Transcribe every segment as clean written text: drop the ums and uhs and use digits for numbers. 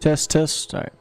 Test, test. All right.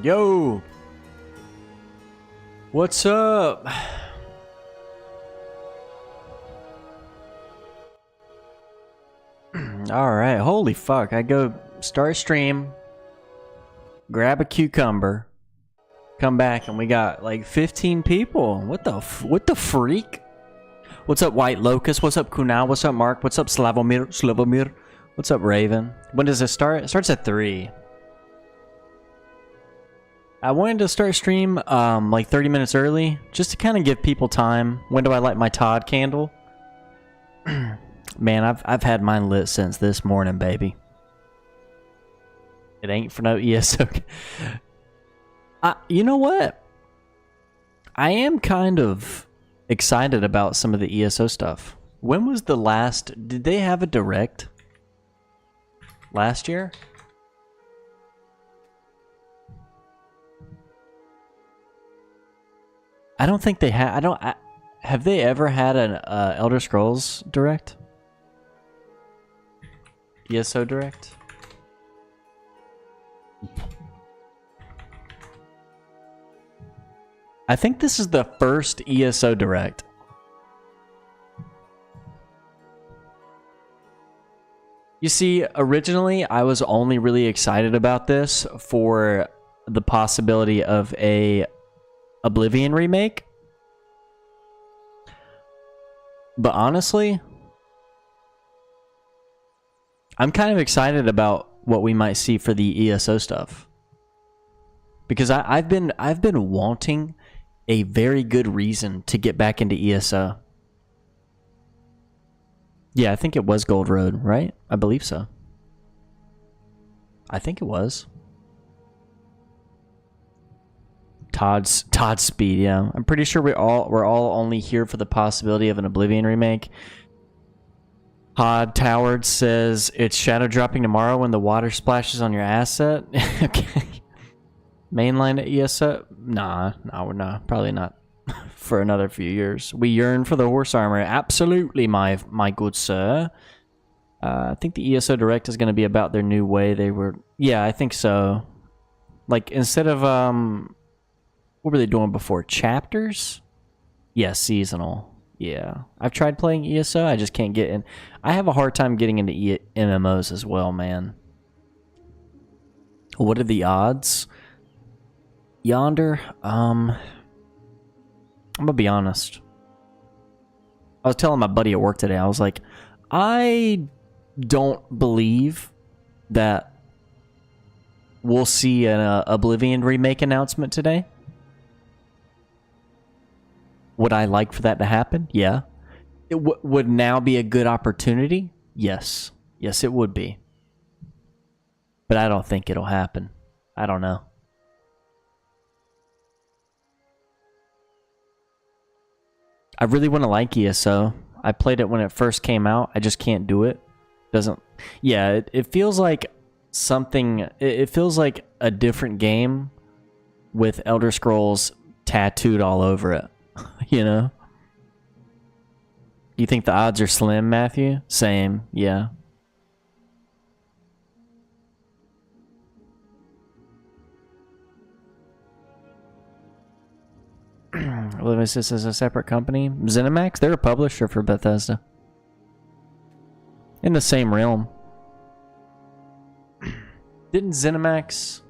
Yo, what's up? All right, holy fuck! I go start stream, grab a cucumber, come back, and we got like 15 people. What the freak? What's up, White Locust? What's up, Kunal? What's up, Mark? What's up, Slavomir? What's up, Raven? When does it start? It starts at 3. I wanted to start stream like 30 minutes early, just to kind of give people time. When do I light my Todd candle? Man, I've had mine lit since this morning, baby. It ain't for no ESO. You know what? I am kind of excited about some of the ESO stuff. When was the last... Did they have a direct? Last year? I don't think they have. Have they ever had an Elder Scrolls direct? ESO direct? I think this is the first ESO direct. You see, originally I was only really excited about this for the possibility of a Oblivion remake. But honestly, I'm kind of excited about what we might see for the ESO stuff. Because I've been wanting a very good reason to get back into ESO. Yeah, I think it was Gold Road, right? I believe so. I think it was. Todd's speed, yeah. I'm pretty sure we're all only here for the possibility of an Oblivion remake. Todd Toward says it's shadow dropping tomorrow when the water splashes on your asset. Okay. Mainline ESO? Nah, we're not. Probably not for another few years. We yearn for the horse armor. Absolutely, my good sir. I think the ESO Direct is going to be about their new way they were... Yeah, I think so. Like, instead of... What were they doing before? Chapters? Yeah, seasonal. Yeah. I've tried playing ESO. I just can't get in. I have a hard time getting into MMOs as well, man. What are the odds? Yonder? I'm gonna be honest. I was telling my buddy at work today, I was like, I don't believe that we'll see an Oblivion remake announcement today. Would I like for that to happen? Yeah. It would now be a good opportunity? Yes. Yes, it would be. But I don't think it'll happen. I don't know. I really want to like ESO. I played it when it first came out. I just can't do it. Doesn't. Yeah, it feels like something. It feels like a different game with Elder Scrolls tattooed all over it. You know? You think the odds are slim, Matthew? Same, yeah. Oblivion is a separate company. ZeniMax, they're a publisher for Bethesda. In the same realm. Didn't ZeniMax...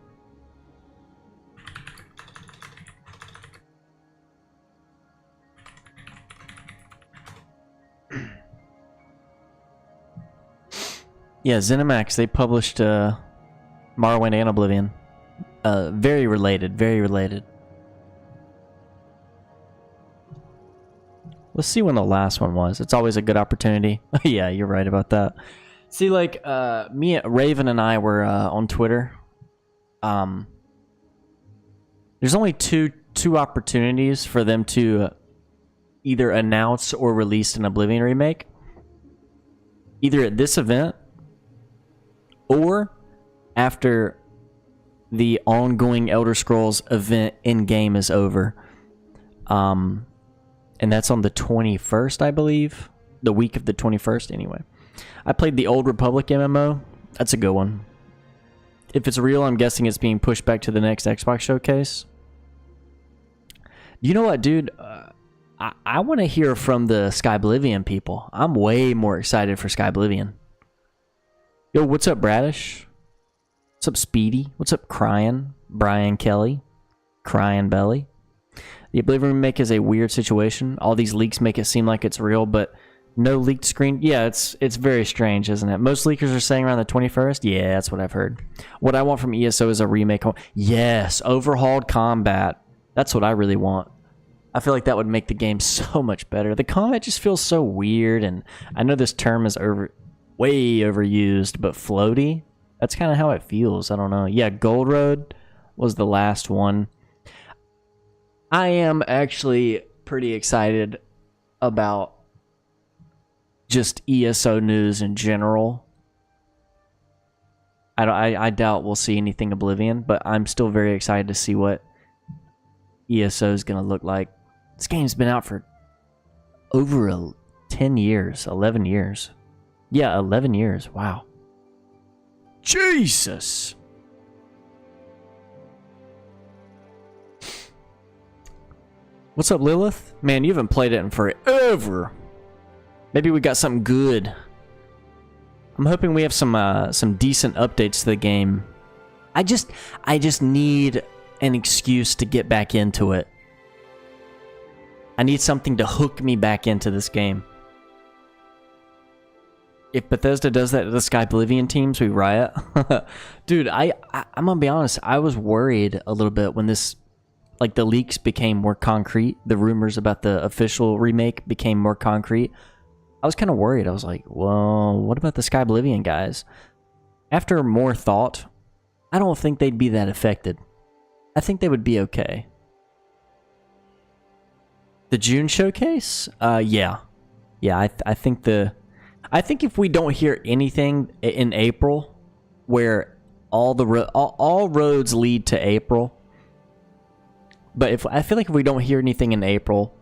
Yeah, ZeniMax, they published Morrowind and Oblivion. Very related, very related. Let's see when the last one was. It's always a good opportunity. Yeah, you're right about that. See, like, Raven and I were on Twitter. There's only two opportunities for them to either announce or release an Oblivion remake. Either at this event or after the ongoing Elder Scrolls event in-game is over. And that's on the 21st, I believe. The week of the 21st, anyway. I played the Old Republic MMO. That's a good one. If it's real, I'm guessing it's being pushed back to the next Xbox showcase. You know what, dude? I want to hear from the Skyblivion people. I'm way more excited for Skyblivion. Yo, what's up, Bradish? What's up, Speedy? What's up, Crying? Brian Kelly? Crying Belly? The Oblivion remake is a weird situation. All these leaks make it seem like it's real, but no leaked screen. Yeah, it's very strange, isn't it? Most leakers are saying around the 21st. Yeah, that's what I've heard. What I want from ESO is a remake. Yes, overhauled combat. That's what I really want. I feel like that would make the game so much better. The combat just feels so weird, and I know this term is way overused, but floaty. That's kind of how it feels. I don't know. Yeah, Gold Road was the last one. I am actually pretty excited about just ESO news in general. I doubt we'll see anything Oblivion, but I'm still very excited to see what ESO is going to look like. This game's been out for over 10 years, 11 years. Yeah, 11 years. Wow. Jesus! What's up, Lilith? Man, you haven't played it in forever. Maybe we got something good. I'm hoping we have some decent updates to the game. I just need an excuse to get back into it. I need something to hook me back into this game. If Bethesda does that to the Skyblivion teams, we riot. Dude, I'm gonna be honest. I was worried a little bit when this, like, the leaks became more concrete. The rumors about the official remake became more concrete. I was kind of worried. I was like, well, what about the Skyblivion guys? After more thought, I don't think they'd be that affected. I think they would be okay. The June showcase? Yeah. Yeah, I think if we don't hear anything in April, where all roads lead to April, but I feel like if we don't hear anything in April,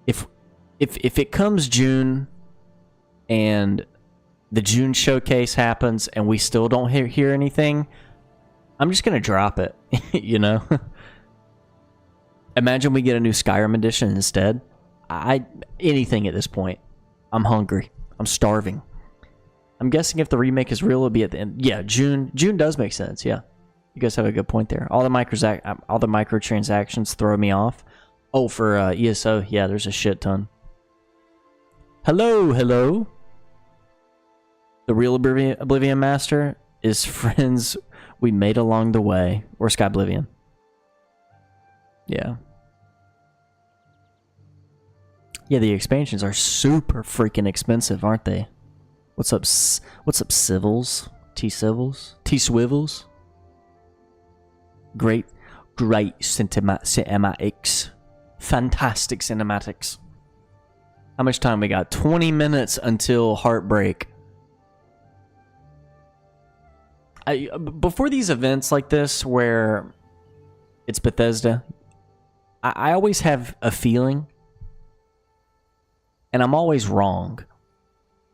if it comes June and the June showcase happens and we still don't hear anything, I'm just gonna drop it. You know. Imagine we get a new Skyrim edition instead. Anything at this point. I'm hungry. I'm starving. I'm guessing if the remake is real, it'll be at the end. Yeah, June. June does make sense. Yeah, you guys have a good point there. All the microtransactions throw me off. Oh, for ESO, yeah, there's a shit ton. Hello. The real Oblivion Master is friends we made along the way. Or Skyblivion. Yeah. Yeah, the expansions are super freaking expensive, aren't they? What's up, Civils? T-Civils? T-Swivels? Great cinematics. Fantastic cinematics. How much time we got? 20 minutes until Heartbreak. Before these events like this where it's Bethesda, I always have a feeling, and I'm always wrong.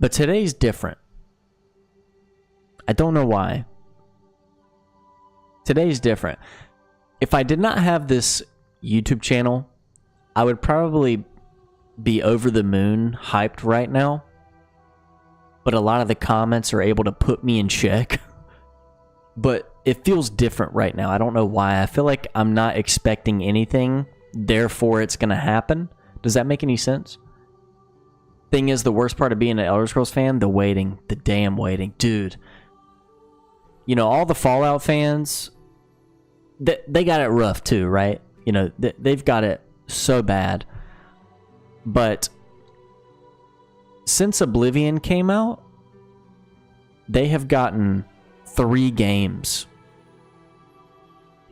But today's different. I don't know why. Today's different. If I did not have this YouTube channel, I would probably be over the moon hyped right now. But a lot of the comments are able to put me in check. But it feels different right now. I don't know why. I feel like I'm not expecting anything, therefore it's going to happen. Does that make any sense? Thing is, the worst part of being an Elder Scrolls fan, the waiting. The damn waiting. Dude. You know, all the Fallout fans, they got it rough too, right? You know, they've got it so bad. But since Oblivion came out, they have gotten 3 games.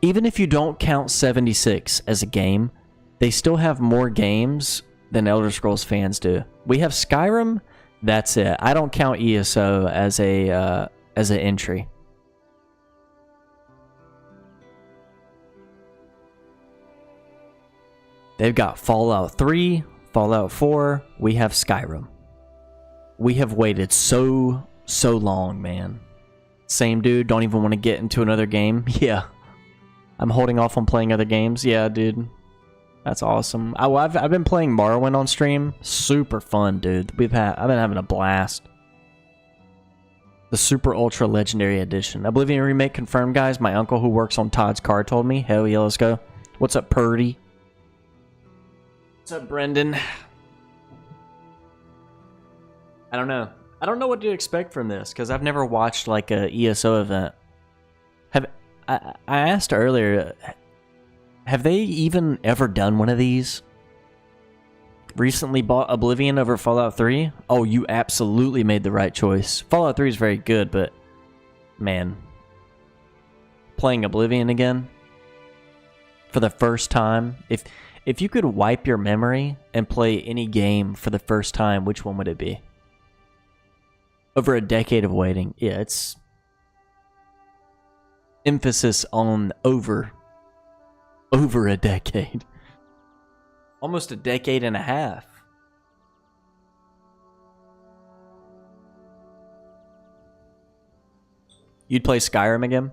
Even if you don't count 76 as a game, they still have more games than Elder Scrolls fans do. We have Skyrim, that's it. I don't count ESO as an entry. They've got Fallout 3, Fallout 4, we have Skyrim. We have waited so long, man. Same dude, don't even want to get into another game. Yeah. I'm holding off on playing other games. Yeah, dude. That's awesome. I've been playing Morrowind on stream. Super fun, dude. I've been having a blast. The Super Ultra Legendary Edition. Oblivion Remake confirmed, guys. My uncle who works on Todd's car told me. Hell yeah, let's go. What's up, Purdy? What's up, Brendan? I don't know. I don't know what to expect from this, because I've never watched, like, a ESO event. I asked earlier, have they even ever done one of these? Recently bought Oblivion over Fallout 3? Oh, you absolutely made the right choice. Fallout 3 is very good, but, man, playing Oblivion again for the first time, if you could wipe your memory and play any game for the first time, which one would it be? Over a decade of waiting. Yeah, it's emphasis on over a decade. Almost a decade and a half. You'd play Skyrim again?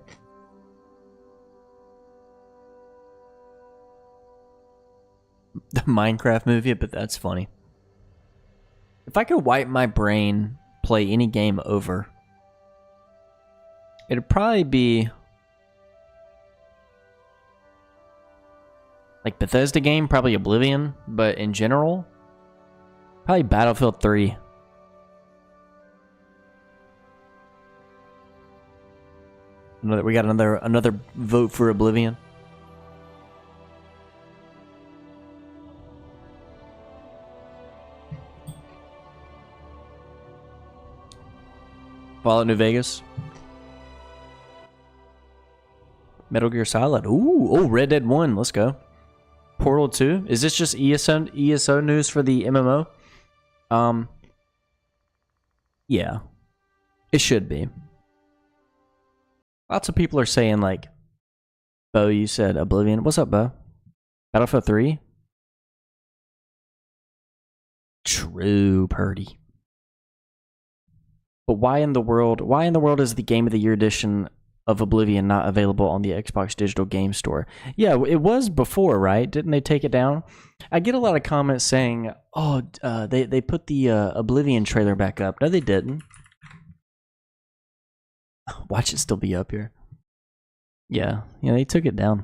The Minecraft movie, but that's funny. If I could wipe my brain, play any game over, it'd probably be like Bethesda game, probably Oblivion, but in general, probably Battlefield 3. We got another vote for Oblivion. Fallout New Vegas. Metal Gear Solid. Ooh, oh, Red Dead 1. Let's go. Portal 2. Is this just ESO news for the MMO? Yeah. It should be. Lots of people are saying, like, Bo, you said Oblivion. What's up, Bo? Battlefield 3? True, Purdy. But why in the world is the Game of the Year edition of Oblivion not available on the Xbox Digital Game Store? Yeah, it was before, right? Didn't they take it down? I get a lot of comments saying, oh, they put the Oblivion trailer back up. No, they didn't. Watch it still be up here. Yeah, they took it down.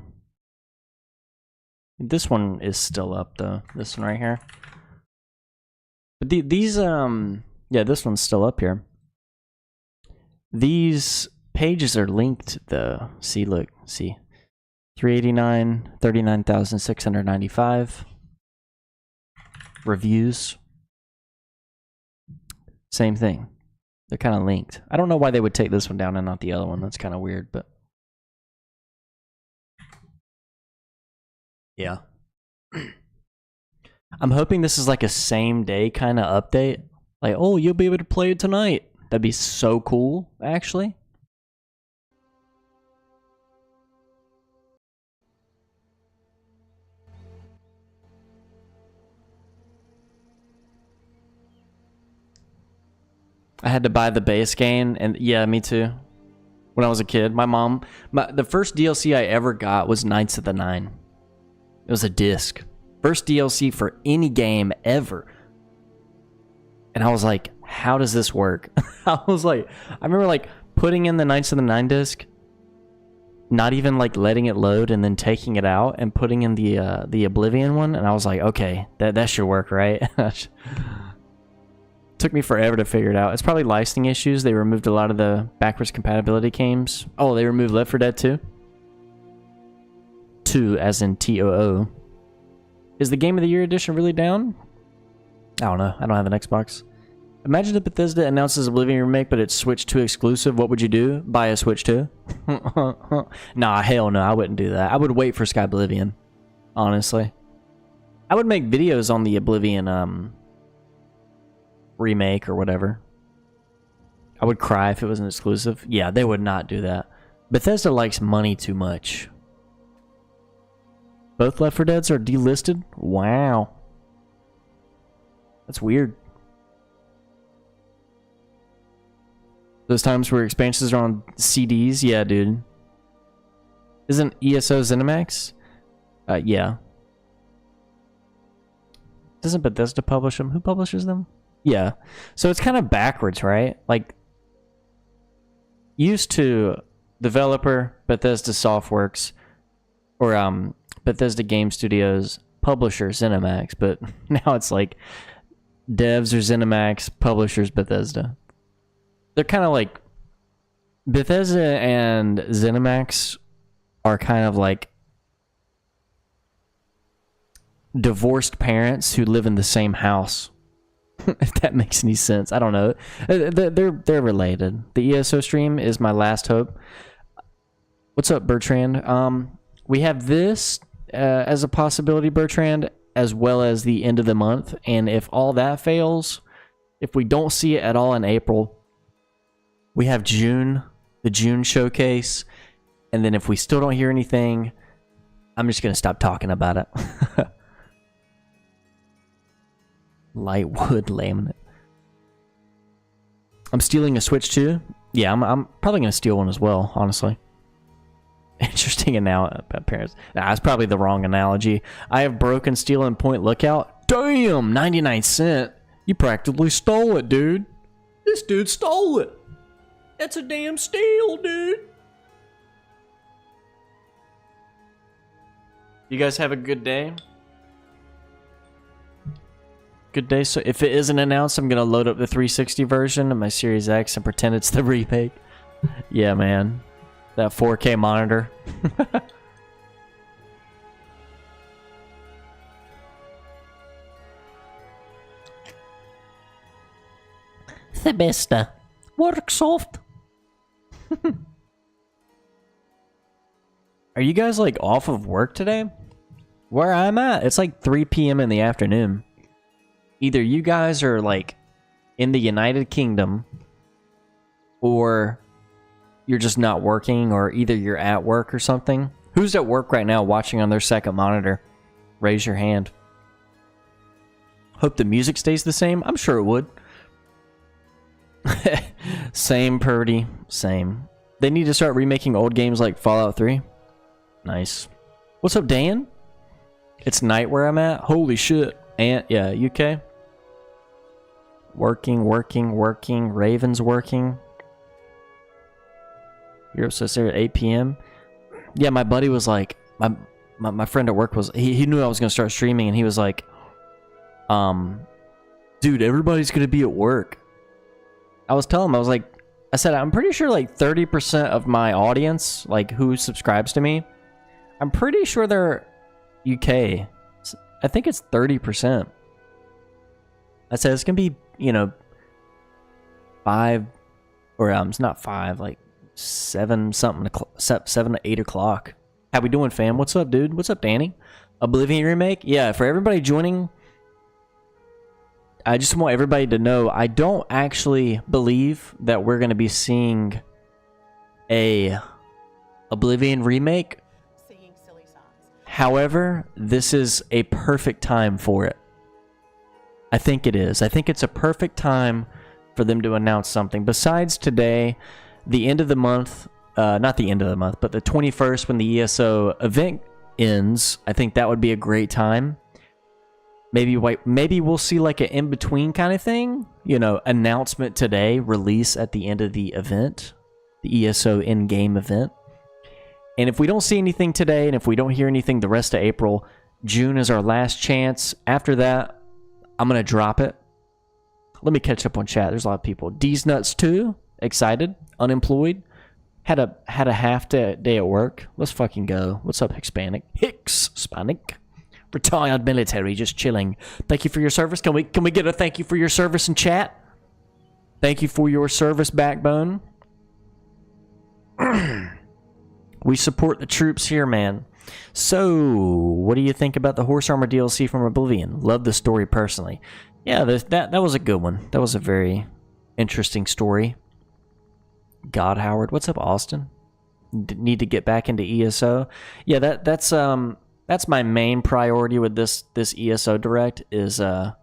This one is still up, though. This one right here. But yeah, this one's still up here. These pages are linked, though. See, look, see. 389, 39,695. Reviews. Same thing. They're kind of linked. I don't know why they would take this one down and not the other one. That's kind of weird, but... yeah. I'm hoping this is like a same day kind of update. Like, oh, you'll be able to play it tonight. That'd be so cool, actually. I had to buy the base game, and yeah, me too. When I was a kid, my mom, the first DLC I ever got was Knights of the Nine. It was a disc. First DLC for any game ever. And I was like, how does this work? I remember like putting in the Knights of the Nine disc, not even like letting it load and then taking it out and putting in the Oblivion one, and I was like, okay, that should work, right? Took me forever to figure it out. It's probably licensing issues. They removed a lot of the backwards compatibility games. Oh, they removed Left 4 Dead 2? 2 as in TOO. Is the Game of the Year edition really down? I don't know. I don't have an Xbox. Imagine if Bethesda announces Oblivion Remake, but it's Switch 2 exclusive. What would you do? Buy a Switch 2? Nah, hell no. I wouldn't do that. I would wait for Sky Oblivion. Honestly. I would make videos on the Oblivion remake or whatever. I would cry if it was an exclusive. Yeah, they would not do that. Bethesda likes money too much. Both Left 4 Deads are delisted? Wow. That's weird. Those times where expansions are on CDs? Yeah, dude. Isn't ESO ZeniMax? Yeah. Doesn't Bethesda publish them? Who publishes them? Yeah. So it's kind of backwards, right? Like, used to developer, Bethesda Softworks, or Bethesda Game Studios, publisher ZeniMax, but now it's like devs are ZeniMax, publishers Bethesda. They're kind of like, Bethesda and ZeniMax are kind of like divorced parents who live in the same house. If that makes any sense. I don't know. They're related. The ESO stream is my last hope. What's up, Bertrand? We have this as a possibility, Bertrand, as well as the end of the month. And if all that fails, if we don't see it at all in April, we have June, the June showcase. And then if we still don't hear anything, I'm just going to stop talking about it. Light wood laminate. I'm stealing a Switch too. Yeah, I'm probably going to steal one as well, honestly. Interesting appearance. Nah, that's probably the wrong analogy. I have broken steel and point lookout. Damn, 99 cents. You practically stole it, dude. This dude stole it. That's a damn steal, dude. You guys have a good day? Good day. So if it isn't announced, I'm going to load up the 360 version of my Series X and pretend it's the remake. Yeah, man. That 4K monitor. The best. Work soft. Are you guys like off of work today? Where I'm at, it's like 3 p.m. in the afternoon. Either you guys are like in the United Kingdom, or you're just not working, or either you're at work or something. Who's at work right now watching on their second monitor? Raise your hand. Hope the music stays the same. I'm sure it would. Same, Purdy. Same. They need to start remaking old games like Fallout 3. Nice. What's up, Dan? It's night where I'm at. Holy shit. And yeah, UK. Working. Raven's working. Europe says there at 8 p.m. Yeah, my buddy was like, my friend at work was, he knew I was gonna start streaming, and he was like, dude, everybody's gonna be at work. I was telling him, I said, I'm pretty sure like 30% of my audience, like who subscribes to me, I'm pretty sure they're UK. I think it's 30%. I said it's gonna be, you know, 5, or it's not 5, like 7 something, 7 to 8 o'clock. How we doing, fam? What's up, dude? What's up, Danny? Oblivion remake? Yeah, for everybody joining I just want everybody to know I don't actually believe that we're going to be seeing a Oblivion remake. However, this is a perfect time for it. I think it is. I think it's a perfect time for them to announce something. Besides today, the end of the month, not the end of the month, but the 21st when the ESO event ends, I think that would be a great time. Maybe we'll see like an in-between kind of thing. You know, announcement today, release at the end of the event. The ESO in-game event. And if we don't see anything today, and if we don't hear anything the rest of April, June is our last chance. After that, I'm going to drop it. Let me catch up on chat. There's a lot of people. D's Nuts too. Excited. Unemployed. Had a half day at work. Let's fucking go. What's up, Hispanic? Hispanic. Retired military, just chilling. Thank you for your service. Can we get a thank you for your service in chat? Thank you for your service, Backbone. We support the troops here, man. So, what do you think about the Horse Armor DLC from Oblivion? Love the story personally. Yeah, that was a good one. That was a very interesting story. God Howard, what's up, Austin? Need to get back into ESO. Yeah, that's my main priority with this ESO Direct is I'm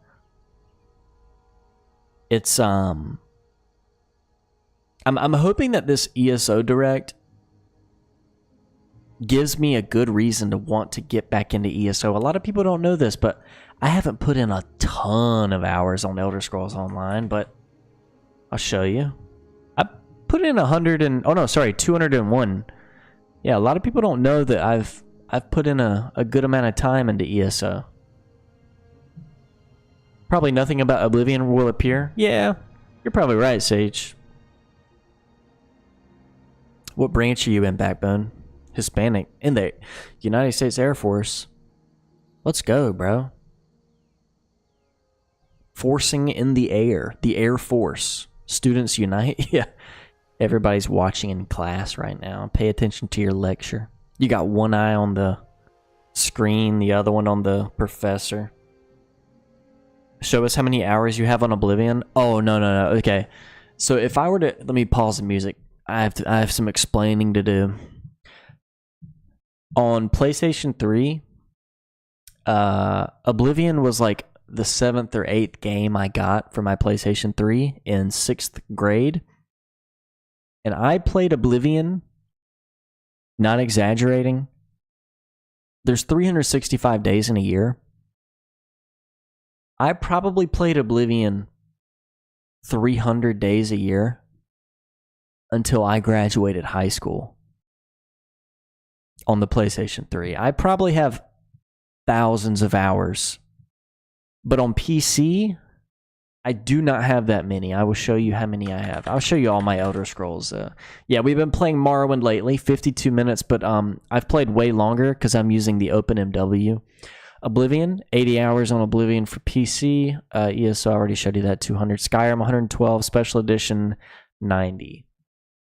hoping that this ESO Direct gives me a good reason to want to get back into ESO. A lot of people don't know this, but I haven't put in a ton of hours on Elder Scrolls Online, but I'll show you. I put in 201. Yeah, a lot of people don't know that I've put in a good amount of time into ESO. Probably nothing about Oblivion will appear. Yeah, you're probably right, Sage. What branch are you in, Backbone? Hispanic. In the United States Air Force. Let's go, bro. Forcing in the air. The Air Force. Students unite. Yeah. Everybody's watching in class right now. Pay attention to your lecture. You got one eye on the screen, the other one on the professor. Show us how many hours you have on Oblivion. Oh, no. Okay. So if I were to... Let me pause the music. I have some explaining to do. On PlayStation 3, Oblivion was like the 7th or 8th game I got for my PlayStation 3 in 6th grade. And I played Oblivion, not exaggerating. There's 365 days in a year. I probably played Oblivion 300 days a year until I graduated high school. On the PlayStation 3. I probably have thousands of hours. But on PC, I do not have that many. I will show you how many I have. I'll show you all my Elder Scrolls. Yeah, we've been playing Morrowind lately, 52 minutes, but I've played way longer because I'm using the OpenMW. Oblivion, 80 hours on Oblivion for PC. ESO, I already showed you that, 200. Skyrim, 112. Special Edition, 90.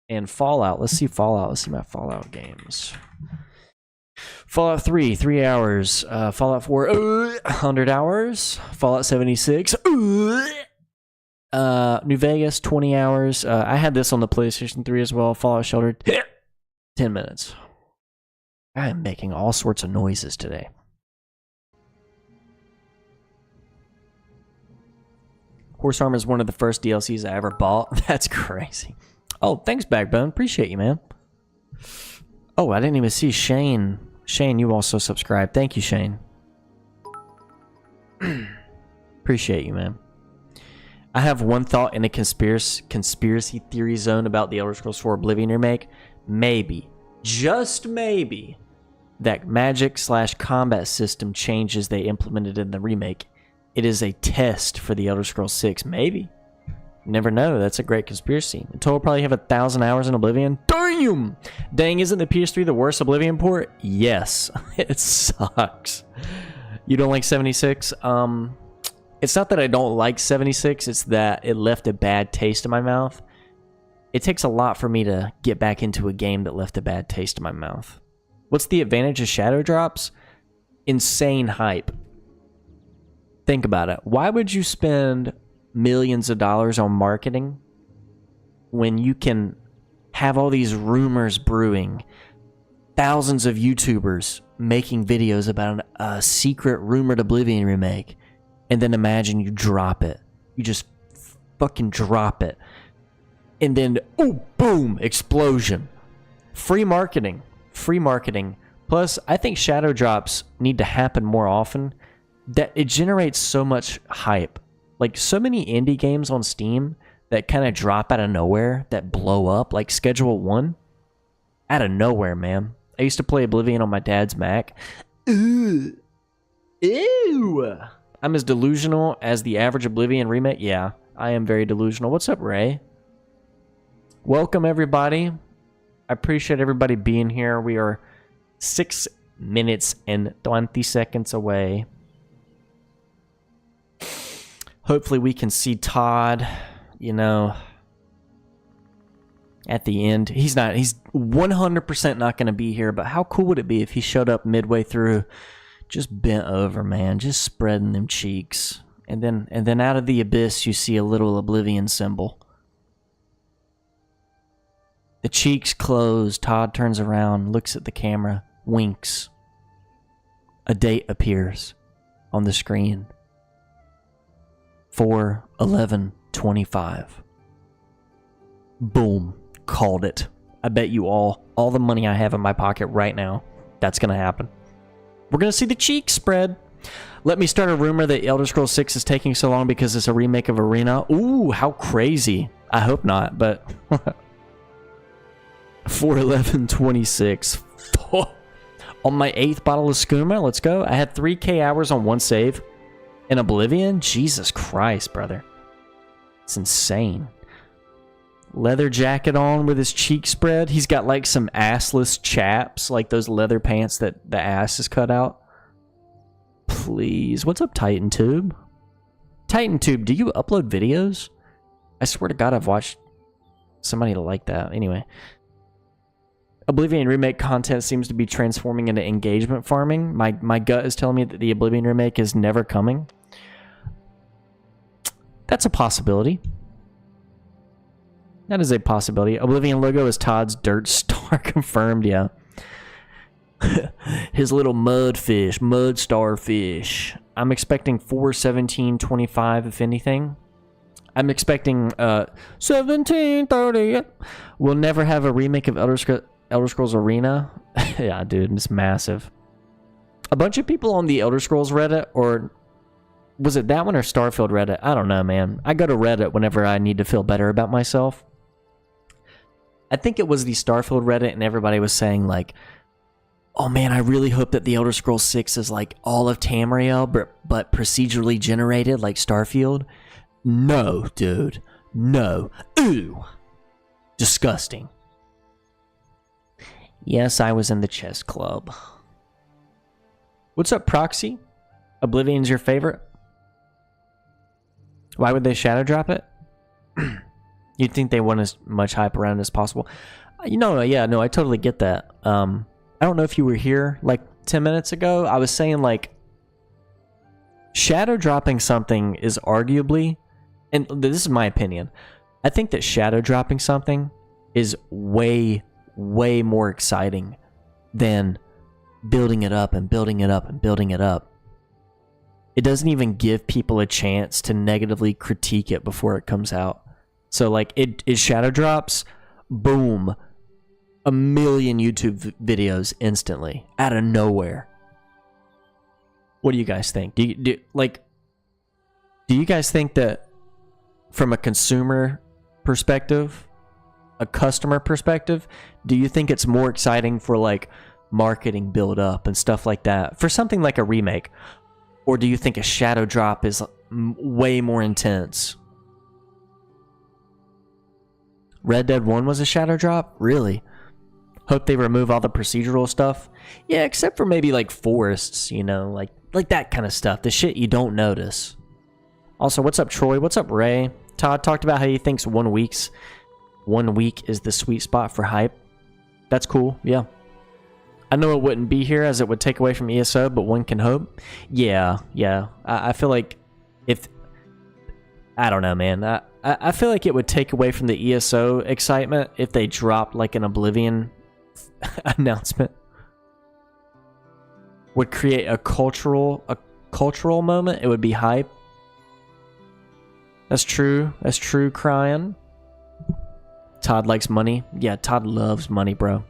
And Fallout, let's see Fallout. Let's see my Fallout games. Fallout 3, 3 hours. Fallout 4, 100 hours. Fallout 76, New Vegas, 20 hours. I had this on the PlayStation 3 as well. Fallout Shelter, 10 minutes. I am making all sorts of noises today. Horse Armor is one of the first DLCs I ever bought. That's crazy. Oh, thanks, Backbone. Appreciate you, man. Oh, I didn't even see Shane. Shane, you also subscribed. Thank you, Shane. Appreciate you, man. I have one thought in a conspiracy theory zone about the Elder Scrolls 4 Oblivion remake. Maybe, just maybe, that magic/combat system changes they implemented in the remake. It is a test for the Elder Scrolls 6. Maybe. Never know. That's a great conspiracy. In total, probably have 1,000 hours in Oblivion. Damn! Dang, isn't the PS3 the worst Oblivion port? Yes. It sucks. You don't like 76? It's not that I don't like 76. It's that it left a bad taste in my mouth. It takes a lot for me to get back into a game that left a bad taste in my mouth. What's the advantage of Shadow Drops? Insane hype. think about it. Why would you spend millions of dollars on marketing when you can have all these rumors brewing, thousands of YouTubers making videos about a secret rumored Oblivion remake, and then imagine you drop it. You just fucking drop it. And then, oh, boom, explosion. Free marketing. Free marketing. Plus, I think shadow drops need to happen more often. That it generates so much hype. Like, so many indie games on Steam that kind of drop out of nowhere, that blow up, like Schedule 1. Out of nowhere, man. I used to play Oblivion on my dad's Mac. Ew. Ew. I'm as delusional as the average Oblivion remake. Yeah, I am very delusional. What's up, Ray? Welcome, everybody. I appreciate everybody being here. We are 6 minutes and 20 seconds away. Hopefully we can see Todd, you know, at the end. He's 100% not going to be here, but how cool would it be if he showed up midway through, just bent over, man, just spreading them cheeks. And then out of the abyss you see a little Oblivion symbol. The cheeks close, Todd turns around, looks at the camera, winks. A date appears on the screen. 4/11/25. Boom. Called it. I bet you all the money I have in my pocket right now, that's going to happen. We're going to see the cheeks spread. Let me start a rumor that Elder Scrolls 6 is taking so long because it's a remake of Arena. Ooh, how crazy. I hope not, but 4/11/26. On my 8th bottle of skooma, let's go. I had 3K hours on one save. In Oblivion? Jesus Christ, brother. It's insane. Leather jacket on with his cheek spread. He's got like some assless chaps, like those leather pants that the ass is cut out. Please. What's up, Titan Tube? Titan Tube, do you upload videos? I swear to God, I've watched somebody like that. Anyway. Oblivion remake content seems to be transforming into engagement farming. My gut is telling me that the Oblivion remake is never coming. That's a possibility. That is a possibility. Oblivion logo is Todd's dirt star. Confirmed, yeah. His little mud starfish. I'm expecting 4/17/25, if anything. I'm expecting 1730. We'll never have a remake of Elder Scrolls Arena. Yeah, dude, it's massive. A bunch of people on the Elder Scrolls Reddit, or was it that one or Starfield Reddit? I don't know, man. I go to Reddit whenever I need to feel better about myself. I think it was the Starfield Reddit, and everybody was saying like, oh man, I really hope that the Elder Scrolls 6 is like all of Tamriel, but procedurally generated like Starfield. No, dude. No. Ooh. Disgusting. Yes, I was in the chess club. What's up, Proxy? Oblivion's your favorite? Why would they shadow drop it? You'd think they want as much hype around as possible. You know, yeah, no, I totally get that. I don't know if you were here like 10 minutes ago. I was saying like shadow dropping something is arguably, and this is my opinion, I think that shadow dropping something is way more exciting than building it up and building it up and building it up. It doesn't even give people a chance to negatively critique it before it comes out. So like it shadow drops, boom, 1 million YouTube videos instantly out of nowhere. What do you guys think? Do you guys think that from a consumer perspective, a customer perspective, do you think it's more exciting for like marketing build up and stuff like that for something like a remake? Or do you think a shadow drop is way more intense? Red Dead 1 was a shadow drop? Really? Hope they remove all the procedural stuff. Yeah, except for maybe like forests, you know, like that kind of stuff. The shit you don't notice. Also, what's up, Troy? What's up, Ray? Todd talked about how he thinks 1 week is the sweet spot for hype. That's cool, yeah. I know it wouldn't be here as it would take away from ESO, but one can hope. Yeah. I feel like if I don't know, man. I feel like it would take away from the ESO excitement if they dropped like an Oblivion announcement. Would create a cultural moment. It would be hype. That's true. That's true, crying. Todd likes money. Yeah, Todd loves money, bro.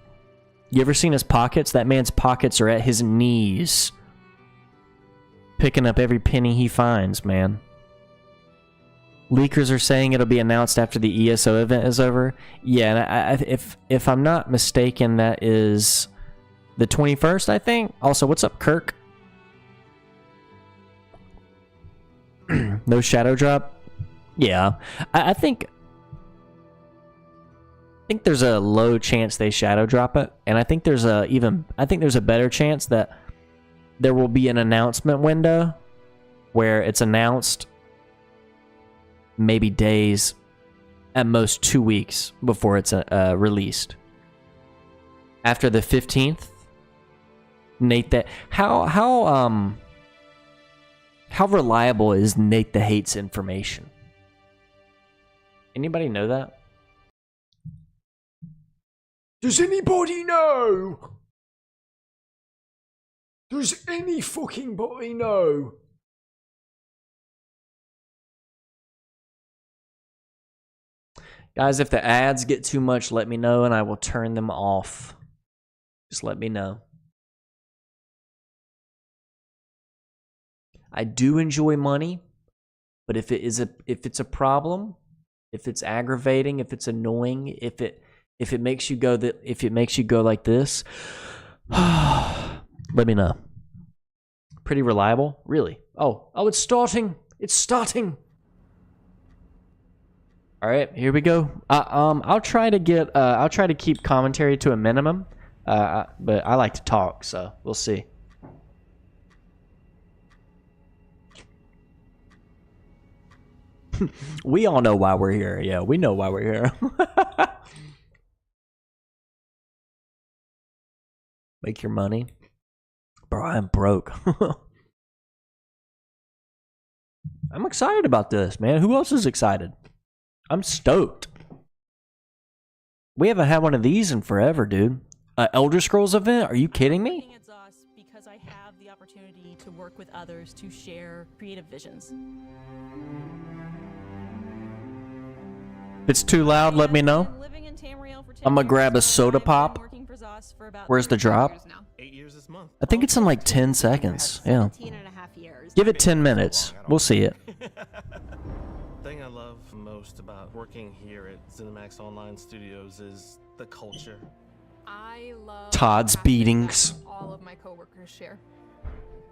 You ever seen his pockets? That man's pockets are at his knees. Picking up every penny he finds, man. Leakers are saying it'll be announced after the ESO event is over. Yeah, and if I'm not mistaken, that is the 21st, I think. Also, what's up, Kirk? No shadow drop? Yeah. I think there's a low chance they shadow drop it, and I think there's a better chance that there will be an announcement window where it's announced maybe days, at most 2 weeks before it's released. After the 15th, Nate, that how reliable is Nate the Hate's information? Anybody know that? Does anybody know? Does any fucking body know? Guys, if the ads get too much, let me know and I will turn them off. Just let me know. I do enjoy money, but if it's a problem, if it's aggravating, if it's annoying, if it makes you go like this, let me know. Pretty reliable, really. Oh, it's starting. It's starting. All right, here we go. I'll try to keep commentary to a minimum, but I like to talk, so we'll see. We all know why we're here. Yeah, we know why we're here. Make your money. Bro, I'm broke. I'm excited about this, man. Who else is excited? I'm stoked. We haven't had one of these in forever, dude. Elder Scrolls event? Are you kidding me? Because I have the opportunity to work with others to share creative visions. If it's too loud, let me know. I'm gonna grab a soda pop. Where's the drop? 8 years this month. I think it's in like 10 seconds. Yeah. Give it 10 minutes. We'll see it. The thing I love most about working here at ZeniMax Online Studios is the culture. I love Todd's beatings. all of my coworkers share.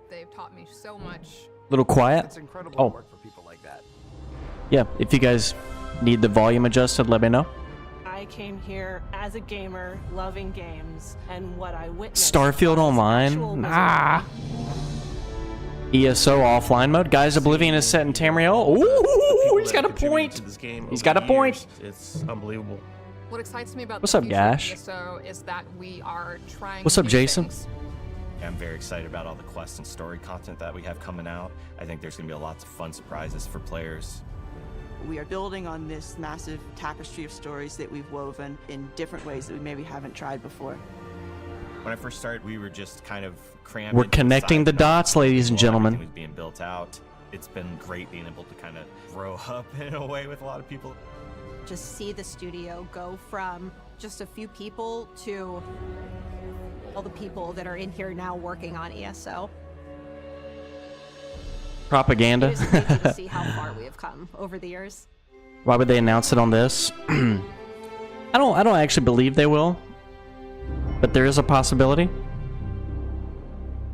They've taught me so much. Little quiet. It's incredible Oh. to work for people like that. Yeah, if you guys need the volume adjusted, let me know. I came here as a gamer, loving games, and what I witnessed. Starfield was Online? actual Nah. ESO offline mode. Guys, Oblivion is set in Tamriel. Ooh, he's got a point. He's got a point. It's unbelievable. What excites me about What's the up, future Gash? of ESO is that we are trying. What's up, new Jason? things. I'm very excited about all the quest and story content that we have coming out. I think there's going to be lots of fun surprises for players. We are building on this massive tapestry of stories that we've woven in different ways that we maybe haven't tried before. When I first started, we were just kind of crammed. We're into connecting the side dots, ladies and while gentlemen. everything was being built out. It's been great being able to kind of grow up in a way with a lot of people. Just see the studio go from just a few people to all the people that are in here now working on ESO. Propaganda. It is amazing to see how far we have come over the years. Why would they announce it on this? I don't actually believe they will, but there is a possibility.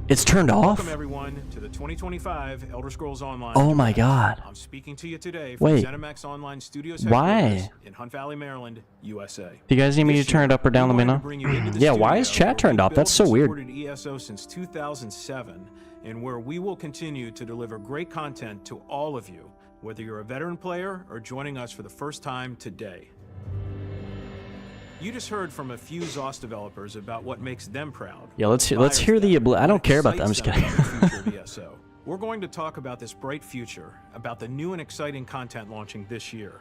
It's turned off. Welcome everyone to the 2025 Elder Scrolls Online. Oh my God. I'm speaking to you today from Wait. ZeniMax Online Studios Why? headquarters in Hunt Valley, Maryland, USA. Do you guys need me to This turn it up or down? Let year, me we know. wanted to bring you into the Yeah, why is studio chat turned where off? we've That's so built and weird. supported ESO since 2007, and where we will continue to deliver great content to all of you, whether you're a veteran player or joining us for the first time today. You just heard from a few ZOS developers about what makes them proud. Yeah, let's hear Inspires the them, I don't what care about that. I'm just excites kidding. them about the future of ESO. We're going to talk about this bright future, about the new and exciting content launching this year.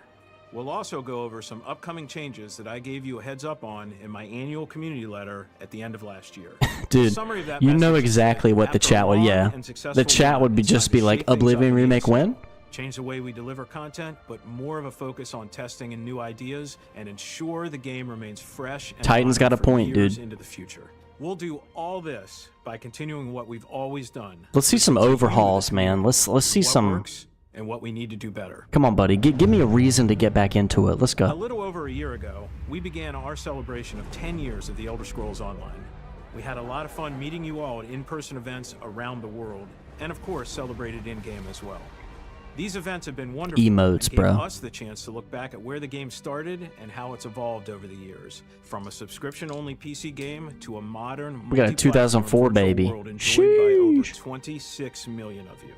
We'll also go over some upcoming changes that I gave you a heads up on in my annual community letter at the end of last year. Dude, Summary of that you know message is exactly that what the after chat a would, long yeah. and successful The chat run, would be it's just time be to like, shake things up Oblivion in Remake ESO. when? Change the way we deliver content, but more of a focus on testing and new ideas, and ensure the game remains fresh and Titan's modern got a for point, years dude. into the future. We'll do all this by continuing what we've always done. Let's see some overhauls, man. Let's see what some. works and what we need to do better. Come on, buddy. Give me a reason to get back into it. Let's A go. little over a year ago, we began our celebration of 10 years of The Elder Scrolls Online. We had a lot of fun meeting you all at in-person events around the world, and of course celebrated in-game as well. These events have been wonderful Emotes, and gave bro. us the chance to look back at where the game started and how it's evolved over the years. From a subscription-only PC game to a modern We got a multi-platform 2004 virtual baby. world enjoyed by over Sheesh. 26 million of you.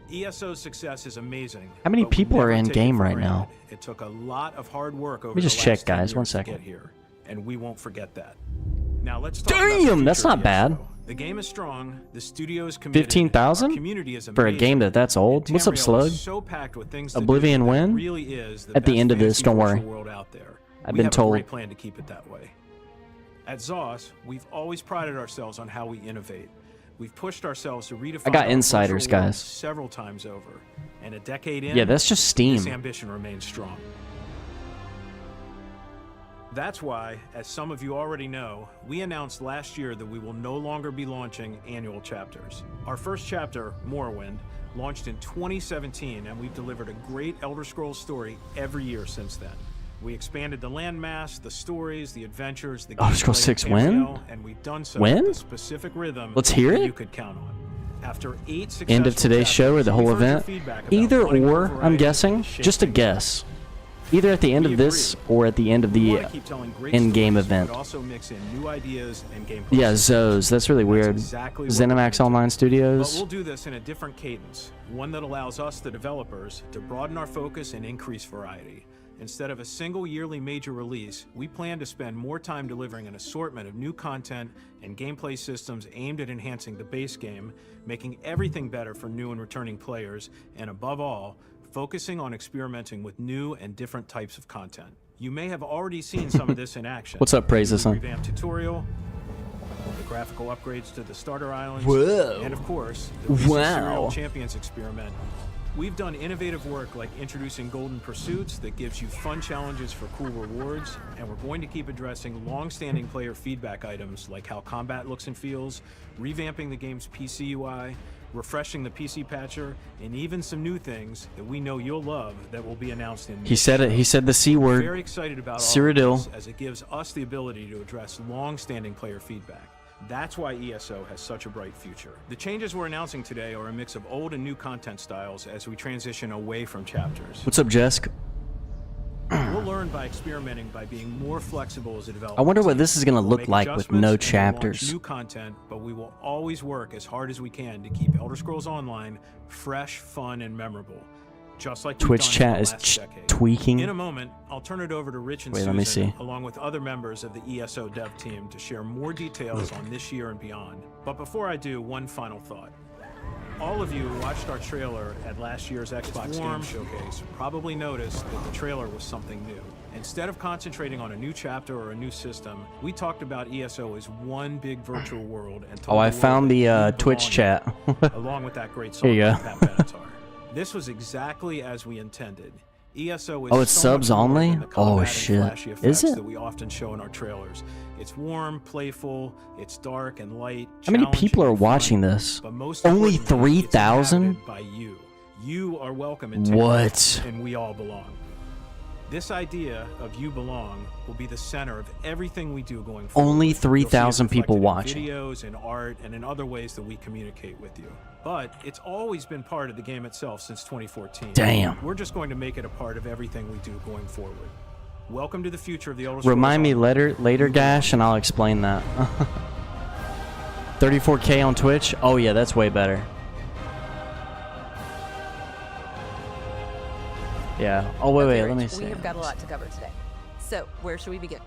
ESO's success is amazing. How many but we people are never in take it game for right now? granted. It took a lot of hard work over me just the check, last 10 guys. 1 years to second. get here, and we won't forget that. Now let's talk about the Damn, that's future not of bad. ESO. The game is strong, the studio is committed, 15,000? our community is For a amazing, game that's old? and What's up, Tamriel Slug? is so packed with things to do Oblivion that it win? really is At the best end of this, fantasy don't virtual worry. world out there. I've We been have told. a great plan to keep it that way. At ZOS, we've always prided ourselves on how we innovate. We've pushed ourselves to redefine I got our insiders, virtual world guys. several times over. And a decade in, Yeah, that's just Steam. this ambition remains strong. That's why, as some of you already know, we announced last year that we will no longer be launching annual chapters. Our first chapter, Morrowind, launched in 2017, and we've delivered a great Elder Scrolls story every year since then. We expanded the landmass, the stories, the adventures, the Elder Scrolls gameplay 6 and when? Tamriel, and we've done so When? with a specific rhythm Let's hear that it? you could count on. After 8 End successful of today's show or the chapters, whole we've heard your event? feedback about Either wanting more or, I'm variety guessing. to shape Just a things up. guess. Either at the end We of this agree. or at the end of We the wanna keep telling great in-game stories, event. but also mix in new ideas and gameplay. Yeah, systems. Zoes. That's really That's weird. exactly what we're gonna ZeniMax do. Online But Studios. we'll do this in a different cadence, one that allows us, the developers, to broaden our focus and increase variety. Instead of a single yearly major release, we plan to spend more time delivering an assortment of new content and gameplay systems aimed at enhancing the base game, making everything better for new and returning players, and above all, focusing on experimenting with new and different types of content. You may have already seen some of this in action. What's up, Praise The the Sun? revamped tutorial, the graphical upgrades to the starter islands, Whoa. and of course, the recent Wow. Serial Champions experiment. We've done innovative work like introducing Golden Pursuits that gives you fun challenges for cool rewards, and we're going to keep addressing long-standing player feedback items like how combat looks and feels, revamping the game's PC UI, refreshing the PC patcher, and even some new things that we know you'll love that will be announced in He said it. He said the C We're word. very excited about all Cyrodiil. of this as it gives us the ability to address long-standing player feedback. That's why ESO has such a bright future. The changes we're announcing today are a mix of old and new content styles as we transition away from chapters. What's up, Jesk? We'll learn by experimenting, by being more flexible as a developer. I wonder what this is gonna We'll look make like with adjustments no and we'll launch chapters. New content, but we will always work as hard as we can to keep Elder Scrolls Online fresh, fun, and memorable. Just like we've Twitch done chat for is the last decade. tweaking. In a moment, I'll turn it over to Rich and Wait, Susan, let me see. along with other members of the ESO dev team, to share more details on this year and beyond. But before I do, one final thought. All of you who watched our trailer at last year's Xbox Game Showcase probably noticed that the trailer was something new. Instead of concentrating on a new chapter or a new system, we talked about ESO as one big virtual world and told Oh, I the world found that the you Twitch belong in chat. it, along with that great song Here you by go. Pat Benatar. This was exactly as we intended. ESO is Oh, it's so much subs more only? than the Oh, combat and shit. flashy Is effects it? that we often show in our trailers. It's warm, playful, it's dark and light. How many people challenging are and fun, watching this? but most Only importantly, it's 3,000? inhabited by you. You are welcome in Tamriel, What? and we all belong. This idea of you belong will be the center of everything we do going forward. Only You'll see it 3,000 people reflected in watching. videos, in art, and in other ways that we communicate with you. But it's always been part of the game itself since 2014. Damn. We're just going to make it a part of everything we do going forward. Welcome to the future of the Elder Scrolls Remind me Online. later, Gash, and I'll explain that. 34K on Twitch? Oh yeah, that's way better. Yeah. Oh wait, Okay, let me Rich, see. We have got a lot to cover today. So, where should we begin?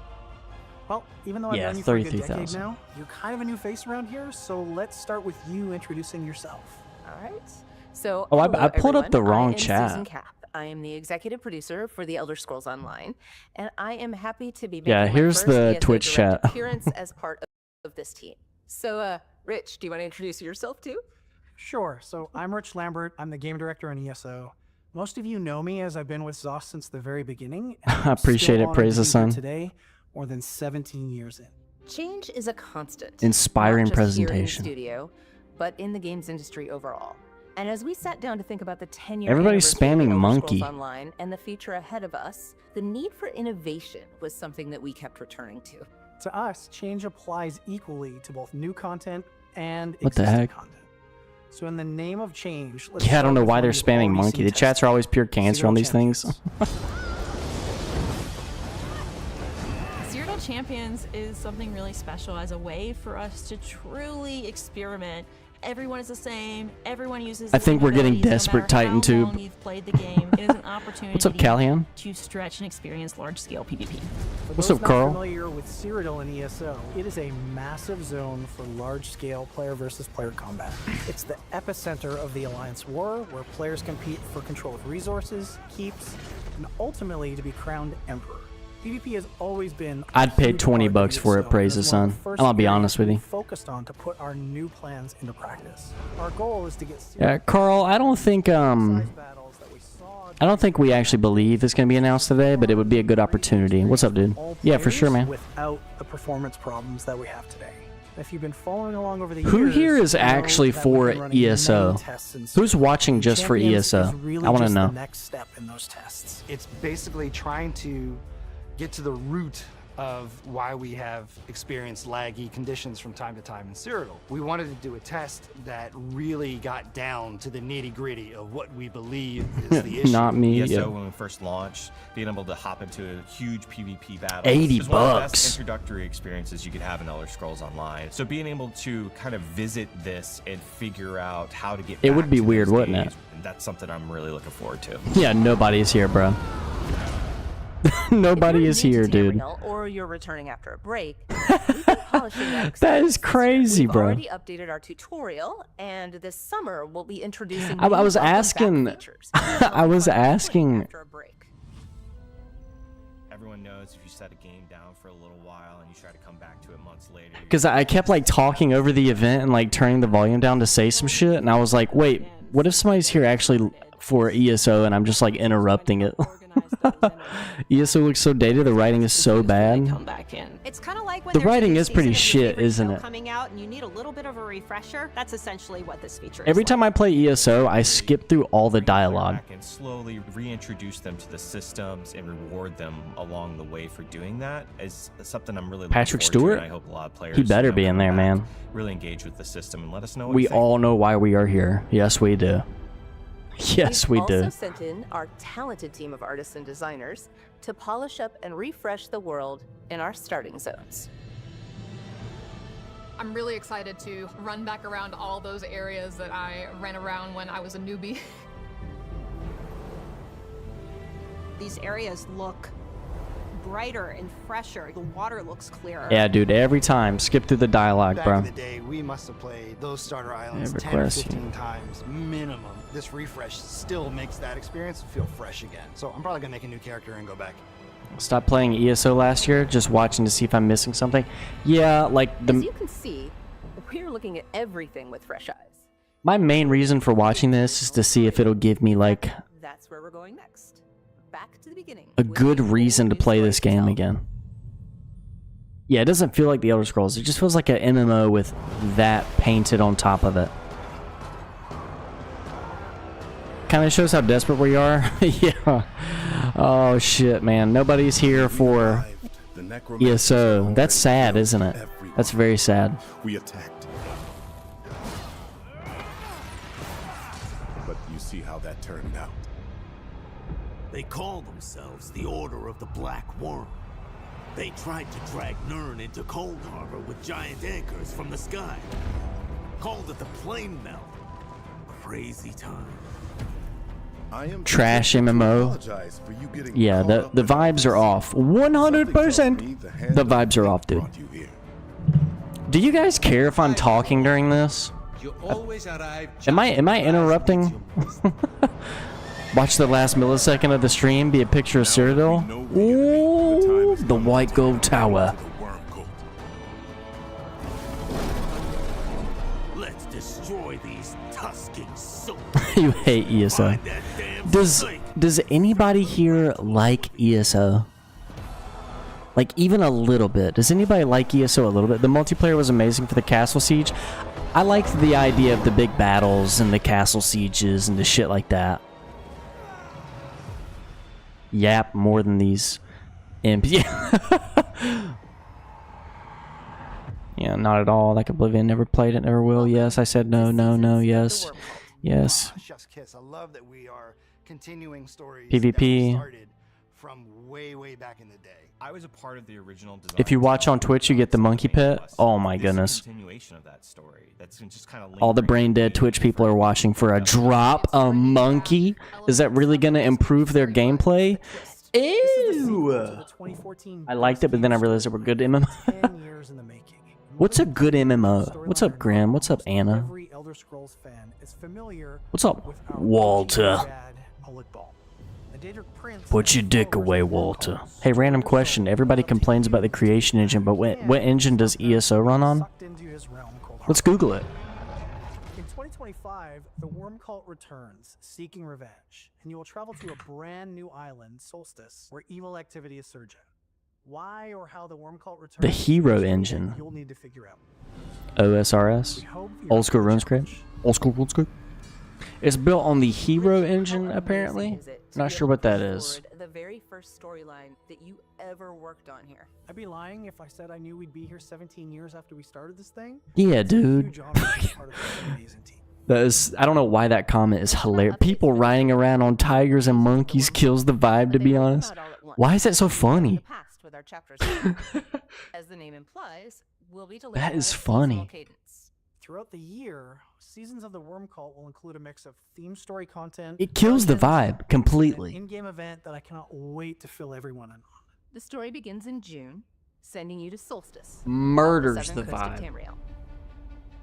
Well, even though I've Yeah, known you for a good 33,000. decade now, you're kind of a new face around here, so let's start with you introducing yourself. All right. So, Oh, hello, I pulled up everyone. the wrong I am chat. Susan Kapp. I am the executive producer for The Elder Scrolls Online, and I am happy to be making Yeah, my here's first the ESO Twitch direct chat. appearance as part of this team. So, Rich, do you want to introduce yourself too? Sure. So I'm Rich Lambert. I'm the game director in ESO. Most of you know me as I've been with ZOS since the very beginning. and I I'm still appreciate it. honored Praise to the be here sun. Today, more than 17 years in. Change is a constant. Inspiring not just here in the presentation. studio, but in the games industry overall. And as we sat down to think about the 10-year Everybody's anniversary of spamming Elder monkey. Scrolls Online and the future ahead of us, the need for innovation was something that we kept returning to. To us, change applies equally to both new content and What the existing heck? content. So in the name of change, let's Yeah, I don't start know with why one they're you've spamming already monkey. seen The chats are always pure tested. cancer on these things. Cyrodiil Champions is something really special as a way for us to truly experiment. Everyone is the same. Everyone uses. I think we're getting desperate, Titan Tube. You've played the game. It is an opportunity. What's up, Callahan? To stretch and experience large-scale PvP. For What's those up, not Carl? familiar with Cyrodiil and ESO, it is a massive zone for large-scale player versus player combat. It's the epicenter of the Alliance War, where players compete for control of resources, keeps, and ultimately to be crowned Emperor. PvP has always been. a I'd pay huge 20 part of bucks for it, ESO, praise and the it's one of sun. first I'll be areas honest with we you. Focused on to put our new plans into practice. Our goal is to get Yeah, Carl, I don't think we actually believe it's gonna be announced today, but it would be a good opportunity. What's up, dude? Yeah, for sure, man. Without the performance problems that we have today. If you've been following along over the Who years, here is you know actually that for we've been running ESO? many tests and Who's stuff. watching just for Champions ESO? is really I want to just know. the next step in those tests. It's basically trying to get to the root of why we have experienced laggy conditions from time to time in Cyrodiil. We wanted to do a test that really got down to the nitty-gritty of what we believe is the issue. Not me. ESO, Yeah. when we first launched, being able to hop into a huge PvP battle 80 is one of the bucks. best introductory experiences you could have in Elder Scrolls Online. So being able to kind of visit this and figure out how to get It back would be to weird, those wouldn't it? days, that's something I'm really looking forward to. Yeah, nobody's here, bro. Nobody is here, dude. Tamriel, or you're returning after a break, we've been polishing that That is experience this year. crazy, We've bro. already updated our tutorial, and this summer we'll be introducing. I new was welcome back asking. features. I was asking. After a break. Everyone knows if you set a game down for a little while and you try to come back to it months later. Because I kept like talking over the event and like turning the volume down to say some shit, and I was like, wait, what if somebody's here actually for ESO and I'm just like interrupting it? ESO looks so dated, the writing is so bad. Come back in. It's kind of like when The there's a writing new is pretty season of your shit, favorite isn't show it? coming out and you need a little bit of a refresher. That's essentially what this feature is. Every like. time I play ESO, I skip through all the dialogue. Back and slowly reintroduce them to the systems and reward them along the way for doing that is something I'm really looking Patrick forward to, Stewart? and I hope a lot of players He better be in come there, back, man. Really engage with the system and let us know what We you think. all know why we are here. Yes, we do. Yes, we We've do. also sent in our talented team of artists and designers to polish up and refresh the world in our starting zones. I'm really excited to run back around all those areas that I ran around when I was a newbie. These areas look brighter and fresher. The water looks clearer. Yeah, dude, every time. Skip through the dialogue, Back bro. in the day, we must have played those starter islands Every 10 or question. 15 times minimum. This refresh still makes that experience feel fresh again. So I'm probably gonna make a new character and go back. Stopped playing ESO last year, just watching to see if I'm missing something. Yeah, like As the you can see, we're looking at everything with fresh eyes. my main reason for watching this is to see if it'll give me like That's where we're going next. Back to the beginning. a with good a whole reason to new play story this to game tell. again. Yeah, it doesn't feel like the Elder Scrolls. It just feels like an MMO with that painted on top of it. Kind of shows how desperate we are. Yeah. Oh shit, man. Nobody's here for ESO. That's sad, isn't it? That's very sad. We attacked. But you see how that turned out. They call themselves the Order of the Black Worm. They tried to drag Nirn into Cold Harbor with giant anchors from the sky. Called it the Plane Melt. Crazy time. Trash MMO. Yeah, the vibes are off. 100%. The vibes are off, dude. Do you guys care if I'm talking during this? You always arrive. Am I interrupting? Watch the last millisecond of the stream be a picture of Cyrodiil. Ooh, the white gold tower. Let's destroy these tusking souls. You hate ESO. Does anybody here like ESO? Like even a little bit. Does anybody like ESO a little bit? The multiplayer was amazing for the castle siege. I liked the idea of the big battles and the castle sieges and the shit like that. Yap, more than these imps. Yeah. Yeah, not at all. Like Oblivion, never played it, never will. Yes, I said no, no, no, yes. Yes. Chef's kiss. I love that we are continuing stories PvP. that we started from way back in the day. I was a part of the original design. If you watch on Twitch, you get the monkey pit. Oh my goodness. Continuation of that story. That's just kind of All the brain dead Twitch people are watching for a drop a monkey. Is that really going to improve their gameplay? Ew. I liked it, but then I realized it were good MMO. What's a good MMO? What's up, Graham? What's up, Anna? What's up, Walter? Put your dick away, Walter. Hey, random question. Everybody complains about the creation engine, but what engine does ESO run on? Let's Google it. In 2025, the Worm Cult returns, seeking revenge, and you will travel to a brand new island, Solstice, where evil activity is surging. Why or how the Worm Cult returns? The hero engine. You'll need to figure out. OSRS. Old school RuneScript. Old school RuneScript. It's built on the hero engine, apparently. Not sure what that is. The very first storyline that you ever worked on here. I'd be lying if I said I knew we'd be here 17 years after we started this thing. Yeah, dude. That is, I don't know why that comment is hilarious. People riding around on tigers and monkeys kills the vibe, to be honest. Why is that so funny? As the name implies, we'll be That is funny. Throughout the year, seasons of the Worm Cult will include a mix of theme story content. It kills the vibe completely. An in-game event that I cannot wait to fill everyone in on. The story begins in June, sending you to Solstice. Murders the vibe.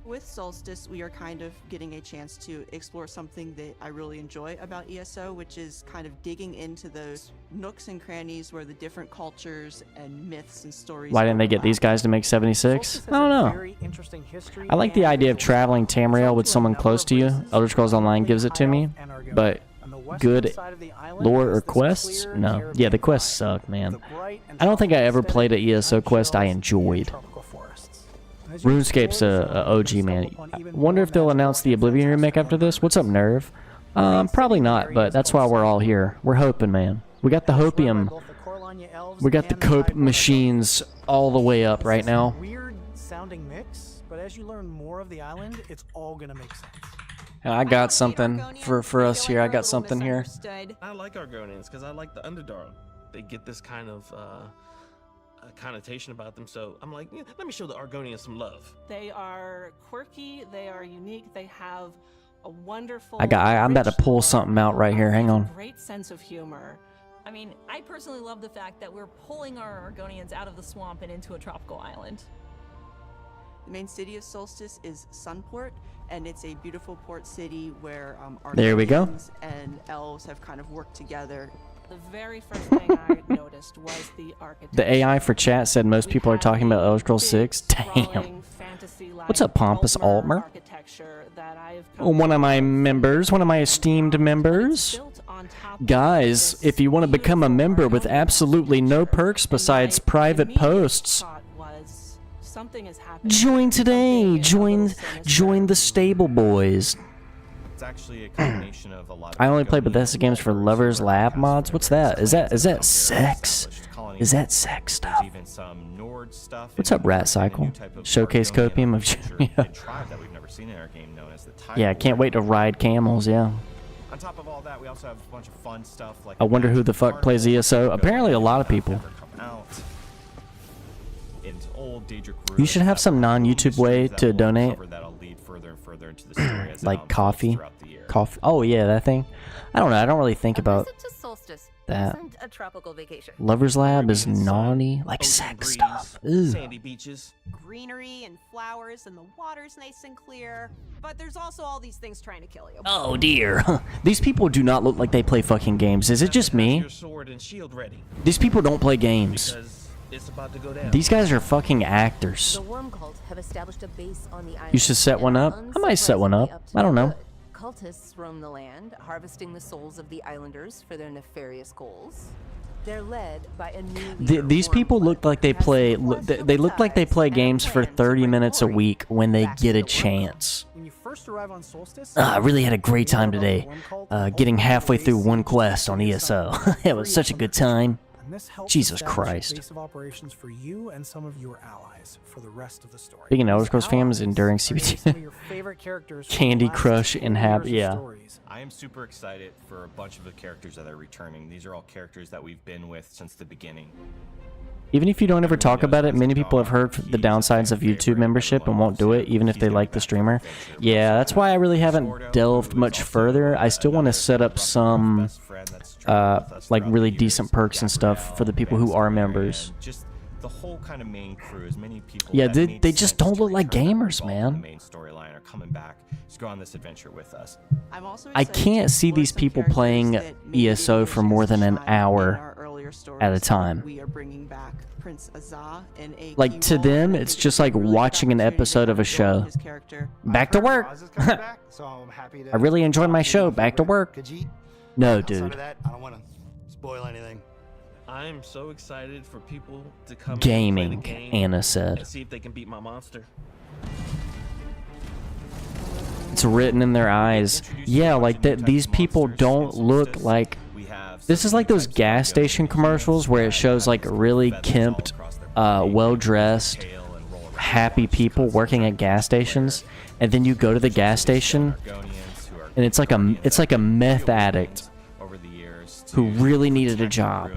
With Solstice, we are kind of getting a chance to explore something that I really enjoy about ESO, which is kind of digging into those nooks and crannies where the different cultures and myths and stories. Why didn't they get these guys to make 76? I don't know. I like the idea of traveling Tamriel with someone close to you. Elder Scrolls Online gives it to me, but good lore or quests? No. Yeah, the quests suck, man. I don't think I ever played an ESO quest I enjoyed. RuneScape's a OG, man. I wonder if they'll announce the Oblivion remake after this. What's up, Nerve? Probably not, but that's why we're all here. We're hoping, man. We got the hopium. We got the cope machines all the way up right now. Weird sounding mix, but as you learn more of the island, it's all gonna make sense. And I got something for us here. I got something here. I like Argonians because I like the Underdark. They get this kind of connotation about them, so I'm like, yeah, let me show the Argonians some love. They are quirky, they are unique, they have a wonderful I'm about to pull something out right here. Hang on. Great sense of humor. I mean, I personally love the fact that we're pulling our Argonians out of the swamp and into a tropical island. The main city of Solstice is Sunport, and it's a beautiful port city where there we go. And elves have kind of worked together. The very first thing I noticed was the architecture. The AI for chat said most people are talking about Elder Scrolls 6. Damn. What's up, Pompous Altmer? One of my members, one of my esteemed members. Guys, if you want to become a member with absolutely no perks besides private posts, join today. Join the stable boys. It's actually a combination of a lot of I only play Bethesda games for lovers lab mods. What's that? Is that sex? Is that sex stuff? Even some Nord stuff. What's up, Rat Cycle? Showcase copium of yeah, I can't wait to ride camels. Yeah. On top of all that, we also have a bunch of fun stuff like. I wonder who the fuck plays ESO. Apparently, a lot of people. You should have some non-YouTube way to donate. Like coffee. Oh yeah, that thing. I don't know. I don't really think about. To Solstice, That. Isn't a tropical vacation. Lover's Lab is naughty, like sex stuff. Ew. Sandy beaches. Greenery and flowers, and the water's nice and clear. But there's also all these things trying to kill you. Oh dear. These people do not look like they play fucking games. Is it just me? Your sword and shield ready. These people don't play games. Because it's about to go down. These guys are fucking actors. The Worm Cult have established a base on the island. You should set one up. I might set one up. I don't know. Cultists roam the land, harvesting the souls of the islanders for their nefarious goals. They're led by a new These people look like they play. They look like they play games for 30 minutes a week when they get a chance. When you first arrive on Solstice, I really had a great time today, getting halfway through one quest on ESO. It was such a good time. and this helps Jesus establish a Christ. base of operations for you and some of your allies for the rest of the story. Speaking of Elder These Scrolls fans, allies enduring are gonna be some of CBT. your favorite characters from the Candy last Crush 4 and years Happy, of yeah. stories. I am super excited for a bunch of the characters that are returning. These are all characters that we've been with since the beginning. Even if you don't ever talk about it, many people have heard the downsides of YouTube membership and won't do it, even if they like the streamer. Yeah, that's why I really haven't delved much further. I still want to set up some, like, really decent perks and stuff for the people who are members. Just the whole kind of main crew, as many people. Yeah, that they made just sense don't to look like return that were gamers, involved in the man. main storyline are coming back to go on this adventure with us. I'm also I excited can't to see explore these some people characters playing that maybe ESO didn't for get a more chance than to an shine in hour our earlier at a stories. time. We are bringing back Prince Azah and a Like, key to role, them, and I it's think just a like really good watching an opportunity to episode of a build show. his character. Back to work. I really enjoyed my show. Back to work. No, dude. I don't want to spoil anything. I'm so excited for people to come and Gaming, play the game Anna said. and see if they can beat my monster. It's written in their eyes. Yeah, like that. These people don't look like. This is like those gas station commercials where it shows like really kempt, well-dressed, happy people working at gas stations, and then you go to the gas station, and it's like a meth addict who really needed a job.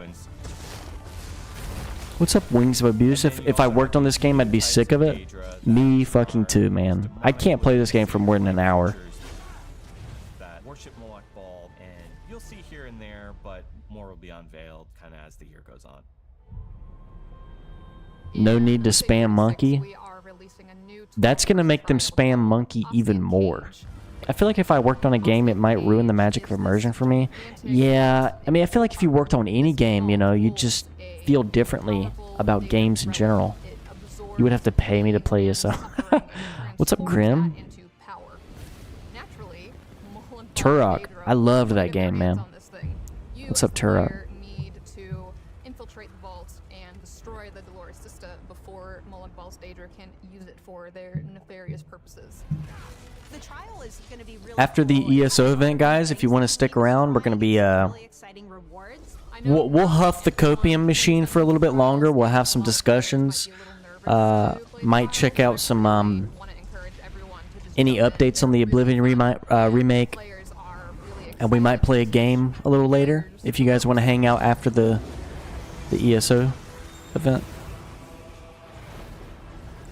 What's up, Wings of Abuse? If I worked on this game, I'd be sick of it. Me fucking too, man. I can't play this game for more than an hour. That worship Moloch Ball, and you'll see here and there, but more will be unveiled kind of as the year goes on. No need to spam monkey. That's gonna make them spam monkey even more. I feel like if I worked on a game, it might ruin the magic of immersion for me. Yeah, I mean, I feel like if you worked on any game, you know, you just feel differently about games in general. You would have to pay me to play ESO. What's up, Grim? Turok. I loved that game, man. What's up, Turok? Need to infiltrate the vault and destroy the Dolores Sista before Moloch Ball's Daedra can use it for their nefarious purposes. The trial is going to be really After the ESO event, guys, if you want to stick around, we're gonna be exciting rewards. we'll huff the copium machine for a little bit longer. We'll have some discussions. Might check out some any updates on the Oblivion remake, and we might play a game a little later if you guys want to hang out after the ESO event.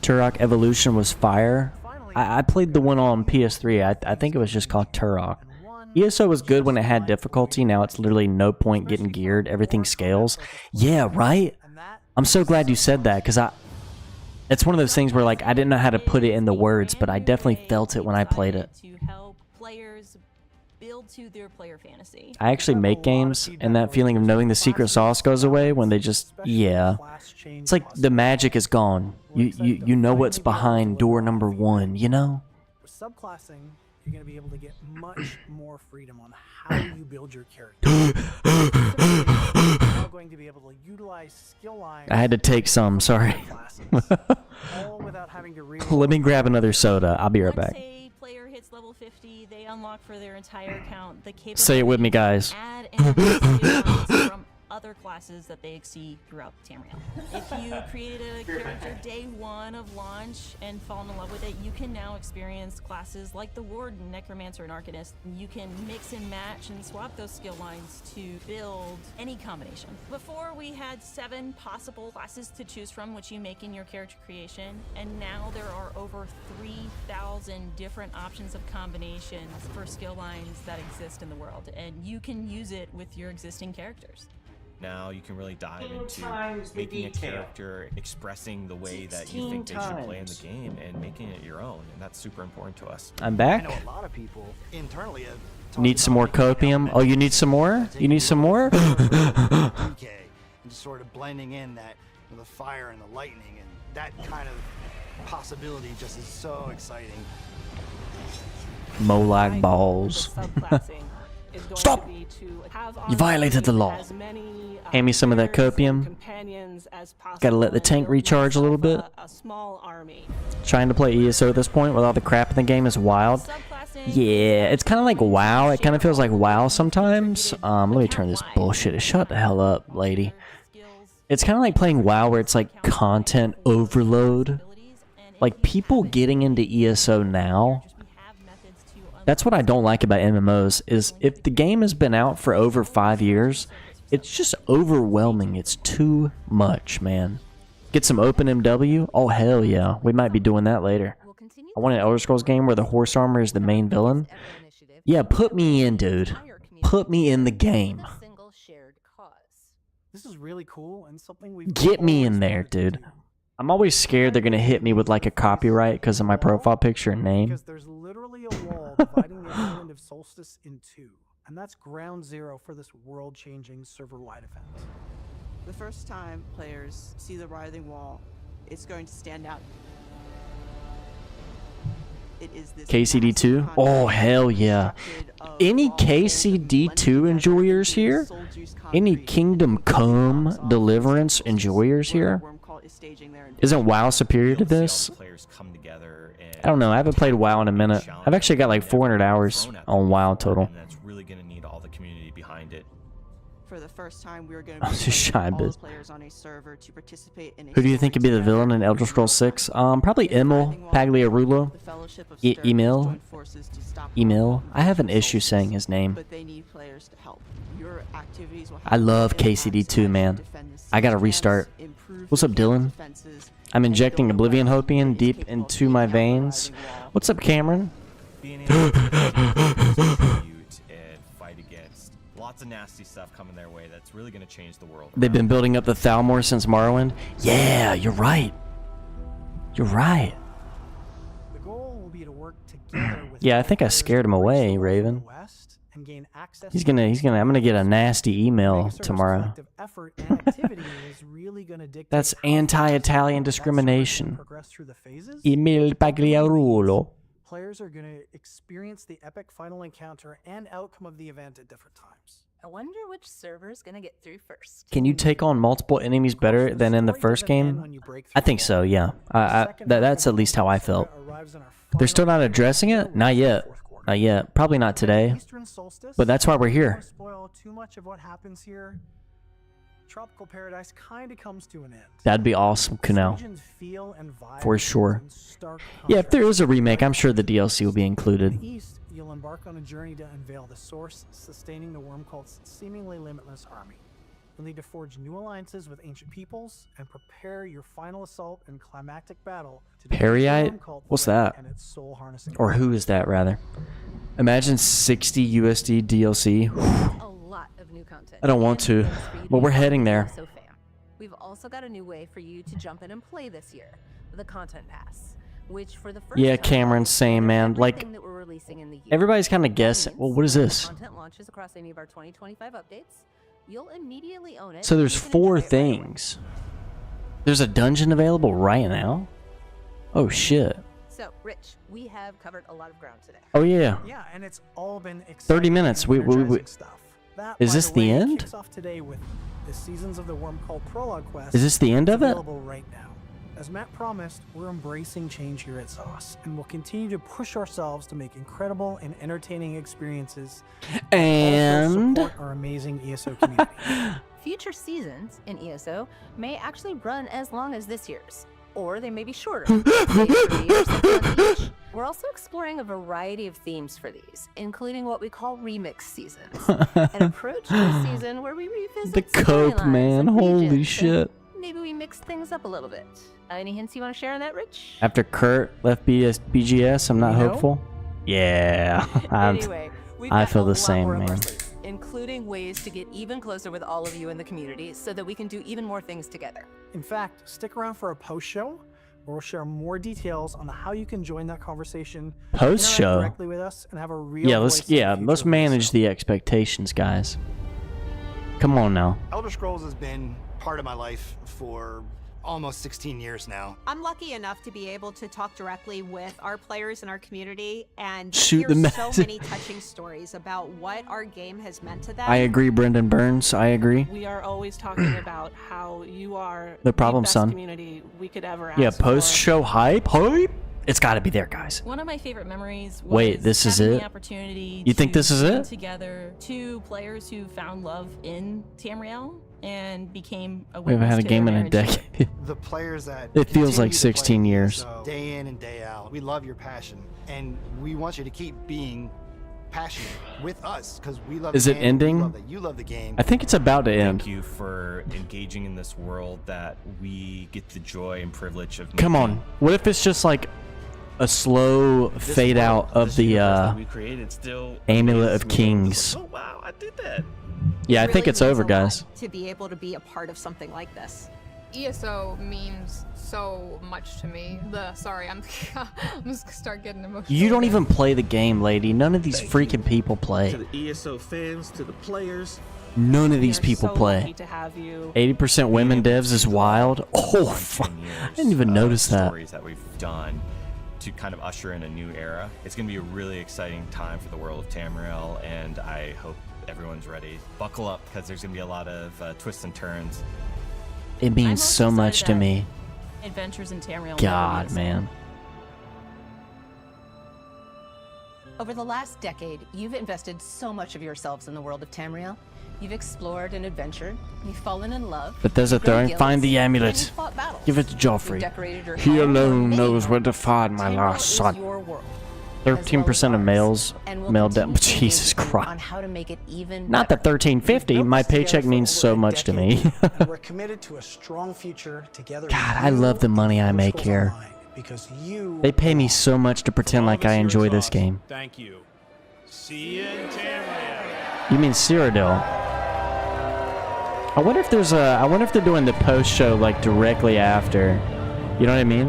Turok Evolution was fire. I played the one on PS3. I think it was just called Turok. ESO was good when it had difficulty. Now it's literally no point getting geared. Everything scales. Yeah, right? I'm so glad you said that, because it's one of those things where, like, I didn't know how to put it in the words, but I definitely felt it when I played it. To help players build to their player fantasy. I actually make games, and that feeling of knowing the secret sauce goes away when they just, yeah. It's like the magic is gone. You know what's behind door number 1, you know? With subclassing, you're going to be able to get much more freedom on how you build your character. You're now going to be able to utilize skill lines. I had to take some, sorry. All without having to read. Let me grab another soda. I'll be right back. Once a player hits level 50, they unlock for their entire account the capability Say it with me, guys. to add and remove skill lines from other classes that they see throughout Tamriel. If you created a character day one of launch and fallen in love with it, you can now experience classes like the Warden, Necromancer, and Arcanist. You can mix and match and swap those skill lines to build any combination. Before, we had 7 possible classes to choose from, which you make in your character creation, and now there are over 3,000 different options of combinations for skill lines that exist in the world, and you can use it with your existing characters. Now you can really dive into making a character, expressing the way that you think they should play in the game, and making it your own, and that's super important to us. I'm back. I know a lot of people internally have Need some more copium? Oh, you need some more? You need some more? and just sort of blending in that the fire and the lightning, and that kind of possibility just is so exciting. Molag balls. Stop! You violated the law. Hand me some of that copium. Gotta let the tank recharge a little bit. Trying to play ESO at this point with all the crap in the game is wild. Yeah, it's kind of like WoW. It kind of feels like WoW sometimes. Let me turn this bullshit. Shut the hell up, lady. It's kind of like playing WoW where it's like content overload. Like people getting into ESO now. That's what I don't like about MMOs, is if the game has been out for over 5 years, it's just overwhelming. It's too much, man. Get some open MW? Oh, hell yeah. We might be doing that later. I want an Elder Scrolls game where the horse armor is the main villain. Yeah, put me in, dude. Put me in the game. This is really cool and something we've Get me in there, dude. I'm always scared they're gonna hit me with like a copyright because of my profile picture and name. Because there's literally a wall dividing the island of Solstice in two, and that's ground zero for this world-changing server-wide event. The first time players see the Writhing Wall, it's going to stand out. It is this KCD2? Oh, hell yeah. Any KCD2 enjoyers here? Any Kingdom Come Deliverance enjoyers here? Isn't WoW superior to this? I don't know. I haven't played WoW in a minute. I've actually got like 400 hours on WoW total. That's really going to need all the community behind it. For the first time, we are going to be shy all biz. players on a server to participate in a Who do you think could be the villain in Elder Scrolls 6? Probably Emil Pagliarulo. Emil. Emil. I have an issue saying his name. But they need players to help. Your activities will I love KCD2, man. I gotta restart. What's up, Dylan? I'm injecting Oblivion Hopian deep into my veins. What's up, Cameron? Lots of nasty stuff coming their way that's really going to change the world. They've been building up the Thalmor since Morrowind. Yeah, you're right. You're right. The goal will be to work together with Yeah, I think I scared him away, Raven. and gain access I'm gonna get a nasty email tomorrow. effort and activity is really going to dictate That's anti-Italian discrimination. progress through the phases. Emil Pagliarulo. Players are going to experience the epic final encounter and outcome of the event at different times. I wonder which server's gonna get through first. Can you take on multiple enemies better than in the first game? I think so, yeah. That's at least how I felt. They're still not addressing it? Not yet. Not yet. Probably not today. But that's why we're here. Spoil too much of what happens here. Tropical Paradise kind of comes to an end. That'd be awesome, Kuno. Regions feel and vibe For sure. in stark Yeah, if there is a remake, I'm sure the DLC will be included. In the east, you'll embark on a journey to unveil the source, sustaining the worm cult's seemingly limitless army. You'll need to forge new alliances with ancient peoples and prepare your final assault and climactic battle to defeat the Peryite? worm cult What's threat that? and its soul harnessing. Or who is that, rather? Imagine 60 USD DLC. A lot of new content. I don't want to, but we're heading there. So fam. We've also got a new way for you to jump in and play this year, the Content Pass, which for the first Yeah, time Cameron's saying, man, like, everything that we're releasing in the year. everybody's kind of guessing. Well, what is this? Content launches across any of our 2025 updates. You'll immediately own it. So there's and you can 4 enjoy it right away. things. There's a dungeon available right now? Oh, shit. So, Rich, we have covered a lot of ground today. Oh, yeah. Yeah, and it's all been 30 minutes. exciting and We energizing stuff. That, Is by this the way, end? Kicks off today with the Seasons of the Worm Cult prologue quest. Is this the end of it? Available right now. As Matt promised, we're embracing change here at Sauce, and we'll continue to push ourselves to make incredible and entertaining experiences. And also support our amazing ESO community. Future seasons in ESO may actually run as long as this year's, or they may be shorter, say 3 or 6 months each. We're also exploring a variety of themes for these, including what we call remix seasons, an approach to a season where we revisit The coke, storylines man. and Holy regions, shit. and maybe we mix things up a little bit. Any hints you want to share on that, Rich? After Kurt left BGS, I'm not You know? hopeful. Yeah. Anyway, we've I got feel a the lot same, more up our man. sleeves, including ways to get even closer with all of you in the community so that we can do even more things together. In fact, stick around for a post-show where we'll share more details on how you can join that conversation, Post-show? interact directly with us, and have a real Yeah, voice let's in the let's future of manage the expectations, guys. Come on now. Elder Scrolls has been part of my life for almost 16 years now. I'm lucky enough to be able to talk directly with our players in our community and Shoot hear the so message. many touching stories about what our game has meant to them. I agree, Brendan Burns. I agree. We are always talking about how you are No problem, the best son. community we could ever ask Yeah, for. post-show hype. It's got to be there, guys. One of my favorite memories was Wait, this is having it? the opportunity You think to this is bring it? together 2 players who found love in Tamriel and became a We haven't had a witness to game their in a marriage. decade. The players that It feels continue like to 16 play years. ESO day in and day out. We love your passion, and we want you to keep being passionate with us because we love. Is the it game, we ending? love that you love the game. I think it's about to end. Thank you for engaging in this world that we get the joy and privilege of. Come making. on. What if it's just like a slow This fade world, out of this the universe that we created still Amulet amazes of me. Kings? Oh wow, I did that. Yeah, I It think really it's means over, a lot guys. to be able to be a part of something like this. ESO means so much to me. Sorry, I'm just gonna start getting emotional. You don't again. even play the game, lady. None of these Thank freaking people To play. the ESO fans, to the players. None of We these are people so play. lucky to have you. 80% women devs is wild. Oh, on fuck. 10 years I didn't even of notice that. Stories that we've done to kind of usher in a new era. It's going to be a really exciting time for the world of Tamriel, and I hope everyone's ready. Buckle up, because there's going to be a lot of twists and turns. It I'm means most so much to excited me. that Adventures in Tamriel. never God, ends. man. Over the last decade, you've invested so much of yourselves in the world of Tamriel. You've explored and adventured. You've fallen in love. But there's a you've grown throwing. Find the guilds, and amulet. you've fought battles. Give it to You've Joffrey. decorated your He home alone with knows many where to find my Tamriel lost is son. your world, as 13% well of as males, ours, and we'll male continue debt. to engage Jesus with you Christ. on how to make it even Not the better. 1350. My paycheck means so much to me. and we're committed to a strong future together. God, I love the money I make here. Because you They pay me so much to pretend like I enjoy this game. Thank you. See you in Tamriel. You mean Cyrodiil? I wonder if there's a. I wonder if they're doing the post show like directly after. You know what I mean?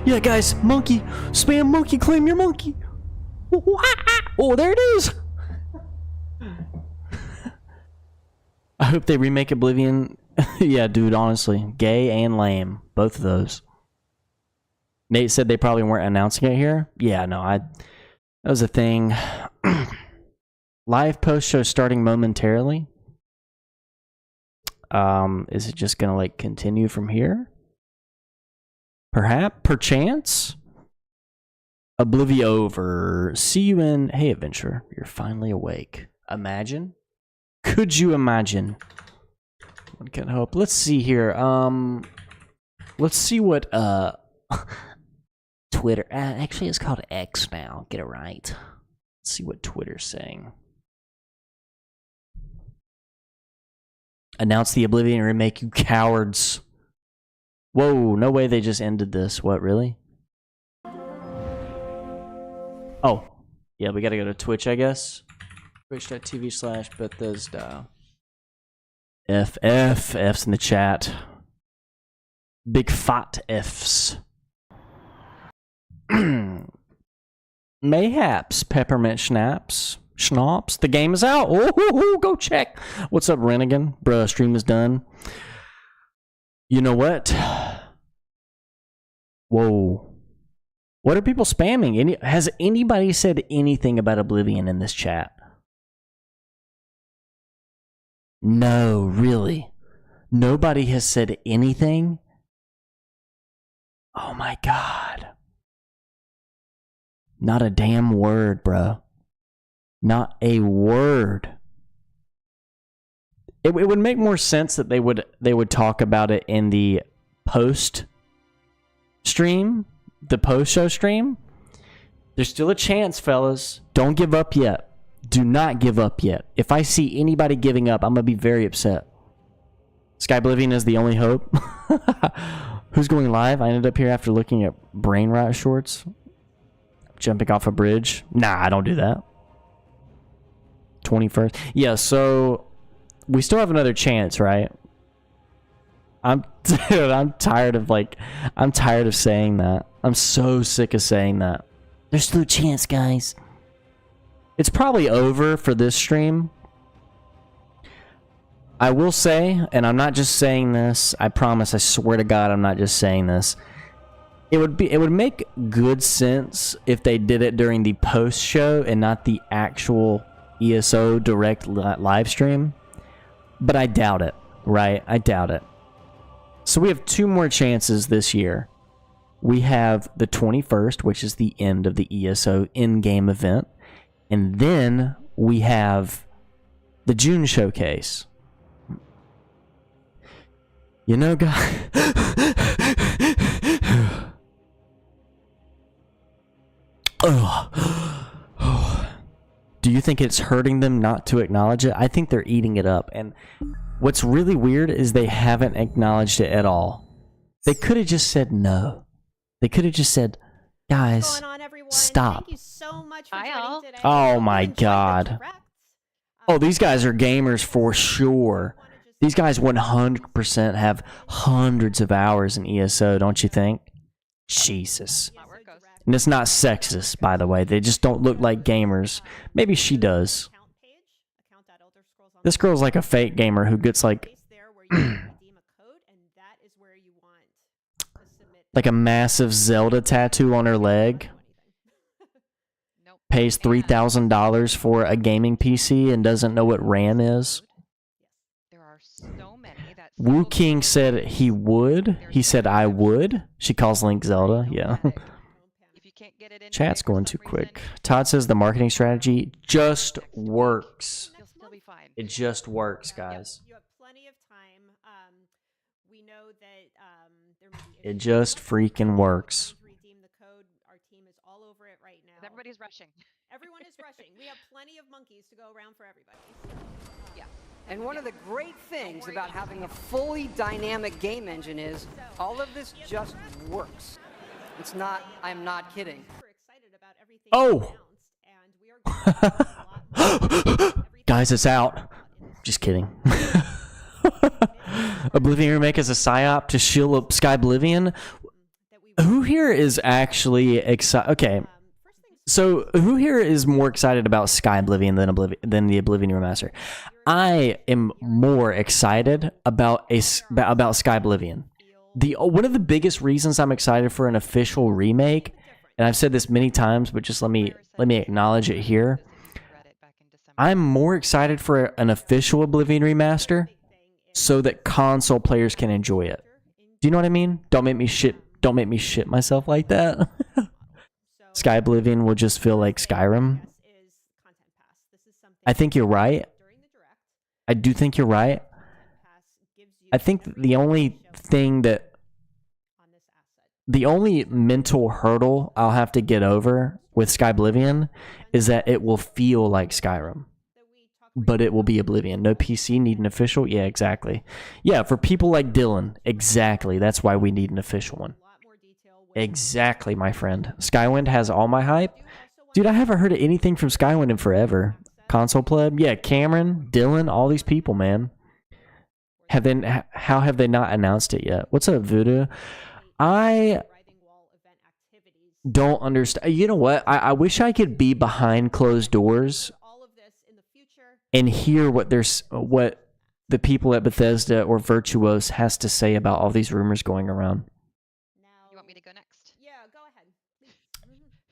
Yeah, guys, monkey, spam monkey, claim your monkey. Oh, there it is. I hope they remake Oblivion. Yeah, dude, honestly, gay and lame, both of those. Nate said they probably weren't announcing it here. Yeah, no, that was a thing. Live post show starting momentarily. Is it just gonna like continue from here? Perchance. Oblivion over. See you in. Hey, adventurer, you're finally awake. Imagine. Could you imagine? One can hope. Let's see here. Let's see what Twitter. Actually, it's called X now. Get it right. Let's see what Twitter's saying. Announce the Oblivion remake, you cowards. Whoa, no way they just ended this. What, really? Oh, yeah, we gotta go to Twitch, I guess. Twitch.tv/Bethesda. F's in the chat. Big fat F's. Mayhaps, peppermint schnapps. The game is out. Oh, go check. What's up, Rennigan? Bruh, stream is done. You know what? Whoa. What are people spamming? Has anybody said anything about Oblivion in this chat? No, really. Nobody has said anything? Oh my god. Not a damn word, bro. Not a word. It would make more sense that they would talk about it in the post stream, the post show stream. There's still a chance, fellas. Don't give up yet. Do not give up yet. If I see anybody giving up, I'm gonna be very upset. Sky Oblivion is the only hope. Who's going live? I ended up here after looking at brain rot shorts. Jumping off a bridge. Nah, I don't do that. 21st. Yeah, so we still have another chance, right? I'm tired of saying that. I'm so sick of saying that. There's still a chance, guys. It's probably over for this stream. I will say, and I'm not just saying this, I promise, I swear to God, I'm not just saying this. It would make good sense if they did it during the post show and not the actual ESO direct live stream. But I doubt it, right? I doubt it. So we have 2 more chances this year. We have the 21st, which is the end of the ESO in-game event. And then we have the June showcase. You know, guys... Do you think it's hurting them not to acknowledge it? I think they're eating it up. And what's really weird is they haven't acknowledged it at all. They could have just said no. They could have just said, guys, stop. Thank you so much for joining today. Oh my God. Oh, these guys are gamers for sure. These guys 100% have hundreds of hours in ESO, don't you think? Jesus. And it's not sexist, by the way. They just don't look like gamers. Maybe she does. This girl's like a fake gamer who gets like... like a massive Zelda tattoo on her leg. Pays $3,000 for a gaming PC and doesn't know what RAM is. Wu King said he would. He said I would. She calls Link Zelda. Yeah. Chat's going too quick. Todd says the marketing strategy just works. It just works, guys. You have plenty of time. We know that It just freaking works. redeem the code. Our team is all over it right now. Everybody's rushing. Everyone is rushing. We have plenty of monkeys to go around for everybody. Yeah. And one of the great things about having a fully dynamic game engine is all of this just works. It's not, I'm not kidding. Oh! Guys, it's out. Just kidding. Oblivion Remake is a psyop to shield up Sky Oblivion. Who here is actually excited? Okay. So, who here is more excited about Sky Oblivion than the Oblivion Remaster? I am more excited about Sky Oblivion. One of the biggest reasons I'm excited for an official remake, and I've said this many times, but just let me acknowledge it here. I'm more excited for an official Oblivion remaster so that console players can enjoy it. Do you know what I mean? Don't make me shit myself like that. Sky Oblivion will just feel like Skyrim. I think you're right. I do think you're right. I think the only mental hurdle I'll have to get over with Sky Oblivion is that it will feel like Skyrim, but it will be Oblivion. No PC, need an official? Yeah, exactly. Yeah, for people like Dylan, exactly. That's why we need an official one. Exactly, my friend. Skywind has all my hype. Dude, I haven't heard of anything from Skywind in forever. Console pleb? Yeah, Cameron, Dylan, all these people, man. How have they not announced it yet? What's up, Voodoo? I don't understand. You know what? I wish I could be behind closed doors and hear what the people at Bethesda or Virtuos has to say about all these rumors going around. You want me to go next? Yeah, go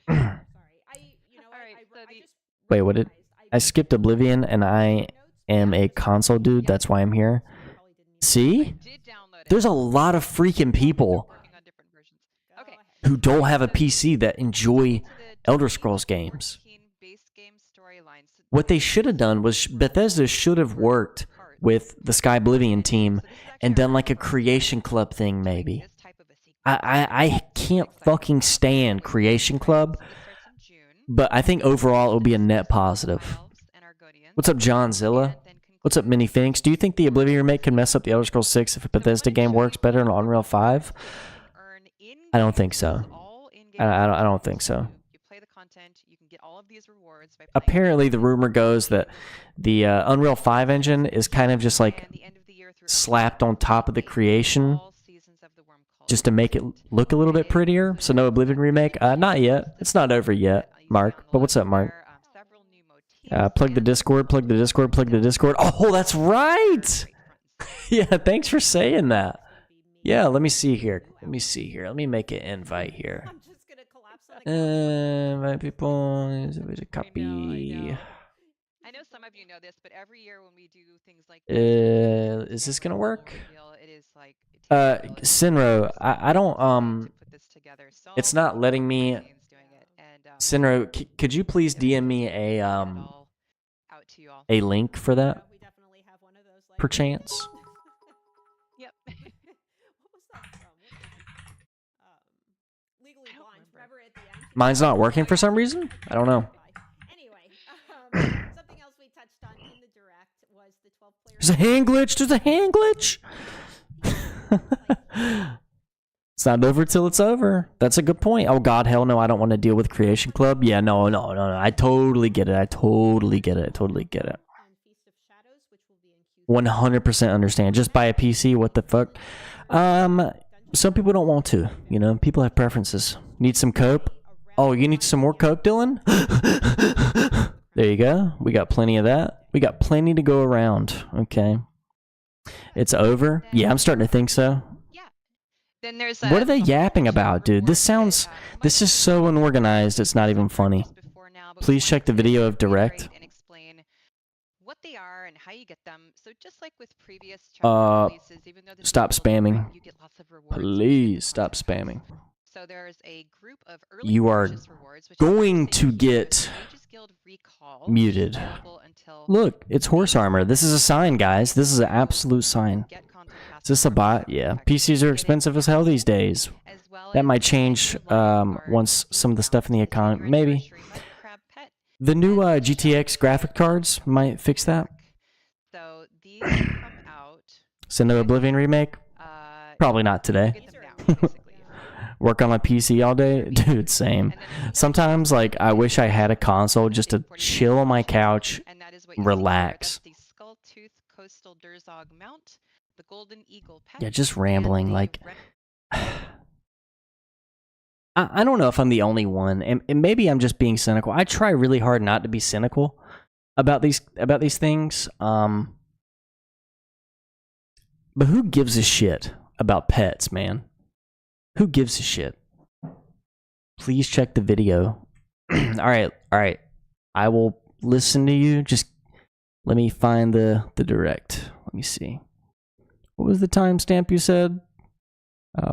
ahead. Wait, what did I skipped Oblivion and I am a console dude, that's why I'm here. See? There's a lot of freaking people who don't have a PC that enjoy Elder Scrolls games. What they should have done was Bethesda should have worked with the Sky Oblivion team and done like a Creation Club thing, maybe. I can't fucking stand Creation Club, but I think overall it will be a net positive. What's up, John Zilla? What's up, Mini Phoenix? Do you think the Oblivion remake can mess up the Elder Scrolls 6 if a Bethesda game works better on Unreal 5? I don't think so. I don't think so. Apparently, the rumor goes that the Unreal 5 engine is kind of just like slapped on top of the creation just to make it look a little bit prettier. So no Oblivion remake? Not yet. It's not over yet, Mark. But what's up, Mark? Plug the Discord, plug the Discord, plug the Discord. Oh, that's right! Yeah, thanks for saying that. Yeah, let me see here. Let me see here. Let me make an invite here. Invite people. Copy. I know some of you know this, but every year when we do things like is this gonna work? Sinro, I don't it's not letting me. Sinro, could you please DM me a link for that? Perchance. Yep. Mine's not working for some reason? I don't know. Something else we touched on in the direct was the 12-player. There's a hand glitch. There's a hand glitch. It's not over till it's over. That's a good point. Oh God, hell no! I don't want to deal with Creation Club. Yeah, no. I totally get it. I totally get it. 100% understand. Just buy a PC. What the fuck? Some people don't want to. You know, people have preferences. Need some cope? Oh, you need some more cope, Dylan? There you go. We got plenty of that. We got plenty to go around. Okay. It's over? Yeah, I'm starting to think so. Then there's what are they yapping about, dude? This is so unorganized, it's not even funny. Please check the video of Direct. And explain what they are and how you get them. So just like with previous chapter releases, even though stop spamming. you get lots of rewards. Please stop spamming. So there's a group of early You are rewards, which going to get muted. Look, it's horse armor. This is a sign, guys. This is an absolute sign. Is this a bot? Yeah. PCs are expensive as hell these days. That might change once some of the stuff in the economy. Maybe. The new GTX graphic cards might fix that. So these come out. Send an Oblivion remake? Probably not today. Work on my PC all day? Dude, same. Sometimes, like, I wish I had a console just to chill on my couch, relax. Yeah, just rambling, like... I don't know if I'm the only one, and maybe I'm just being cynical. I try really hard not to be cynical about these things. But who gives a shit about pets, man? Who gives a shit? Please check the video. All right. I will listen to you. Just let me find the direct. Let me see. What was the timestamp you said?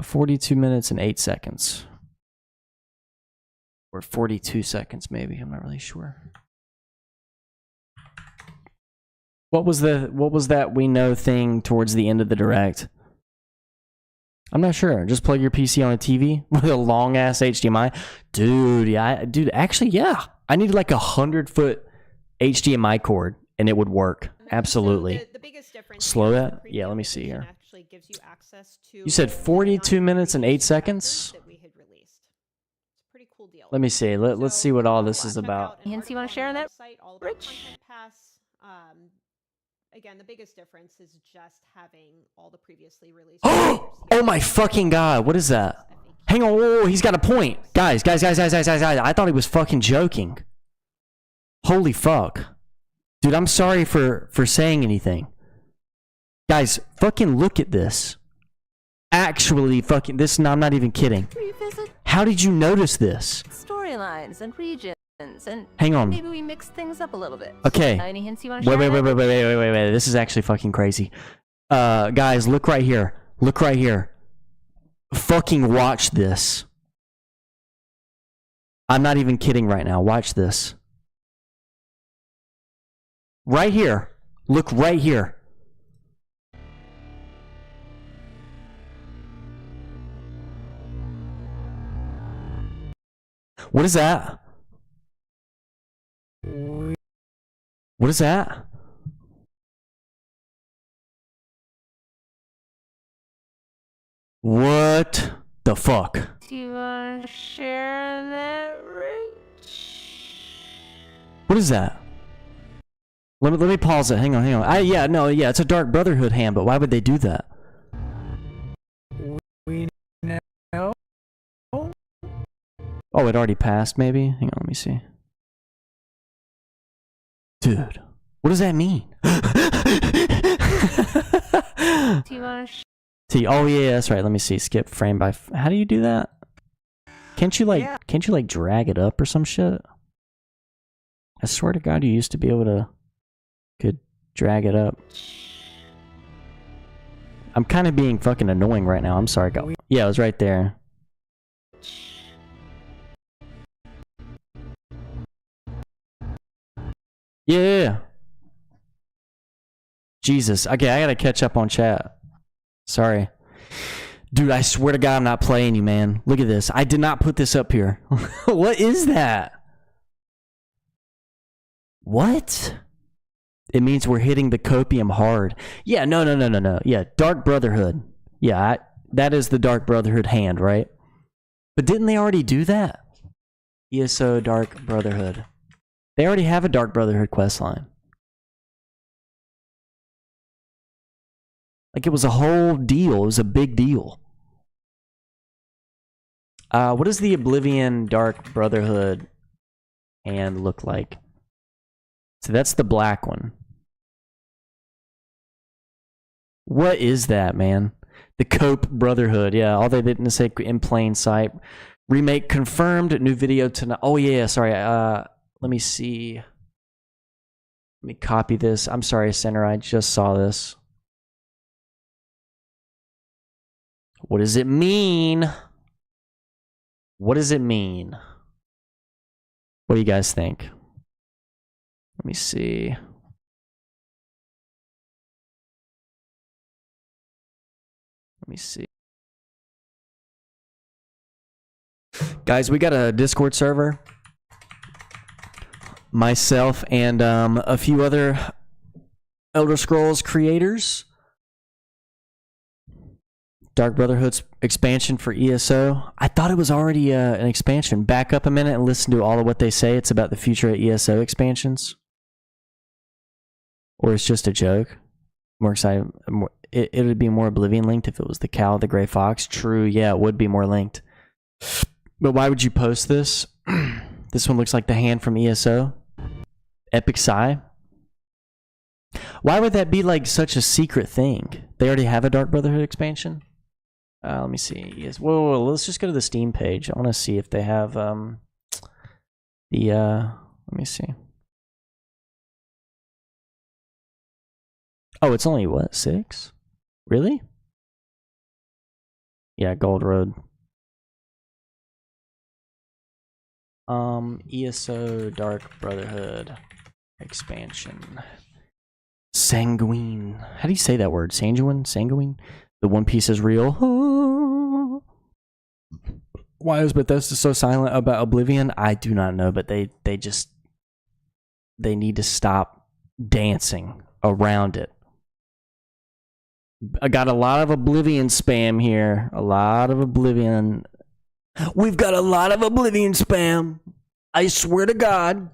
42 minutes and 8 seconds. Or 42 seconds, maybe. I'm not really sure. What was that we know thing towards the end of the direct? I'm not sure. Just plug your PC on a TV with a long ass HDMI. Dude, actually, yeah. I needed like 100-foot HDMI cord and it would work. Absolutely. The biggest difference slow that? Yeah, let me see here. You said 42 minutes and 8 seconds? Let me see. Let's see what all this is about. Hints you want to share on that, Rich? Again, the biggest difference is just having all the previously released. Oh my fucking god! What is that? Hang on, whoa, he's got a point, guys. I thought he was fucking joking. Holy fuck, dude! I'm sorry for saying anything. Guys, fucking look at this. Actually, fucking this. No, I'm not even kidding. How did you notice this? Storylines and regions. And hang on. Maybe we mix things up a little bit. Okay. Any hints you want to share? Wait. This is actually fucking crazy. Guys, look right here. Look right here. Fucking watch this. I'm not even kidding right now. Watch this. Right here. Look right here. What is that? What is that? What the fuck? Do you want to share that, Rich? What is that? Let me pause it. Hang on. Yeah, it's a Dark Brotherhood hand, but why would they do that? We know. Oh, it already passed, maybe? Hang on, let me see. Dude, what does that mean? Do you want to Oh yeah, that's right. Let me see. Skip frame by. How do you do that? Can't you like drag it up or some shit? I swear to God, you used to be able to could drag it up. I'm kind of being fucking annoying right now. I'm sorry, guys. Yeah, it was right there. Yeah. Jesus. Okay, I gotta catch up on chat. Sorry. Dude, I swear to God I'm not playing you, man. Look at this. I did not put this up here. What is that? What? It means we're hitting the copium hard. Yeah, no. Yeah, Dark Brotherhood. Yeah, that is the Dark Brotherhood hand, right? But didn't they already do that? ESO Dark Brotherhood. They already have a Dark Brotherhood questline. Like, it was a whole deal. It was a big deal. What does the Oblivion Dark Brotherhood hand look like? So that's the black one. What is that, man? The Cope Brotherhood. Yeah, all they didn't say in plain sight. Remake confirmed. New video tonight. Oh, yeah, sorry. Let me see. Let me copy this. I'm sorry, Center. I just saw this. What does it mean? What does it mean? What do you guys think? Let me see. Let me see. Guys, we got a Discord server. Myself and a few other Elder Scrolls creators. Dark Brotherhood's expansion for ESO. I thought it was already an expansion. Back up a minute and listen to all of what they say. It's about the future of ESO expansions. Or it's just a joke. More excited. It would be more Oblivion linked if it was the Cow, the Gray Fox. True, yeah, it would be more linked. But why would you post this? This one looks like the hand from ESO. Epic Sigh. Why would that be like such a secret thing? They already have a Dark Brotherhood expansion? Let me see. Yes. Whoa, let's just go to the Steam page. I want to see if they have let me see. Oh, it's only what, 6? Really? Yeah, Gold Road. ESO Dark Brotherhood expansion. Sanguine. How do you say that word? Sanguine? Sanguine? The One Piece is real. Why is Bethesda so silent about Oblivion? I do not know, but they need to stop dancing around it. I got a lot of Oblivion spam here. A lot of Oblivion. We've got a lot of Oblivion spam. I swear to God.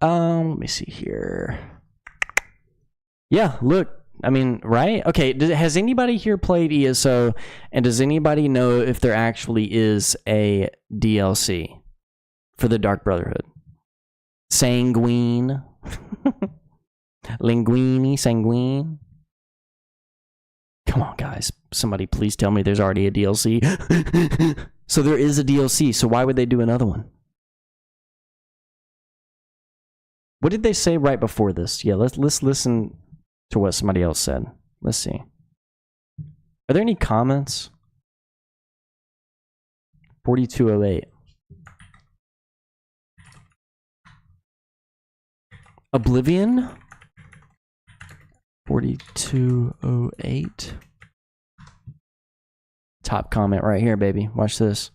Let me see here. Yeah, look. I mean, right? Okay, has anybody here played ESO, and does anybody know if there actually is a DLC for the Dark Brotherhood? Sanguine. Linguini, Sanguine. Come on, guys. Somebody please tell me there's already a DLC. So there is a DLC, so why would they do another one? What did they say right before this? Yeah, let's listen to what somebody else said. Let's see. Are there any comments? 4208. Oblivion? 4208. Top comment right here, baby. Watch this.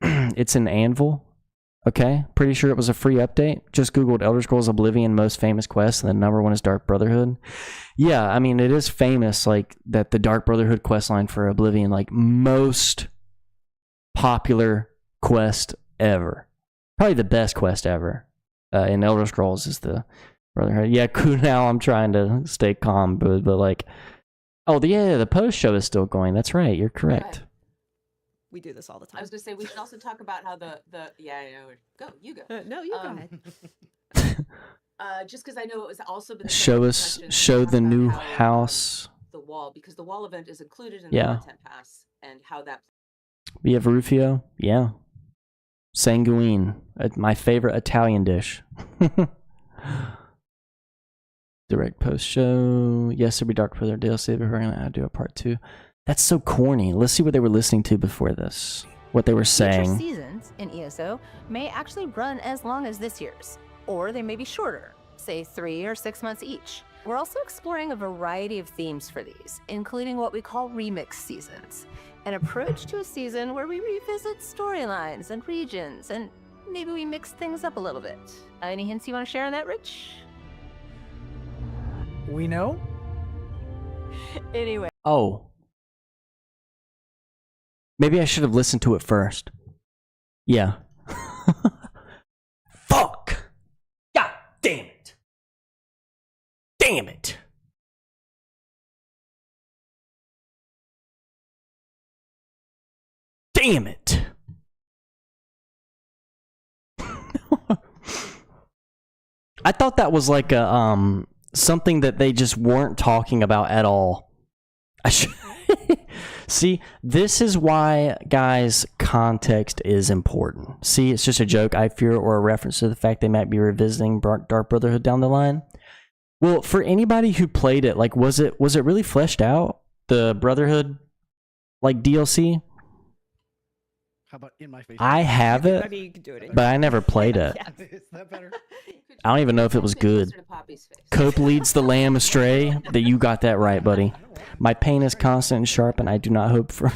It's an Anvil. Okay, pretty sure it was a free update. Just Googled Elder Scrolls Oblivion most famous quests, and the number one is Dark Brotherhood. Yeah, I mean, it is famous, like, that the Dark Brotherhood questline for Oblivion, like, most popular quest ever. Probably the best quest ever in Elder Scrolls is the Brotherhood. Yeah, now I'm trying to stay calm, but like, oh, the post show is still going. That's right, you're correct. We do this all the time. I was gonna say we should also talk about how the yeah, I know. Go, you go. No, you go ahead. Just because I know it was also been Show the new house. The wall, because the wall event is included in Yeah. the content pass, and how that. We have Rufio. Yeah. Sanguine. My favorite Italian dish. Direct post show. Yes, there'll be Dark Brother DLC, but we're going to do a part 2. That's so corny. Let's see what they were listening to before this. What they were Future saying. seasons in ESO may actually run as long as this year's, or they may be shorter, say 3 or 6 months each. We're also exploring a variety of themes for these, including what we call remix seasons, an approach to a season where we revisit storylines and regions, and maybe we mix things up a little bit. Any hints you want to share on that, Rich? We know? Anyway. Oh. Maybe I should have listened to it first. Yeah. Fuck! God damn it! Damn it! Damn it! I thought that was like a something that they just weren't talking about at all. I should See, this is why, guys, context is important. See, it's just a joke, I fear, or a reference to the fact they might be revisiting Dark Brotherhood down the line. Well, for anybody who played it, like, was it really fleshed out? The Brotherhood, like, DLC? How about in my face? I have it, I mean, you can do it but I never played it. Is that better? I don't even know if it was good. Cope leads the lamb astray. That you got that right, buddy. My pain is constant and sharp, and I do not hope for.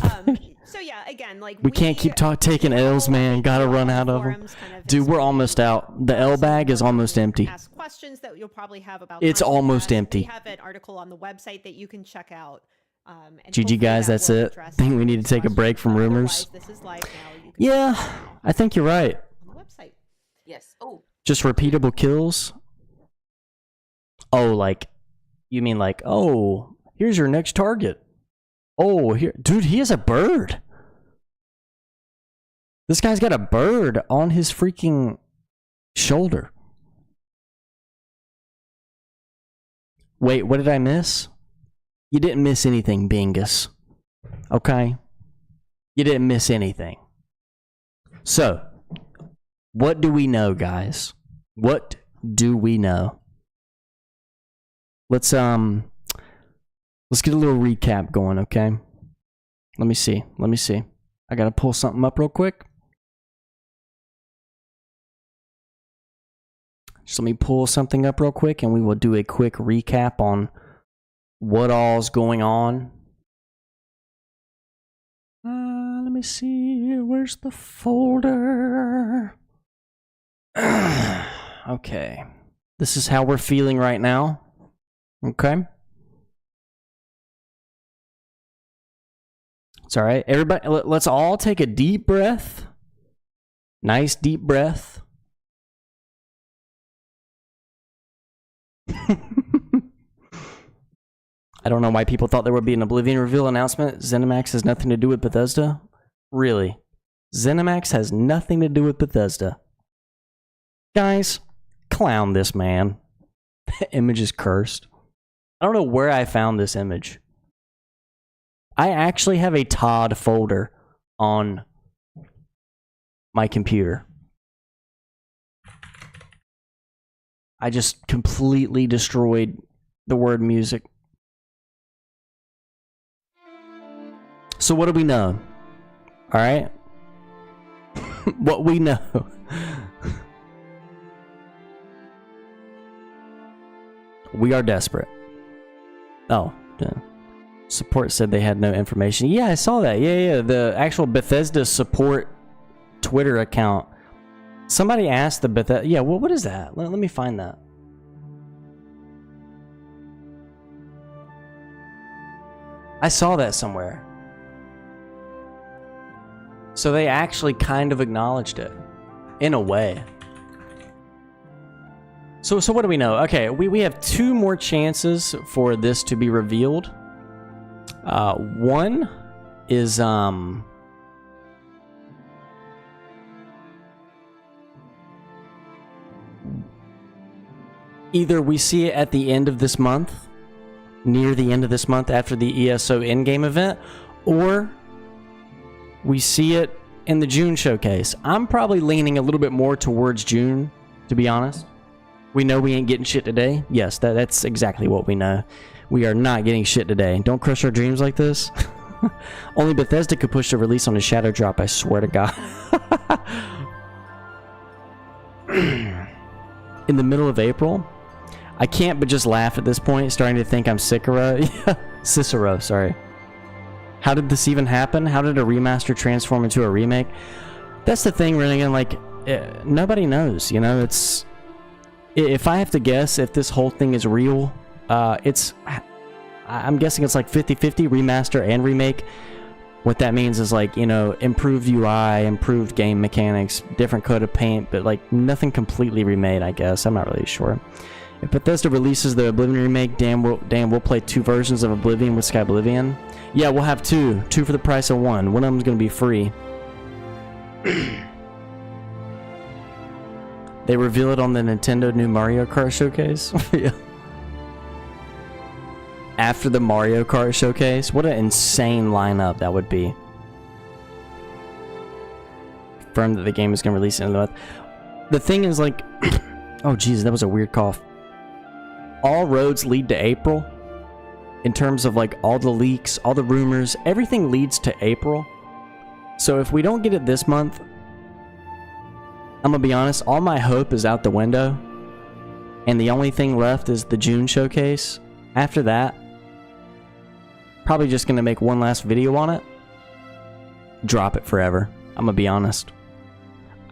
So yeah, again, like we can't keep taking L's, man. Gotta run out of them. Dude, we're almost out. The L bag is almost empty. Ask questions that you'll probably have about. It's content pass. almost empty. We have an article on the website that you can check out. And GG guys, that's it. Think we need to take a break from rumors. This is live now. Yeah, I think you're right. On the website. Yes. Oh. Just repeatable kills. Oh, like, you mean like, oh, here's your next target. Oh, here, dude, he has a bird. This guy's got a bird on his freaking shoulder. Wait, what did I miss? You didn't miss anything, Bingus. Okay? You didn't miss anything. So, what do we know, guys? What do we know? Let's get a little recap going, okay? Let me see. I gotta pull something up real quick. Just let me pull something up real quick, and we will do a quick recap on what all's going on. Let me see. Where's the folder? Okay. This is how we're feeling right now. Okay. It's all right. Everybody, let's all take a deep breath. Nice deep breath. I don't know why people thought there would be an Oblivion reveal announcement. ZeniMax has nothing to do with Bethesda. Really? ZeniMax has nothing to do with Bethesda. Guys, clown this man. The image is cursed. I don't know where I found this image. I actually have a Todd folder on my computer. I just completely destroyed the word music. So what do we know? Alright? What we know. We are desperate. Oh, support said they had no information. Yeah, I saw that. Yeah. The actual Bethesda support Twitter account. Somebody asked the Bethesda. Yeah, well, what is that? Let me find that. I saw that somewhere. So they actually kind of acknowledged it, in a way. So what do we know? Okay, we have 2 more chances for this to be revealed. One is either we see it at the end of this month, near the end of this month after the ESO in-game event, or we see it in the June showcase. I'm probably leaning a little bit more towards June, to be honest. We know we ain't getting shit today. Yes, that's exactly what we know. We are not getting shit today. Don't crush our dreams like this. Only Bethesda could push the release on a shadow drop, I swear to God. In the middle of April? I can't but just laugh at this point, starting to think I'm Cicero, sorry. How did this even happen? How did a remaster transform into a remake? That's the thing, really, and like, nobody knows, you know? It's... If I have to guess if this whole thing is real, I'm guessing it's like 50-50 remaster and remake. What that means is like, you know, improved UI, improved game mechanics, different coat of paint, but like nothing completely remade, I guess. I'm not really sure. If Bethesda releases the Oblivion remake, damn, we'll play 2 versions of Oblivion with Sky Oblivion. Yeah, we'll have 2 for the price of 1. One of them's gonna be free. They reveal it on the Nintendo new Mario Kart showcase. Yeah. After the Mario Kart showcase, what an insane lineup that would be. Confirmed that the game is going to release in the month. The thing is, like, oh geez, that was a weird cough. All roads lead to April. In terms of like all the leaks, all the rumors, everything leads to April. So if we don't get it this month, I'm gonna be honest, all my hope is out the window, and the only thing left is the June showcase. After that, probably just gonna make one last video on it, drop it forever. I'm gonna be honest,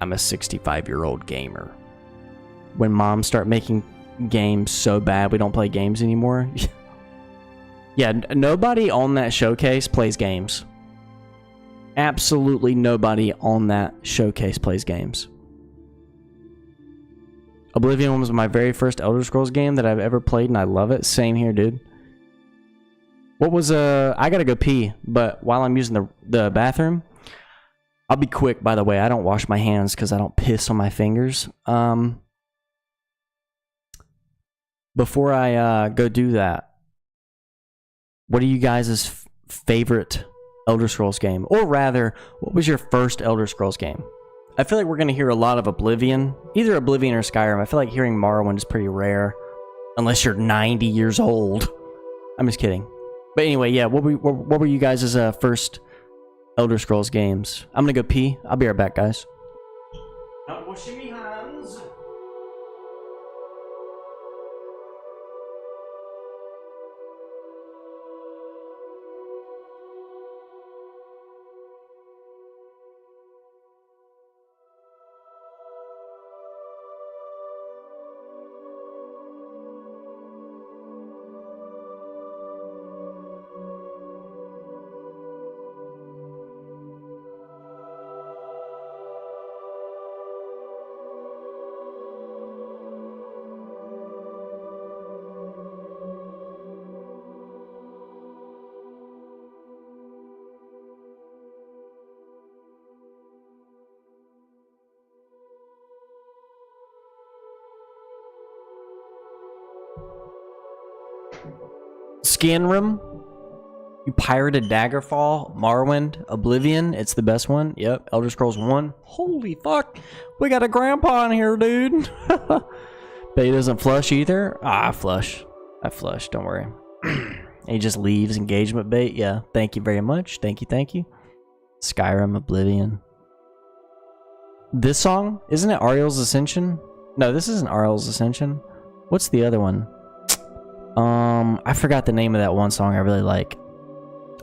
I'm a 65-year-old gamer. When moms start making games so bad we don't play games anymore, yeah, nobody on that showcase plays games. Absolutely nobody on that showcase plays games. Oblivion was my very first Elder Scrolls game that I've ever played, and I love it. Same here, dude. What was I gotta go pee, but while I'm using the bathroom, I'll be quick. By the way, I don't wash my hands because I don't piss on my fingers. Before I go do that, what are you guys' favorite Elder Scrolls game? Or rather, what was your first Elder Scrolls game? I feel like we're going to hear a lot of Oblivion. Either Oblivion or Skyrim. I feel like hearing Morrowind is pretty rare. Unless you're 90 years old. I'm just kidding. But anyway, yeah, what were you guys' first Elder Scrolls games? I'm going to go pee. I'll be right back, guys. Not washing me hands. Scanrim, you pirated Daggerfall, Morrowind, Oblivion, it's the best one. Yep, Elder Scrolls 1. Holy fuck, we got a grandpa in here, dude. But he doesn't flush either. I flush, don't worry. He just leaves engagement bait. Yeah, thank you very much. Thank you. Skyrim, Oblivion. This song, isn't it Ariel's Ascension? No, this isn't Ariel's Ascension. What's the other one? I forgot the name of that one song I really like.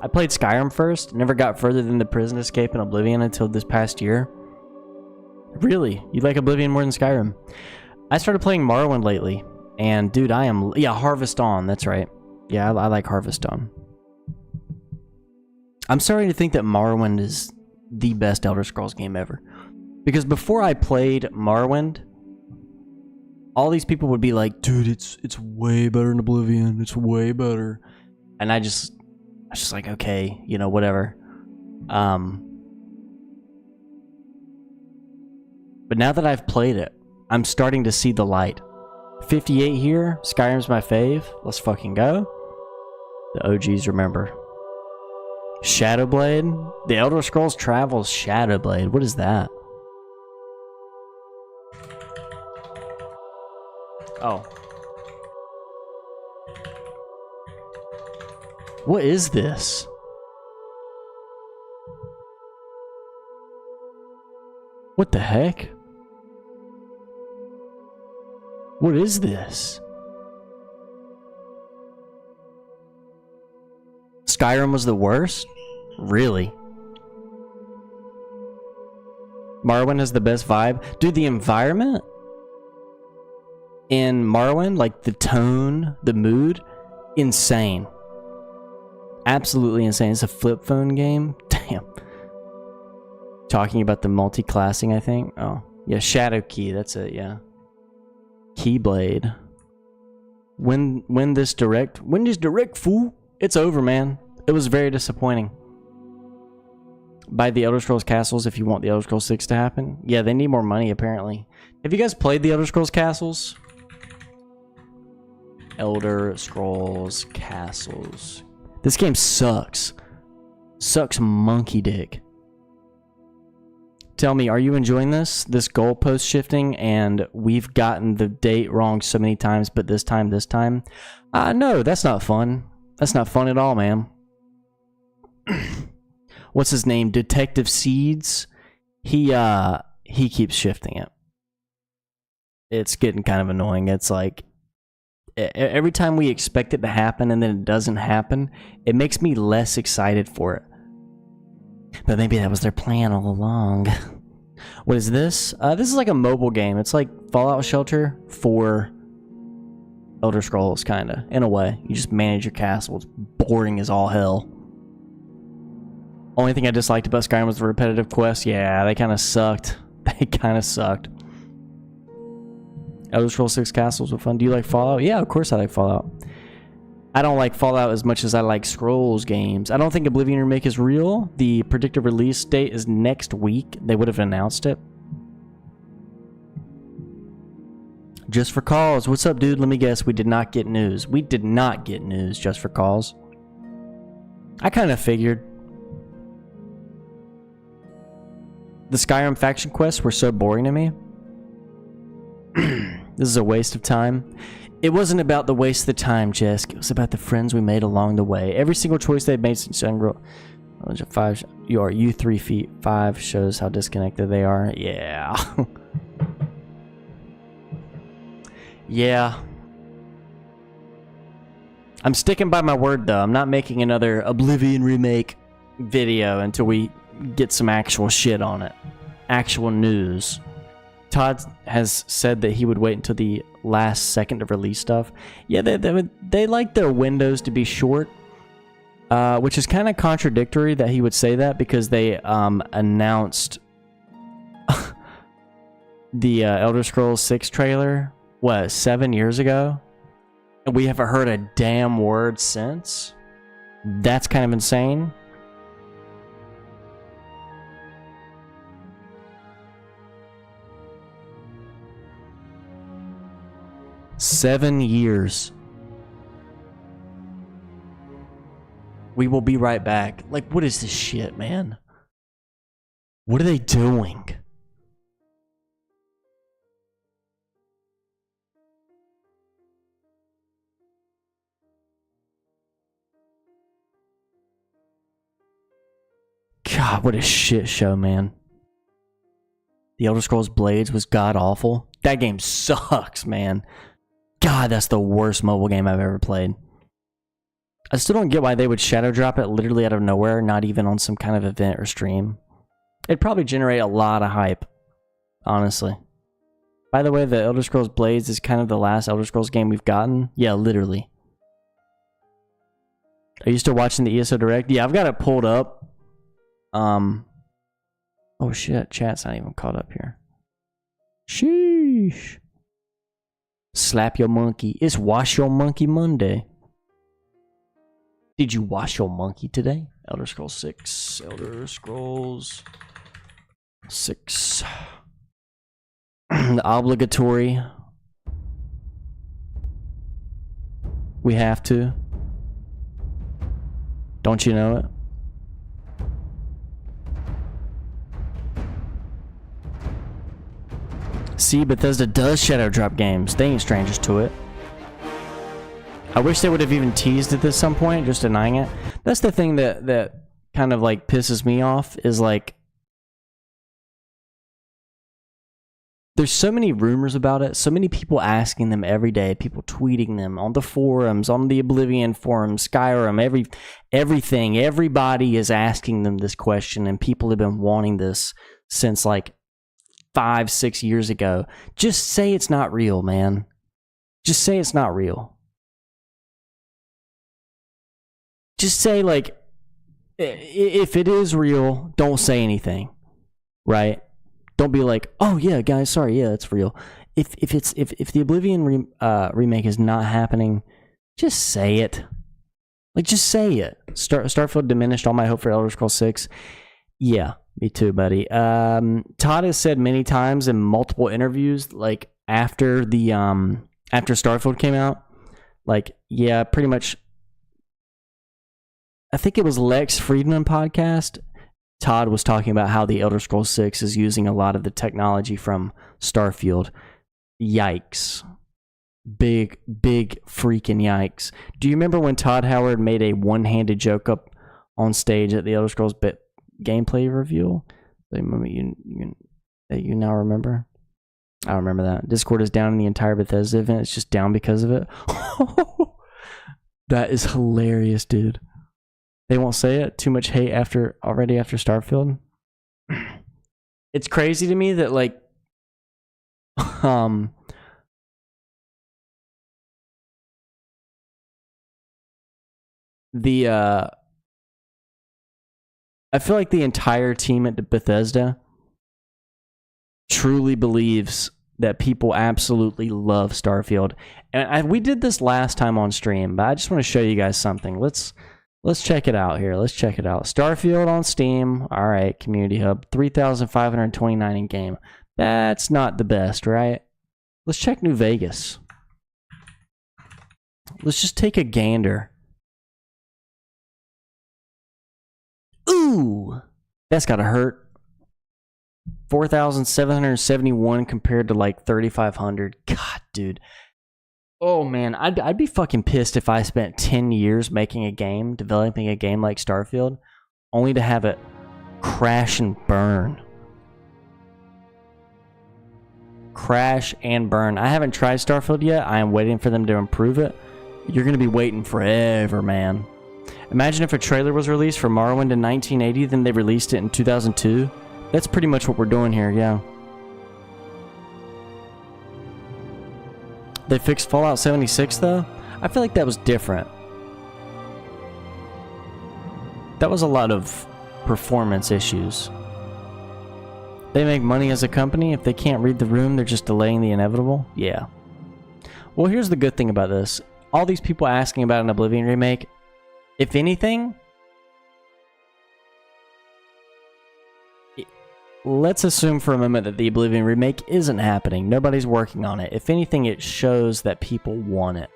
I played Skyrim first, never got further than the Prison Escape and Oblivion until this past year. Really? You like Oblivion more than Skyrim? I started playing Morrowind lately, and dude, Harvest Dawn, that's right. Yeah, I like Harvest Dawn. I'm starting to think that Morrowind is the best Elder Scrolls game ever. Because before I played Morrowind, all these people would be like, dude, it's way better than Oblivion, it's way better. And I was just like, okay, you know, whatever. But now that I've played it, I'm starting to see the light. 58 here, Skyrim's my fave. Let's fucking go. The OGs remember. Shadowblade? The Elder Scrolls Travels Shadowblade. What is that? Oh. What is this? What the heck? What is this? Skyrim was the worst? Really? Morrowind has the best vibe? Dude, the environment in Morrowind, like the tone, the mood, insane. Absolutely insane. It's a flip phone game? Damn. Talking about the multi-classing, I think. Oh, yeah, Shadow Key, that's it, yeah. Keyblade. When this direct, fool? It's over, man. It was very disappointing. Buy the Elder Scrolls Castles if you want the Elder Scrolls 6 to happen. Yeah, they need more money, apparently. Have you guys played the Elder Scrolls Castles? Elder Scrolls Castles. This game sucks. Sucks monkey dick. Tell me, are you enjoying this goalpost shifting, and we've gotten the date wrong so many times, but this time? No, that's not fun. That's not fun at all, man. What's his name? Detective Seeds? He keeps shifting it. It's getting kind of annoying. It's like, every time we expect it to happen and then it doesn't happen, it makes me less excited for it. But maybe that was their plan all along. What is this? This is like a mobile game. It's like Fallout Shelter for Elder Scrolls, kind of, in a way. You just manage your castle. It's boring as all hell. Only thing I disliked about Skyrim was the repetitive quests. Yeah, they kind of sucked. They kind of sucked. Elder Scrolls 6 Castles were fun. Do you like Fallout? Yeah, of course I like Fallout. I don't like Fallout as much as I like Scrolls games. I don't think Oblivion Remake is real. The predicted release date is next week. They would have announced it. Just for Cause. What's up, dude? Let me guess. We did not get news. We did not get news just for Cause. I kind of figured. The Skyrim faction quests were so boring to me. This is a waste of time. It wasn't about the waste of the time, Jesk. It was about the friends we made along the way. Every single choice they've made since Jungle 5, you 3 feet 5 shows how disconnected they are. Yeah. Yeah. I'm sticking by my word, though. I'm not making another Oblivion Remake video until we get some actual shit on it. Actual news. Todd has said that he would wait until the last second to release stuff. Yeah, they like their windows to be short, which is kind of contradictory that he would say that, because they announced the Elder Scrolls 6 trailer, 7 years ago? And we haven't heard a damn word since? That's kind of insane. Seven years. We will be right back. Like, what is this shit, man? What are they doing? God, what a shit show, man. The Elder Scrolls Blades was god awful. That game sucks, man. God, that's the worst mobile game I've ever played. I still don't get why they would shadow drop it literally out of nowhere, not even on some kind of event or stream. It'd probably generate a lot of hype. honestly. By the way, the Elder Scrolls Blades is kind of the last Elder Scrolls game we've gotten. Yeah, literally. Are you still watching the ESO Direct? Yeah, I've got it pulled up. Oh shit, chat's not even caught up here. Sheesh. Slap your monkey. It's Wash Your Monkey Monday. Did you wash your monkey today? Elder Scrolls 6. Elder Scrolls 6. The obligatory. We have to. Don't you know it? See, Bethesda does shadow drop games. They ain't strangers to it. I wish they would have even teased it at some point, just denying it. That's the thing that kind of like pisses me off, is like there's so many rumors about it, so many people asking them every day, people tweeting them on the forums, on the Oblivion forums, Skyrim, everything. Everybody is asking them this question, and people have been wanting this since like 5-6 years ago. Just say it's not real, man. Just say it's not real. Just say, like, if it is real, don't say anything, right? Don't be like, oh yeah, guys, sorry, yeah, it's real. If the Oblivion remake is not happening, just say it. Like, just say it. Starfield diminished all my hope for Elder Scrolls 6. Yeah, me too, buddy. Todd has said many times in multiple interviews, like after the after Starfield came out, like, yeah, pretty much. I think it was Lex Friedman podcast. Todd was talking about how the Elder Scrolls 6 is using a lot of the technology from Starfield. Yikes. Big freaking yikes. Do you remember when Todd Howard made a one-handed joke up on stage at the Elder Scrolls gameplay reveal? You now remember? I remember that. Discord is down in the entire Bethesda event. It's just down because of it. That is hilarious, dude. They won't say it. Too much hate already after Starfield. It's crazy to me that, like, I feel like the entire team at Bethesda truly believes that people absolutely love Starfield. And we did this last time on stream, but I just want to show you guys something. Let's check it out here. Let's check it out. Starfield on Steam. All right, Community Hub. 3,529 in game. That's not the best, right? Let's check New Vegas. Let's just take a gander. Ooh, that's gotta hurt. 4,771 compared to like 3,500. God, dude. Oh man, I'd be fucking pissed if I spent 10 years making a game, developing a game like Starfield, only to have it crash and burn. Crash and burn. I haven't tried Starfield yet. I am waiting for them to improve it. You're gonna be waiting forever, man. Imagine if a trailer was released for Morrowind in 1980, then they released it in 2002. That's pretty much what we're doing here, yeah. They fixed Fallout 76 though? I feel like that was different. That was a lot of performance issues. They make money as a company. If they can't read the room, they're just delaying the inevitable. Yeah. Well, here's the good thing about this. All these people asking about an Oblivion remake, if anything, let's assume for a moment that the Oblivion remake isn't happening. Nobody's working on it. If anything, it shows that people want it.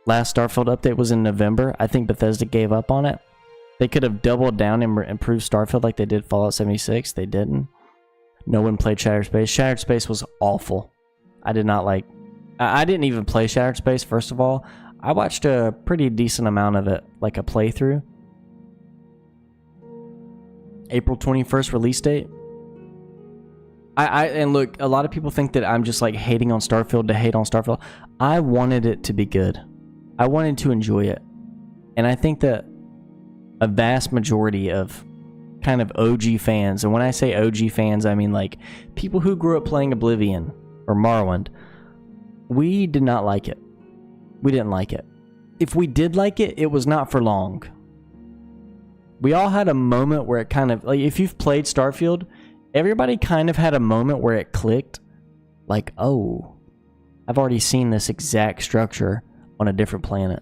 Last Starfield update was in November. I think Bethesda gave up on it. They could have doubled down and improved Starfield like they did Fallout 76. They didn't. No one played Shattered Space. Shattered Space was awful. I did not like... I didn't even play Shattered Space, first of all. I watched a pretty decent amount of it, like a playthrough. April 21st release date. And look, a lot of people think that I'm just like hating on Starfield to hate on Starfield. I wanted it to be good. I wanted to enjoy it. And I think that a vast majority of kind of OG fans, and when I say OG fans, I mean like people who grew up playing Oblivion or Morrowind, we did not like it. We didn't like it. If we did like it, it was not for long. We all had a moment where it kind of, like, if you've played Starfield, everybody kind of had a moment where it clicked. Like, oh, I've already seen this exact structure on a different planet.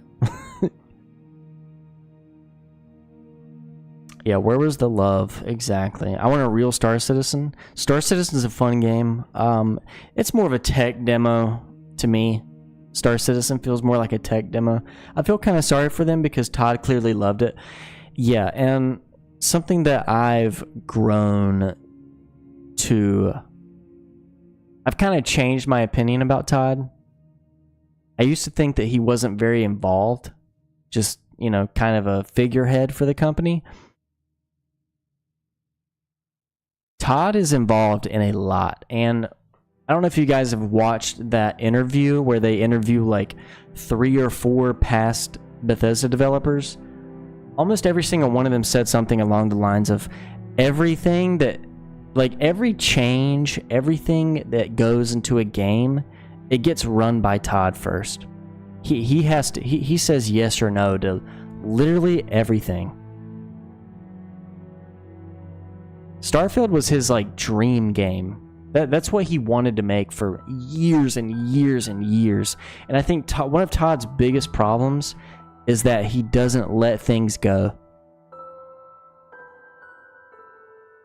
Yeah, where was the love? Exactly. I want a real Star Citizen. Star Citizen is a fun game. It's more of a tech demo to me. Star Citizen feels more like a tech demo. I feel kind of sorry for them because Todd clearly loved it. Yeah, and something that I've grown to... I've kind of changed my opinion about Todd. I used to think that he wasn't very involved. Just, you know, kind of a figurehead for the company. Todd is involved in a lot, and I don't know if you guys have watched that interview where they interview like 3 or 4 past Bethesda developers. Almost every single one of them said something along the lines of everything that, like every change, everything that goes into a game, it gets run by Todd first. He has to, he says yes or no to literally everything. Starfield was his like dream game. That's what he wanted to make for years and years and years. And I think one of Todd's biggest problems is that he doesn't let things go.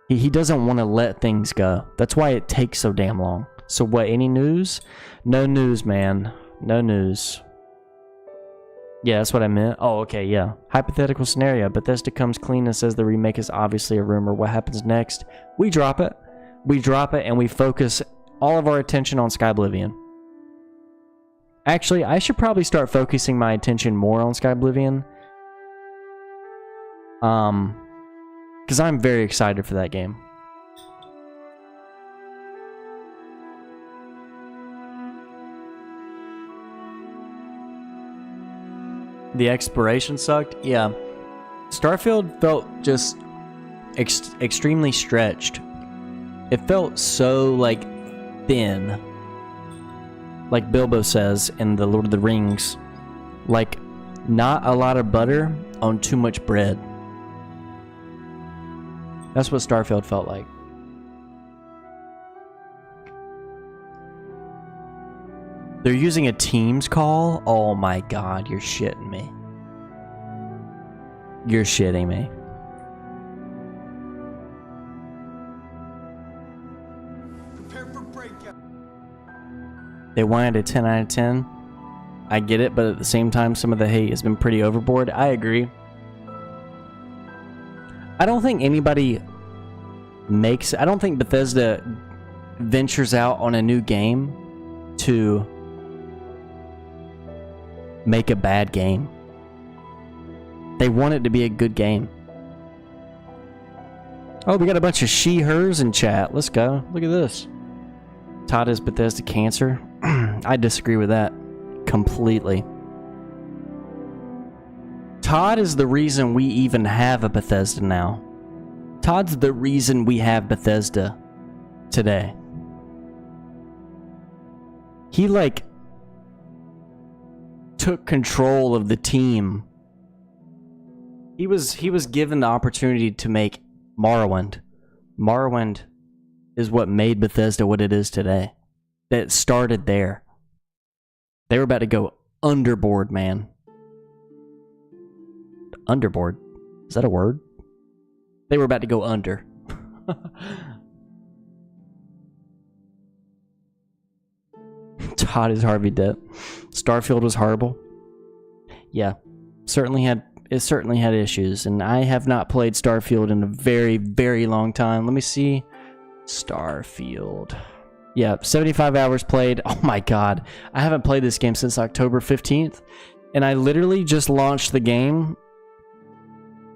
He doesn't want to let things go. That's why it takes so damn long. So what, any news? No news, man. No news. Yeah, that's what I meant. Oh, okay, yeah. Hypothetical scenario. Bethesda comes clean and says the remake is obviously a rumor. What happens next? We drop it. We drop it and we focus all of our attention on Sky Oblivion. Actually, I should probably start focusing my attention more on Sky Oblivion. Because I'm very excited for that game. The exploration sucked? Yeah. Starfield felt just extremely stretched. It felt so, like, thin. Like Bilbo says in The Lord of the Rings. Like, not a lot of butter on too much bread. That's what Starfield felt like. They're using a Teams call? Oh my god, you're shitting me. You're shitting me. They wanted a 10 out of 10. I get it, but at the same time, some of the hate has been pretty overboard. I agree. I don't think anybody makes... I don't think Bethesda ventures out on a new game to make a bad game. They want it to be a good game. Oh, we got a bunch of she-hers in chat. Let's go. Look at this. Todd is Bethesda cancer. I disagree with that completely. Todd is the reason we even have a Bethesda now. Todd's the reason we have Bethesda today. He, like, took control of the team. He was given the opportunity to make Morrowind. Morrowind is what made Bethesda what it is today. That started there. They were about to go underboard, man. Underboard? Is that a word? They were about to go under. Todd is Harvey Dent. Starfield was horrible. Yeah, it certainly had issues, and I have not played Starfield in a very, very long time. Let me see. Starfield. Yeah, 75 hours played. Oh my god. I haven't played this game since October 15th. And I literally just launched the game.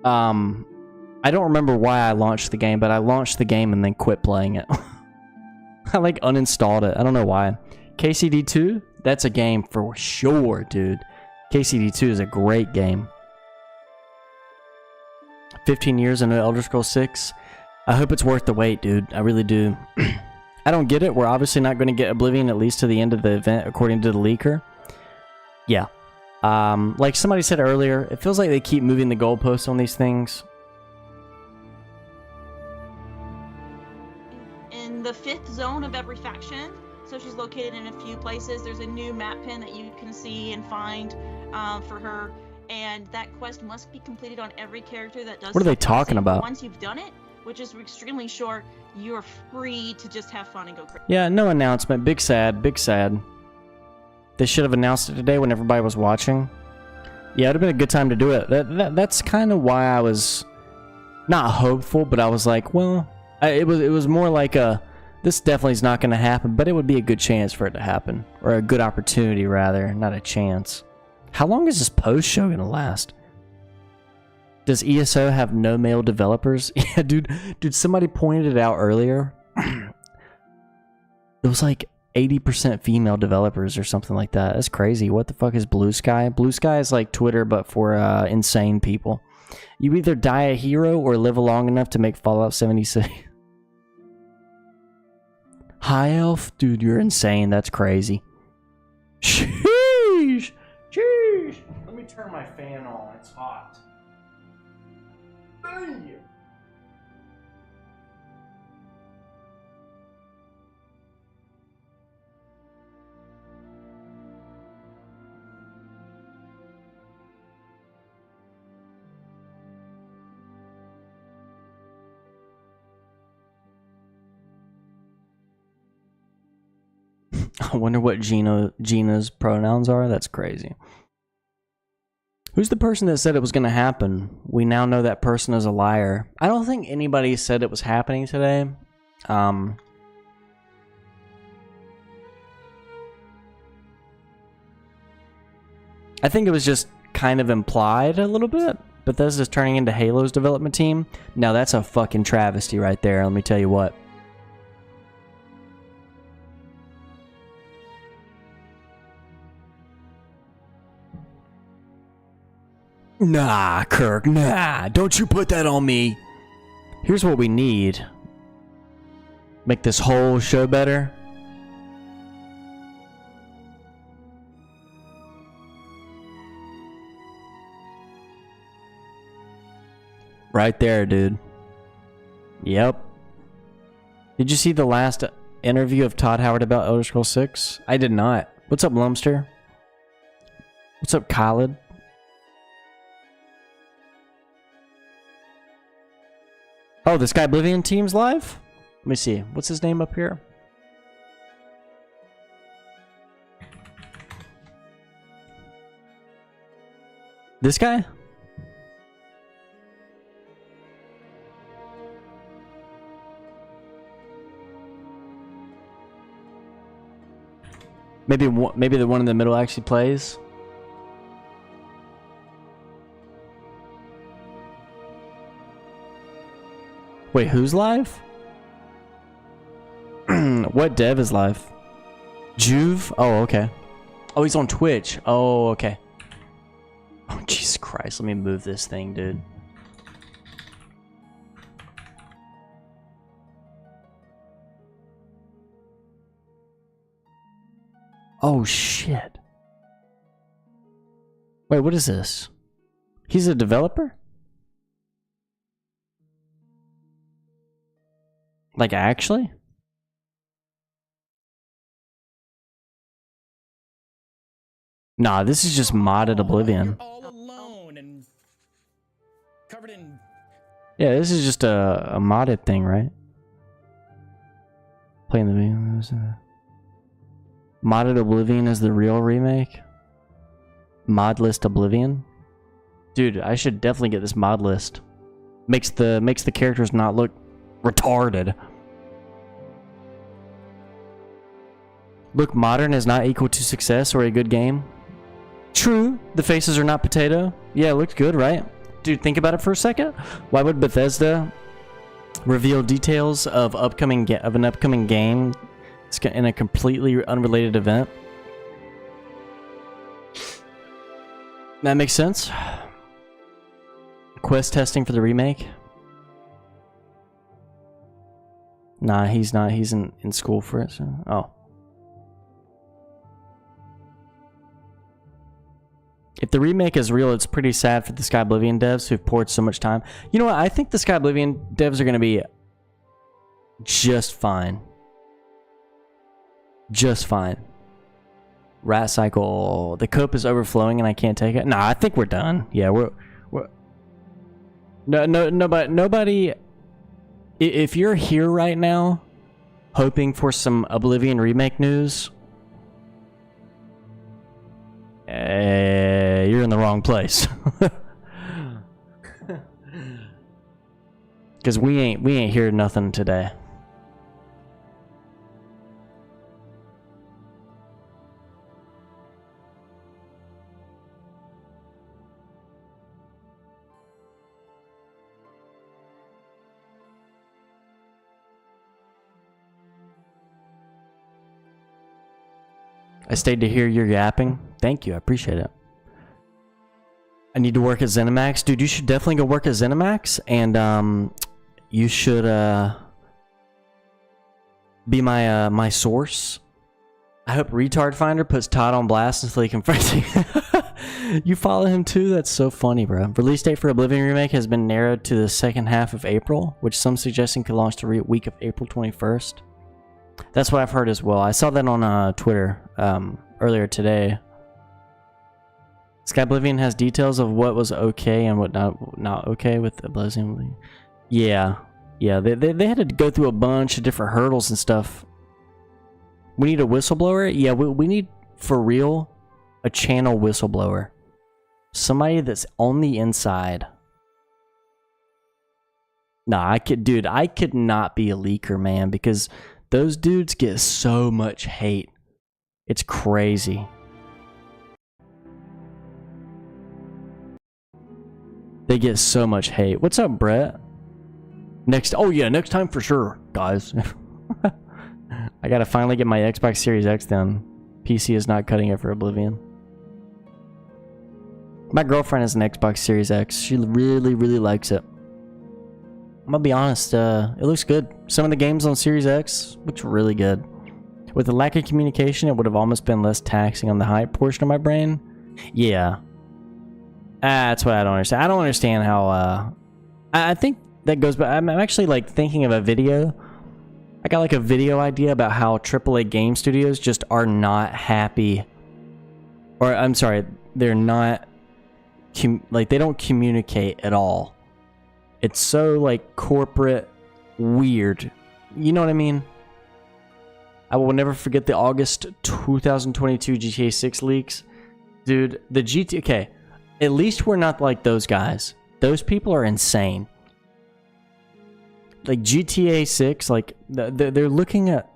I don't remember why I launched the game, but I launched the game and then quit playing it. I like uninstalled it. I don't know why. KCD 2? That's a game for sure, dude. KCD 2 is a great game. 15 years into Elder Scrolls 6. I hope it's worth the wait, dude. I really do. I don't get it. We're obviously not going to get Oblivion at least to the end of the event, according to the leaker. Yeah. Like somebody said earlier, it feels like they keep moving the goalposts on these things. In the 5th zone of every faction, so she's located in a few places. There's a new map pin that you can see and find for her, and that quest must be completed on every character that does. What are they talking subclassing. about? Once you've done it, which is extremely short, you're free to just have fun and go crazy. Yeah, no announcement. Big sad. Big sad. They should have announced it today when everybody was watching. Yeah, it would have been a good time to do it. That's kind of why I was not hopeful, but I was like, well, it was more like a, this definitely is not going to happen, but it would be a good chance for it to happen, or a good opportunity rather, not a chance. How long is this post show going to last? Does ESO have no male developers? Yeah, dude, somebody pointed it out earlier. It was like 80% female developers or something like that. That's crazy. What the fuck is Blue Sky? Blue Sky is like Twitter, but for insane people. You either die a hero or live long enough to make Fallout 76. High Elf? Dude, you're insane. That's crazy. Sheesh! Sheesh! Let me turn my fan on. It's hot. Thank you. I wonder what Gina's pronouns are. That's crazy. Who's the person that said it was going to happen? We now know that person is a liar. I don't think anybody said it was happening today. I think it was just kind of implied a little bit. Bethesda's turning into Halo's development team. Now that's a fucking travesty right there. Let me tell you what. Nah, Kirk, nah. Don't you put that on me. Here's what we need. Make this whole show better. Right there, dude. Yep. Did you see the last interview of Todd Howard about Elder Scrolls 6? I did not. What's up, Lumster? What's up, Khaled? Oh, this guy Oblivion team's live? Let me see. What's his name up here? This guy? Maybe the one in the middle actually plays. Wait, who's live? What dev is live? Juve? Oh, okay. Oh, he's on Twitch. Oh, okay. Oh, Jesus Christ. Let me move this thing, dude. Oh, shit. Wait, what is this? He's a developer? Like, actually? Nah, this is just modded Oblivion. All alone and covered in. Yeah, this is just a modded thing, right? Playing the video. Modded Oblivion is the real remake? Mod list Oblivion? Dude, I should definitely get this mod list. Makes the characters not look retarded. Look modern is not equal to success or a good game. True, the faces are not potato. Yeah, it looks good, right? Dude, think about it for a second. Why would Bethesda reveal details of an upcoming game in a completely unrelated event? That makes sense. quest testing for the remake? Nah, he's not. He's in school for it. So. Oh. If the remake is real, it's pretty sad for the Sky Oblivion devs who've poured so much time. You know what? I think the Sky Oblivion devs are going to be just fine. Just fine. Rat cycle. The cope is overflowing and I can't take it. Nah, I think we're done. Yeah, we're nobody. If you're here right now, hoping for some Oblivion remake news, you're in the wrong place. Because we ain't hear nothing today. I stayed to hear your yapping. Thank you, I appreciate it. I need to work at ZeniMax. Dude, you should definitely go work at ZeniMax, and you should be my source. I hope Retard Finder puts Todd on blast until he confronts you. You follow him too? That's so funny, bro. Release date for Oblivion Remake has been narrowed to the second half of April, which some suggesting could launch the week of April 21st. That's what I've heard as well. I saw that on Twitter earlier today. Sky Oblivion has details of what was okay and what not okay with Oblivion. Yeah, they had to go through a bunch of different hurdles and stuff. We need a whistleblower. Yeah, we need for real a channel whistleblower, somebody that's on the inside. Nah, I could not be a leaker, man, because those dudes get so much hate. It's crazy. They get so much hate. What's up, Brett? Next time for sure, guys. I gotta finally get my Xbox Series X done. PC is not cutting it for Oblivion. My girlfriend has an Xbox Series X. She really, really likes it. I'm gonna be honest, it looks good. Some of the games on Series X looks really good. With the lack of communication, it would have almost been less taxing on the hype portion of my brain. Yeah. That's what I don't understand. I don't understand how, I think that goes back. I'm actually like thinking of a video. I got like a video idea about how AAA game studios just are not happy. Or, I'm sorry, they're not, like, they don't communicate at all. It's so, like, corporate weird. You know what I mean? I will never forget the August 2022 GTA 6 leaks. Dude, the GTA... Okay, at least we're not like those guys. Those people are insane. Like, GTA 6, like, they're looking at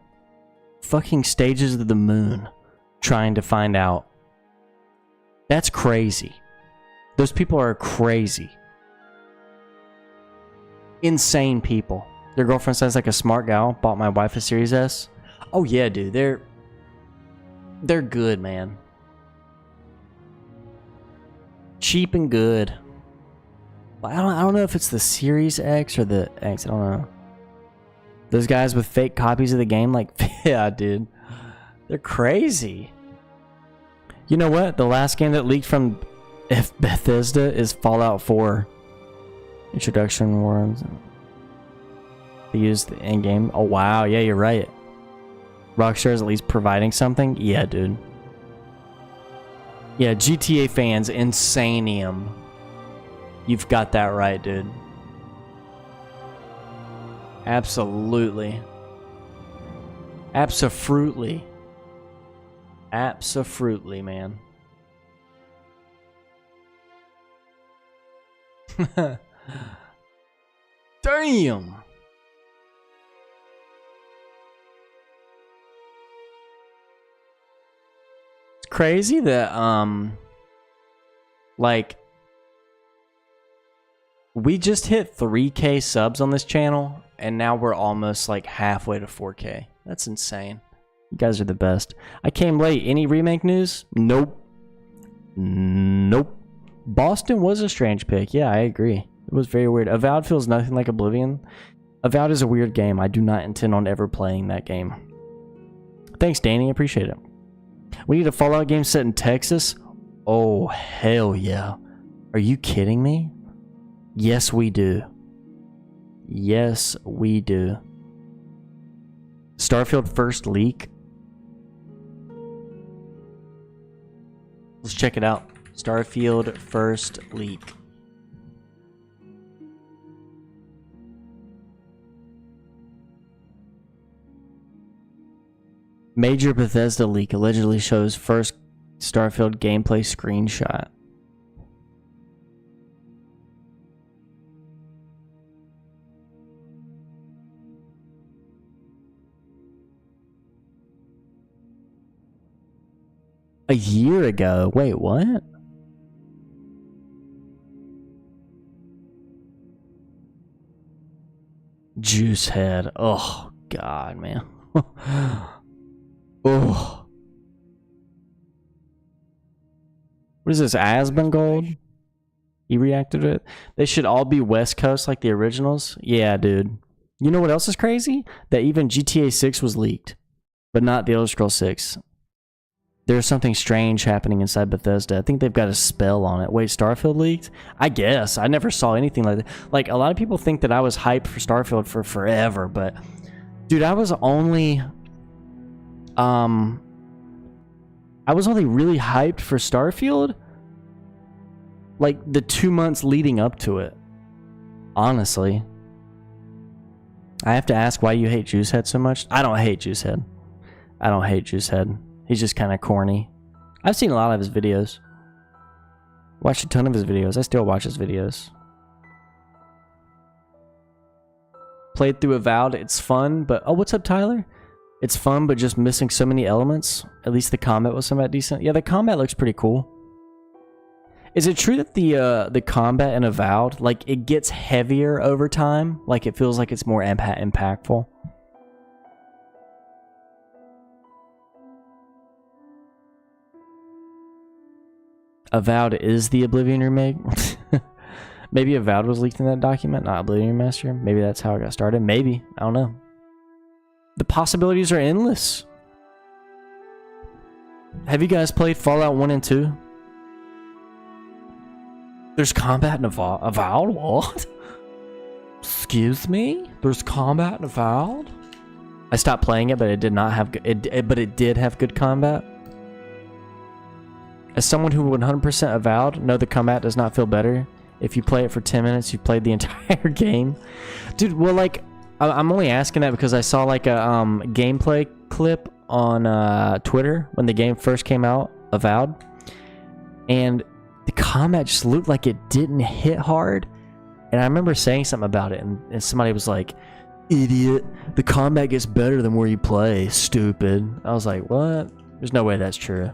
fucking stages of the moon trying to find out. That's crazy. Those people are crazy. Insane people. Their girlfriend sounds like a smart gal. Bought my wife a Series S. Oh yeah, dude. They're good, man. Cheap and good. I don't know if it's the Series X or the X. I don't know. Those guys with fake copies of the game, like, yeah, dude. They're crazy. You know what? The last game that leaked from Bethesda is Fallout 4. Introduction words. They use the end game. Oh wow, yeah, you're right. Rockstar is at least providing something. Yeah, dude. Yeah, GTA fans, insanium. You've got that right, dude. Absolutely. Abso-fruitly. Abso-fruitly, man. Damn. It's crazy that like we just hit 3K subs on this channel and now we're almost like halfway to 4K. That's insane. You guys are the best. I came late. Any remake news? Nope. Nope. Boston was a strange pick. Yeah, I agree. It was very weird. Avowed feels nothing like Oblivion. Avowed is a weird game. I do not intend on ever playing that game. Thanks, Danny. I appreciate it. We need a Fallout game set in Texas? Oh, hell yeah. Are you kidding me? Yes, we do. Yes, we do. Starfield first leak? Let's check it out. Starfield first leak. Major Bethesda leak allegedly shows first Starfield gameplay screenshot. A year ago? Wait, what? Juicehead. Oh, God, man. Oh. What is this, Asmongold? He reacted to it? They should all be West Coast like the originals? Yeah, dude. You know what else is crazy? That even GTA 6 was leaked, but not the Elder Scrolls 6. There's something strange happening inside Bethesda. I think they've got a spell on it. Wait, Starfield leaked? I guess. I never saw anything like that. Like, a lot of people think that I was hyped for Starfield for forever, but... Dude, I was only really hyped for Starfield like the 2 months leading up to it. Honestly. I have to ask why you hate Juicehead so much. I don't hate Juicehead. I don't hate Juicehead. He's just kind of corny. I've seen a lot of his videos. Watched a ton of his videos. I still watch his videos. Played through Avowed. It's fun, but... Oh, what's up, Tyler? It's fun, but just missing so many elements. At least the combat was somewhat decent. Yeah, the combat looks pretty cool. Is it true that the combat in Avowed, like, it gets heavier over time? Like, it feels like it's more impactful? Avowed is the Oblivion remake? Maybe Avowed was leaked in that document, not Oblivion Remaster. Maybe that's how it got started. Maybe. I don't know. The possibilities are endless. Have you guys played Fallout 1 and 2? There's combat in Avowed? What? Excuse me? There's combat in Avowed? I stopped playing it, but it did not have but it did have good combat. As someone who 100% Avowed, know the combat does not feel better. If you play it for 10 minutes, you've played the entire game. Dude, well, like, I'm only asking that because I saw, like, a gameplay clip on Twitter when the game first came out, Avowed. And the combat just looked like it didn't hit hard. And I remember saying something about it, and somebody was like, "Idiot, the combat gets better the more you play, stupid." I was like, what? There's no way that's true.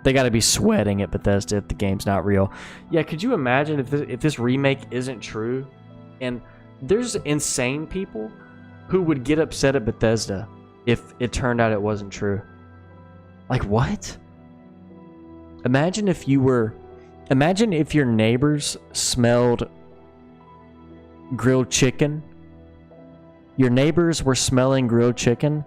They got to be sweating at Bethesda if the game's not real. Yeah, could you imagine if this remake isn't true? And there's insane people who would get upset at Bethesda if it turned out it wasn't true. Like, what? Imagine if your neighbors smelled grilled chicken. Your neighbors were smelling grilled chicken,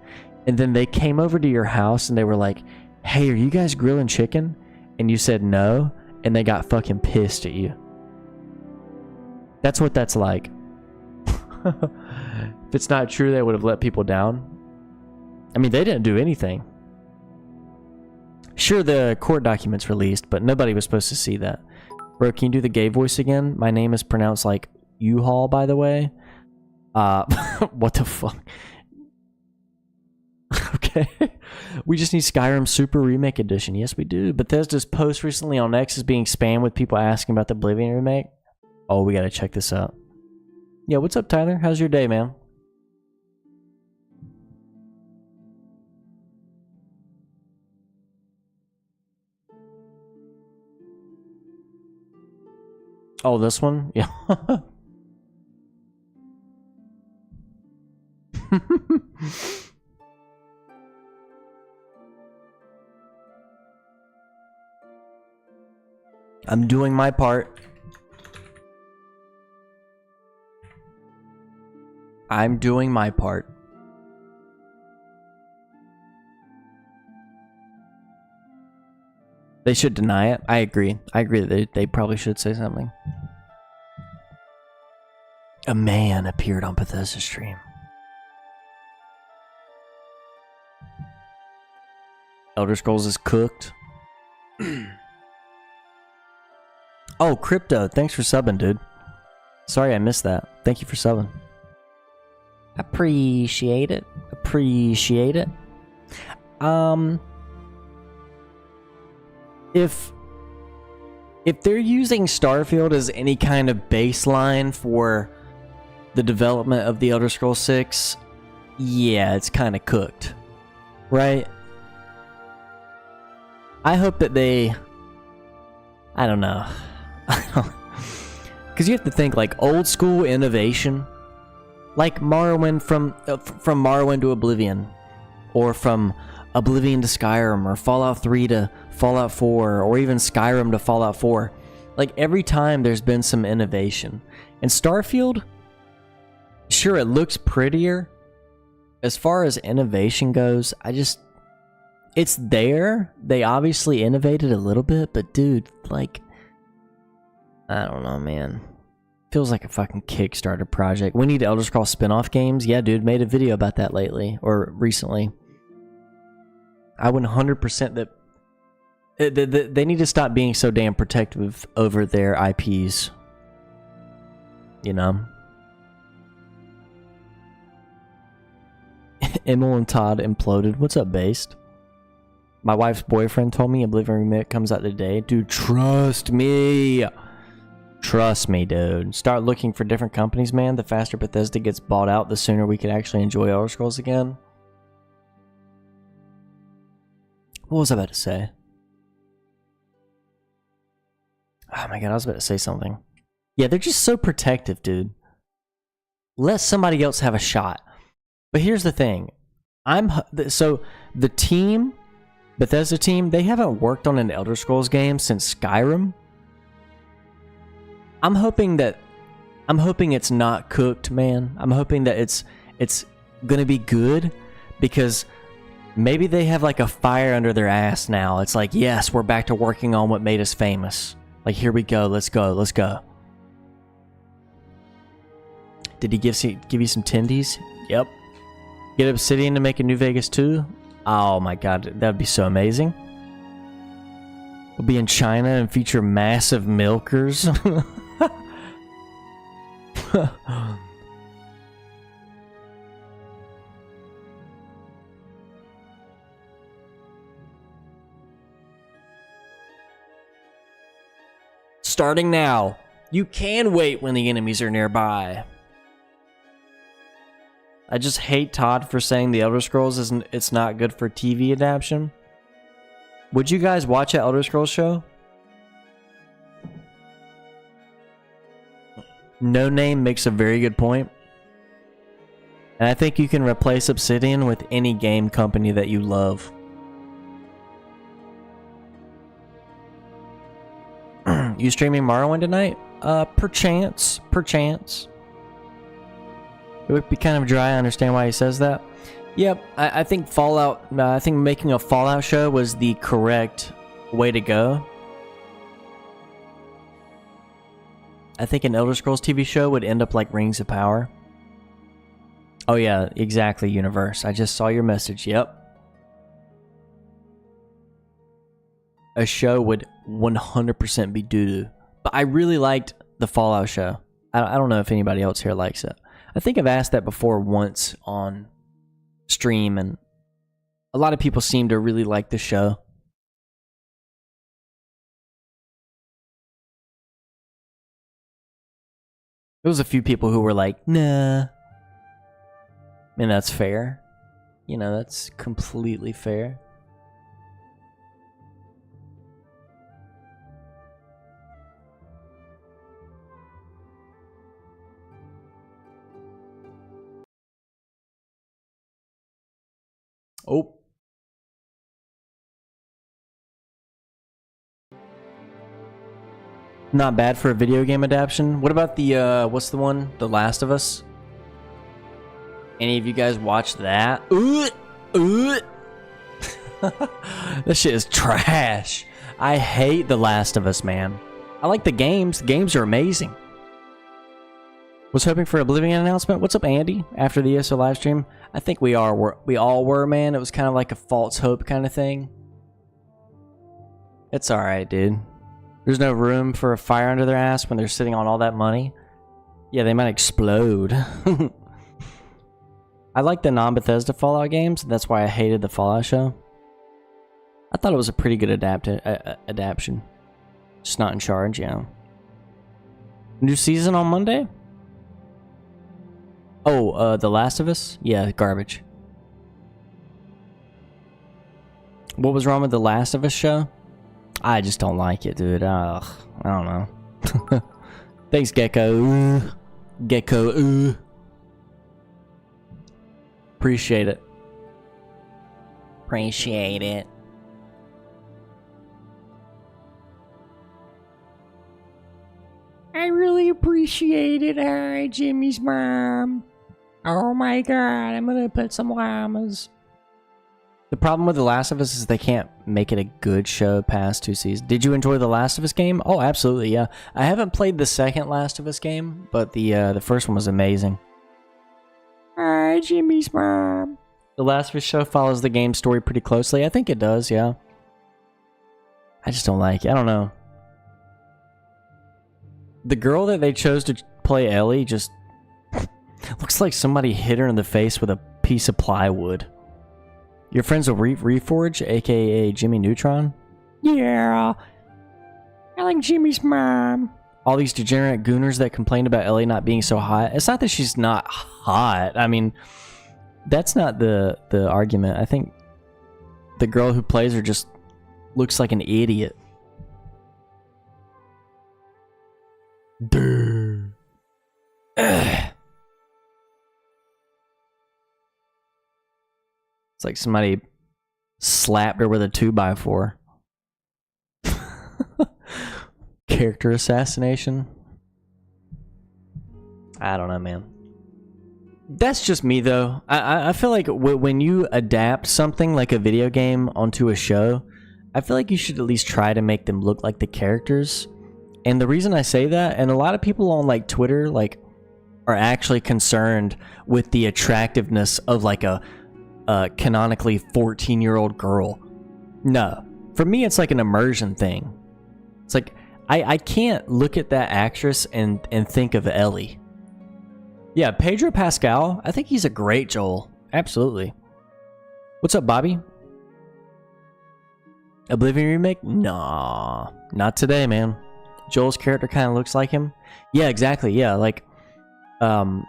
and then they came over to your house and they were like, "Hey, are you guys grilling chicken?" And you said no, and they got fucking pissed at you. That's what that's like. If it's not true, they would have let people down. I mean, they didn't do anything. Sure, the court documents released, but nobody was supposed to see that. Bro, can you do the gay voice again? My name is pronounced like U-Haul, by the way. What the fuck? Okay. We just need Skyrim Super Remake Edition. Yes, we do. Bethesda's post recently on X is being spammed with people asking about the Oblivion remake. Oh, we gotta check this out. Yeah, what's up, Tyler? How's your day, man? Oh, this one? Yeah. I'm doing my part. I'm doing my part. They should deny it. I agree. I agree that they probably should say something. A man appeared on Bethesda's stream. Elder Scrolls is cooked. Oh, Crypto, thanks for subbing, dude. Sorry I missed that. Thank you for subbing. Appreciate it. Appreciate it. If they're using Starfield as any kind of baseline for the development of the Elder Scrolls 6, yeah, it's kind of cooked. Right? I hope that they... I don't know. Because you have to think, like, old school innovation, like Morrowind from Morrowind to Oblivion, or from Oblivion to Skyrim, or Fallout 3 to Fallout 4, or even Skyrim to Fallout 4. Like, every time there's been some innovation. And Starfield, sure, it looks prettier. As far as innovation goes, it's there. They obviously innovated a little bit, but dude, like, I don't know, man. Feels like a fucking Kickstarter project. We need Elder Scrolls spin-off games. Yeah, dude, made a video about that lately, or recently. I would 100% that they need to stop being so damn protective over their IPs. You know? Emil and Todd imploded. What's up, Based? My wife's boyfriend told me Oblivion Remake comes out today. Dude, trust me. Trust me, dude. Start looking for different companies, man. The faster Bethesda gets bought out, the sooner we can actually enjoy Elder Scrolls again. What was I about to say? Oh my god, I was about to say something. Yeah, they're just so protective, dude. Let somebody else have a shot. But here's the thing. So the team, Bethesda team, they haven't worked on an Elder Scrolls game since Skyrim. I'm hoping it's not cooked, man. I'm hoping that it's gonna be good, because maybe they have like a fire under their ass now. It's like, yes, we're back to working on what made us famous. Like, here we go. Let's go. Let's go. Did he give you some tendies? Yep. Get Obsidian to make a New Vegas 2? Oh my god, that'd be so amazing. We'll be in China and feature massive milkers. Starting now. You can wait when the enemies are nearby. I just hate Todd for saying the Elder Scrolls it's not good for TV adaptation. Would you guys watch an Elder Scrolls show? No Name makes a very good point. And I think you can replace Obsidian with any game company that you love. You streaming Morrowind tonight? Perchance. It would be kind of dry. I understand why he says that. Yep, I think I think making a Fallout show was the correct way to go. I think an Elder Scrolls TV show would end up like Rings of Power. Oh yeah, exactly, Universe. I just saw your message. Yep. A show would 100% be doo-doo. But I really liked the Fallout show. I don't know if anybody else here likes it. I think I've asked that before once on stream, and a lot of people seem to really like the show. There was a few people who were like, nah. And that's fair. You know, that's completely fair. Oh. Not bad for a video game adaptation. What about the, what's the one? The Last of Us? Any of you guys watch that? This shit is trash. I hate The Last of Us, man. I like the games. The games are amazing. Was hoping for Oblivion announcement. What's up, Andy? After the ESO livestream, I think we all were, man. It was kind of like a false hope kind of thing. It's all right, dude. There's no room for a fire under their ass when they're sitting on all that money. Yeah, they might explode. I like the non-Bethesda Fallout games. That's why I hated the Fallout show. I thought it was a pretty good adaptation. Just not in charge, yeah. New season on Monday? Oh, The Last of Us? Yeah, garbage. What was wrong with The Last of Us show? I just don't like it, dude. Ugh, I don't know. Thanks, Gecko. Gecko. Appreciate it. Appreciate it. I really appreciate it. Hi, Jimmy's mom. Oh my god, I'm gonna put some llamas. The problem with The Last of Us is they can't make it a good show past 2 seasons. Did you enjoy The Last of Us game? Oh, absolutely, yeah. I haven't played the second Last of Us game, but the first one was amazing. Hi, Jimmy's mom. The Last of Us show follows the game story pretty closely. I think it does, yeah. I just don't like it. I don't know. The girl that they chose to play Ellie just looks like somebody hit her in the face with a piece of plywood. Your friends will Reforge, aka Jimmy Neutron? Yeah. I like Jimmy's mom. All these degenerate gooners that complain about Ellie not being so hot. It's not that she's not hot. I mean, that's not the argument. I think the girl who plays her just looks like an idiot. Duh. It's like somebody slapped her with a 2x4. Character assassination. I don't know, man. That's just me, though. I feel like when you adapt something like a video game onto a show, I feel like you should at least try to make them look like the characters. And the reason I say that, and a lot of people on like Twitter like are actually concerned with the attractiveness of like a canonically 14-year-old girl. No. For me, it's like an immersion thing. It's like I can't look at that actress and think of Ellie. Yeah, Pedro Pascal, I think he's a great Joel. Absolutely. What's up, Bobby? Oblivion remake? Nah, not today, man. Joel's character kind of looks like him. Yeah, exactly. Yeah, like when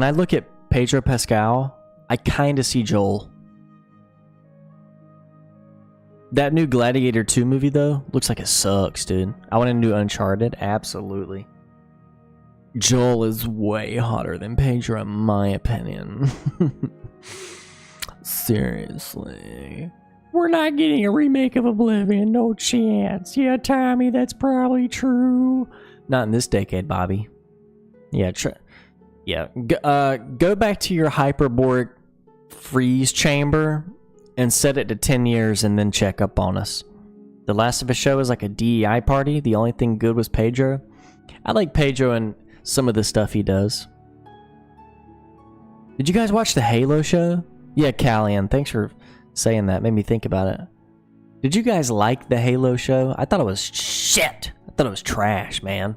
I look at Pedro Pascal, I kind of see Joel. That new Gladiator 2 movie, though, looks like it sucks, dude. I want a new Uncharted. Absolutely. Joel is way hotter than Pedro, in my opinion. Seriously. We're not getting a remake of Oblivion, no chance. Yeah, Tommy, that's probably true. Not in this decade, Bobby. Yeah, go back to your hyperbolic freeze chamber and set it to 10 years and then check up on us. The Last of Us show is like a DEI party. The only thing good was Pedro. I like Pedro and some of the stuff he does. Did you guys watch the Halo show? Yeah, Callian, thanks for saying that. Made me think about it. Did you guys like the Halo show? I thought it was shit. I thought it was trash, man.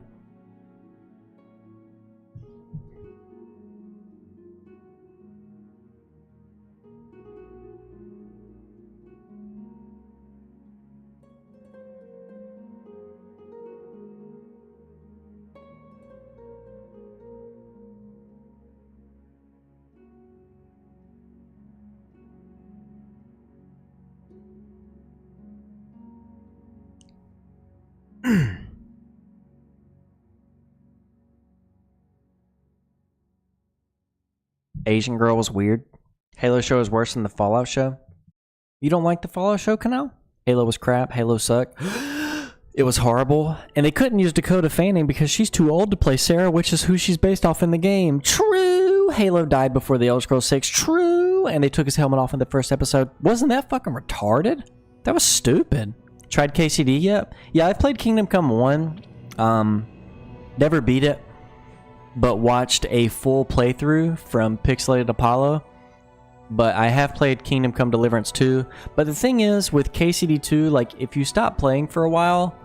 Asian girl was weird. Halo show is worse than the Fallout show. You don't like the Fallout show, Canal? Halo was crap. Halo sucked. It was horrible. And they couldn't use Dakota Fanning because she's too old to play Sarah, which is who she's based off in the game. True. True. Halo died before the Elder Scrolls 6. True. And they took his helmet off in the first episode. Wasn't that fucking retarded? That was stupid. Tried KCD yet? Yeah, I've played Kingdom Come 1. Never beat it, but watched a full playthrough from Pixelated Apollo. But I have played Kingdom Come Deliverance 2. But the thing is, with KCD 2, like, if you stop playing for a while,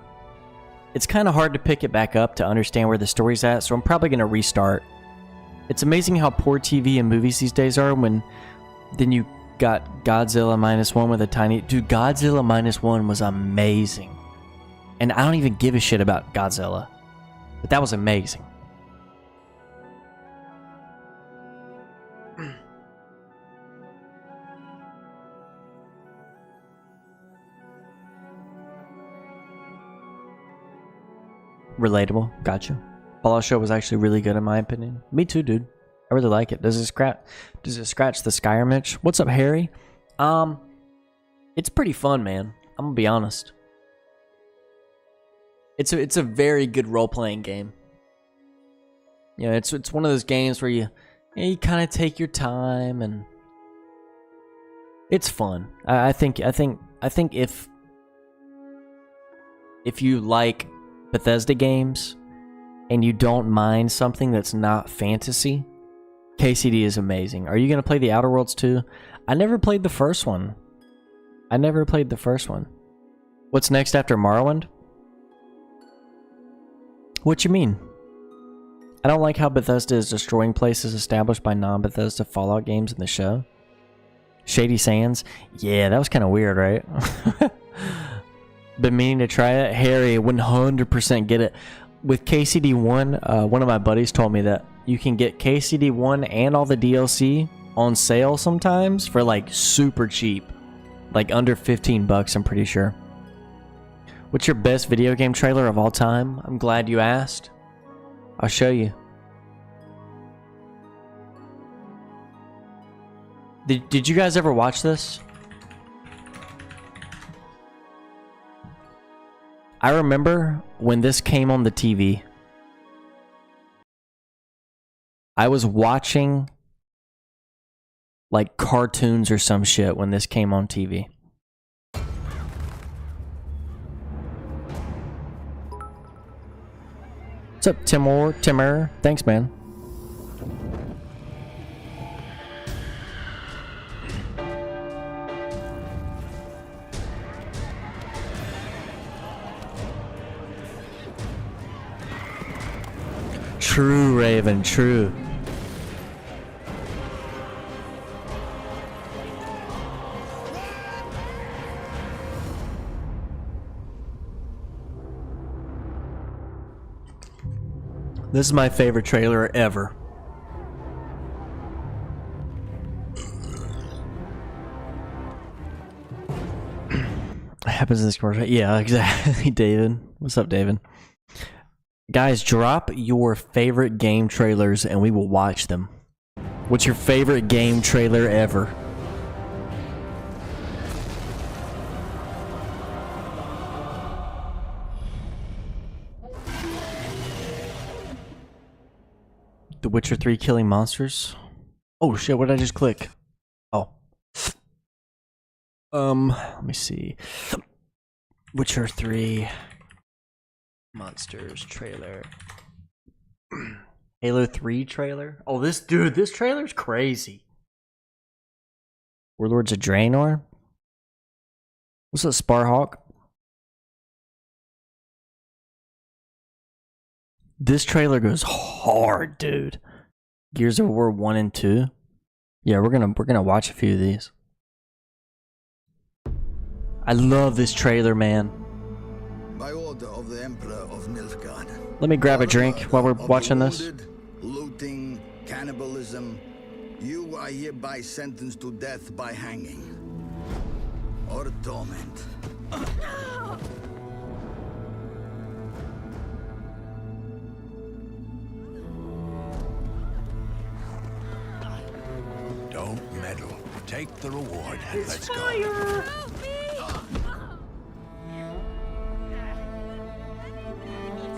it's kind of hard to pick it back up to understand where the story's at, so I'm probably going to restart. It's amazing how poor TV and movies these days are when then you got Godzilla -1 with a tiny... Dude, Godzilla -1 was amazing. And I don't even give a shit about Godzilla. But that was amazing. Relatable. Gotcha. Fallout Show was actually really good in my opinion. Me too, dude. I really like it. Does it scratch the Skyrim itch? What's up, Harry? It's pretty fun, man. I'm gonna be honest. It's a very good role-playing game. You know, it's one of those games where you kind of take your time and it's fun. I think if you like Bethesda games and you don't mind something that's not fantasy, KCD is amazing. Are you going to play the Outer Worlds 2? I never played the first one. What's next after Morrowind? What you mean? I don't like how Bethesda is destroying places established by non-Bethesda Fallout games in the show. Shady Sands? Yeah, that was kind of weird, right? Been meaning to try it. Harry, 100% get it. With KCD 1, one of my buddies told me that you can get KCD 1 and all the DLC on sale sometimes for like super cheap. Like under 15 bucks, I'm pretty sure. What's your best video game trailer of all time? I'm glad you asked. I'll show you. Did you guys ever watch this? I remember when this came on the TV. I was watching like cartoons or some shit when this came on TV. What's up, Timur? Thanks, man. True, Raven, true. This is my favorite trailer ever. Happens in this commercial. Yeah, exactly, David. What's up, David? Guys, drop your favorite game trailers and we will watch them. What's your favorite game trailer ever? The Witcher 3 killing monsters? Oh shit, what did I just click? Oh. Let me see. Witcher 3 monsters trailer. Halo 3 trailer? Oh, this trailer's crazy. Warlords of Draenor? What's up, Sparhawk? This trailer goes hard, dude. Gears of War 1 and 2. Yeah, we're gonna watch a few of these. I love this trailer, man. By order of the Emperor of Nilfgaard. Let me grab a drink while we're watching this. Looting, cannibalism. You are hereby sentenced to death by hanging or torment. Don't meddle. Take the reward and let's go.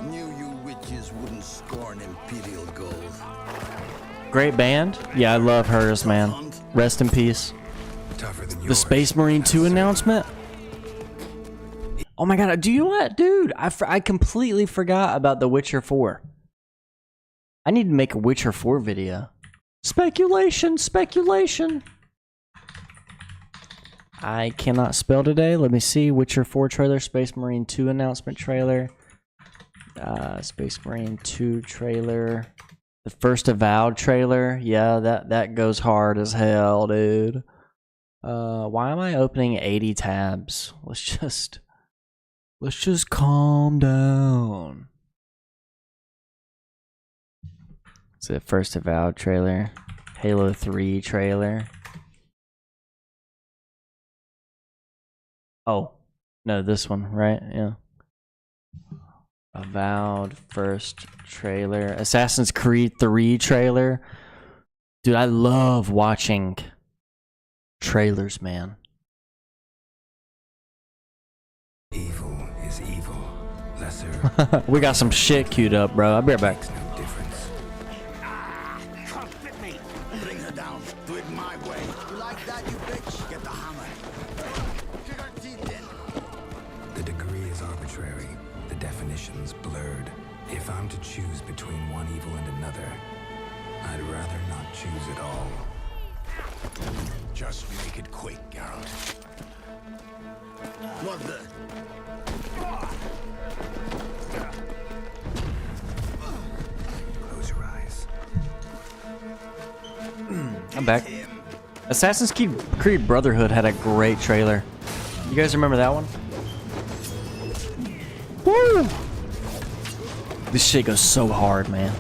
Knew you witches wouldn't scorn imperial gold. Great band. Yeah, I love hers, man. Rest in peace. Tougher than The yours. Space Marine 2 announcement. Oh my god, do you know what, dude? I completely forgot about The Witcher 4. I need to make a Witcher 4 video. Speculation, speculation. I cannot spell today. Let me see. Witcher 4 trailer, Space Marine 2 announcement trailer. Space Marine 2 trailer. The first Avowed trailer. Yeah, that goes hard as hell, dude. Why am I opening 80 tabs? Let's just calm down. It's the first Avowed trailer. Halo 3 trailer. Oh, no, this one, right? Yeah. Avowed first trailer. Assassin's Creed 3 trailer. Dude, I love watching trailers, man. Evil is evil. Lesser. We got some shit queued up, bro. I'll be right back. No difference. Come fit me. Bring her down. Do it my way. You like that, you bitch? Get the hammer. Kick her teeth in. The degree is arbitrary. The definition's blurred. If I'm to choose between one evil and another, I'd rather not choose at all. Just make it quick, Geralt. What the? Close your eyes. I'm back. Assassin's Creed Brotherhood had a great trailer. You guys remember that one? Woo! This shit goes so hard, man.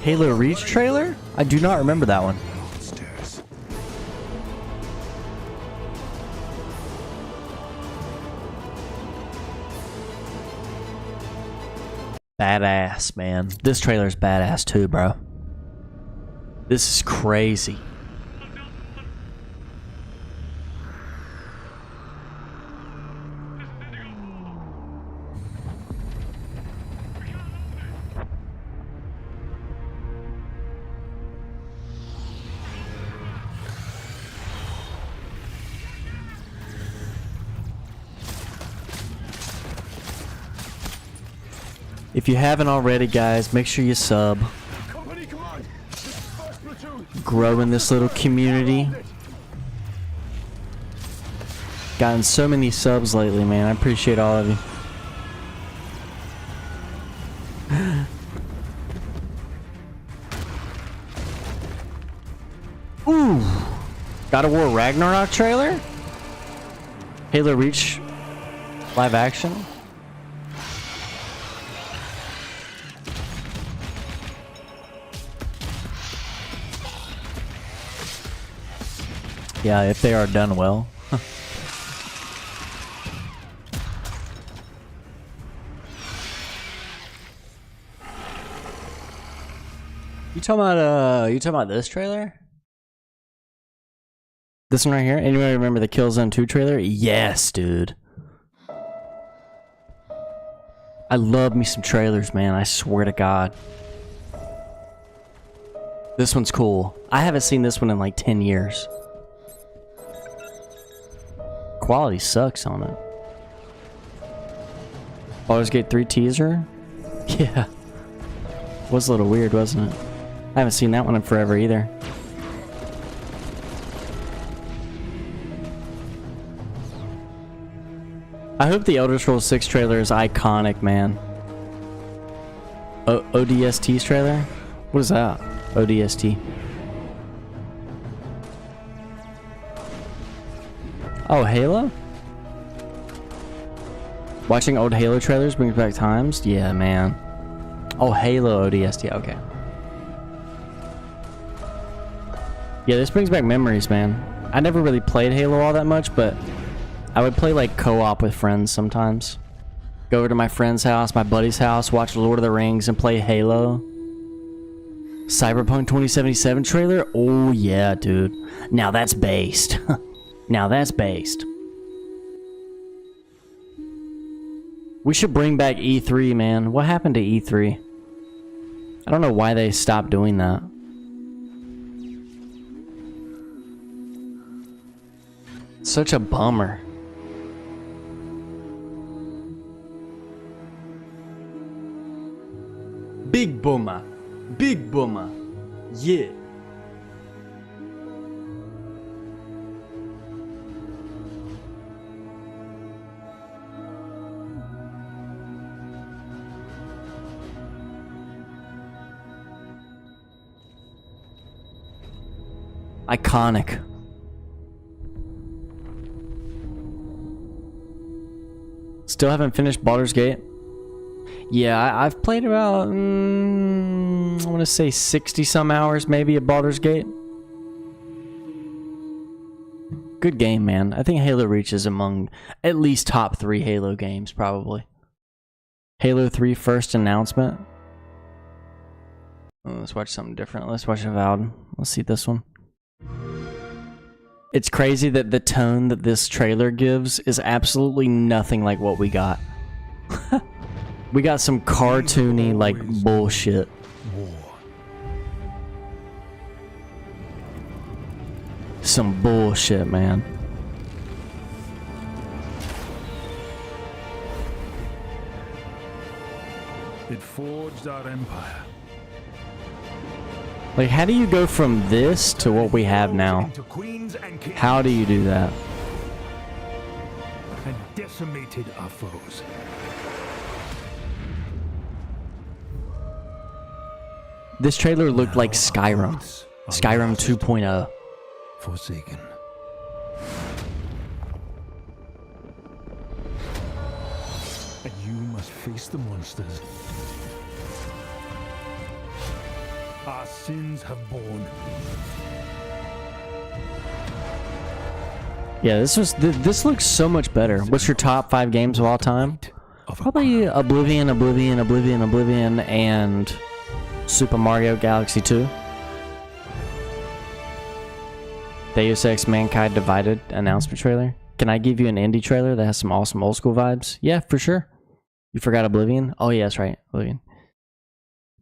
Halo Reach trailer? I do not remember that one. Badass, man. This trailer's badass too, bro. This is crazy. If you haven't already, guys, make sure you sub. Growing this little community. Gotten so many subs lately, man. I appreciate all of you. Ooh. God of War Ragnarok trailer? Halo Reach live action? Yeah, if they are done well. You talking about this trailer? This one right here? Anybody remember the Killzone 2 trailer? Yes, dude. I love me some trailers, man. I swear to God. This one's cool. I haven't seen this one in like 10 years. Quality sucks on it. Baldur's Gate 3 teaser? Yeah. Was a little weird, wasn't it? I haven't seen that one in forever either. I hope the Elder Scrolls 6 trailer is iconic, man. ODST's trailer? What is that? ODST. Oh, Halo? Watching old Halo trailers brings back times? Yeah, man. Oh, Halo ODST. Okay. Yeah, this brings back memories, man. I never really played Halo all that much, but I would play like co-op with friends sometimes. Go over to my friend's house, my buddy's house, watch Lord of the Rings, and play Halo. Cyberpunk 2077 trailer? Oh, yeah, dude. Now that's based. Now that's based. We should bring back E3, man. What happened to E3? I don't know why they stopped doing that. Such a bummer. Big boomer. Big boomer. Yeah. Iconic. Still haven't finished Baldur's Gate. Yeah, I've played about, I want to say 60 some hours maybe of Baldur's Gate. Good game, man. I think Halo Reach is among at least top 3 Halo games, probably. Halo 3 first announcement. Oh, let's watch something different. Let's watch Avowed. Let's see this one. It's crazy that the tone that this trailer gives is absolutely nothing like what we got. We got some cartoony, like, bullshit. Some bullshit, man. It forged our empire. Like, how do you go from this to what we have now? How do you do that? And decimated our foes. This trailer looked like Skyrim. Skyrim 2.0. Forsaken. And you must face the monsters our sins have borne. Yeah, this looks so much better. What's your top 5 games of all time? Probably Oblivion, and Super Mario Galaxy 2. Deus Ex Mankind Divided announcement trailer. Can I give you an indie trailer that has some awesome old school vibes? Yeah, for sure. You forgot Oblivion? Oh yeah, that's right, Oblivion.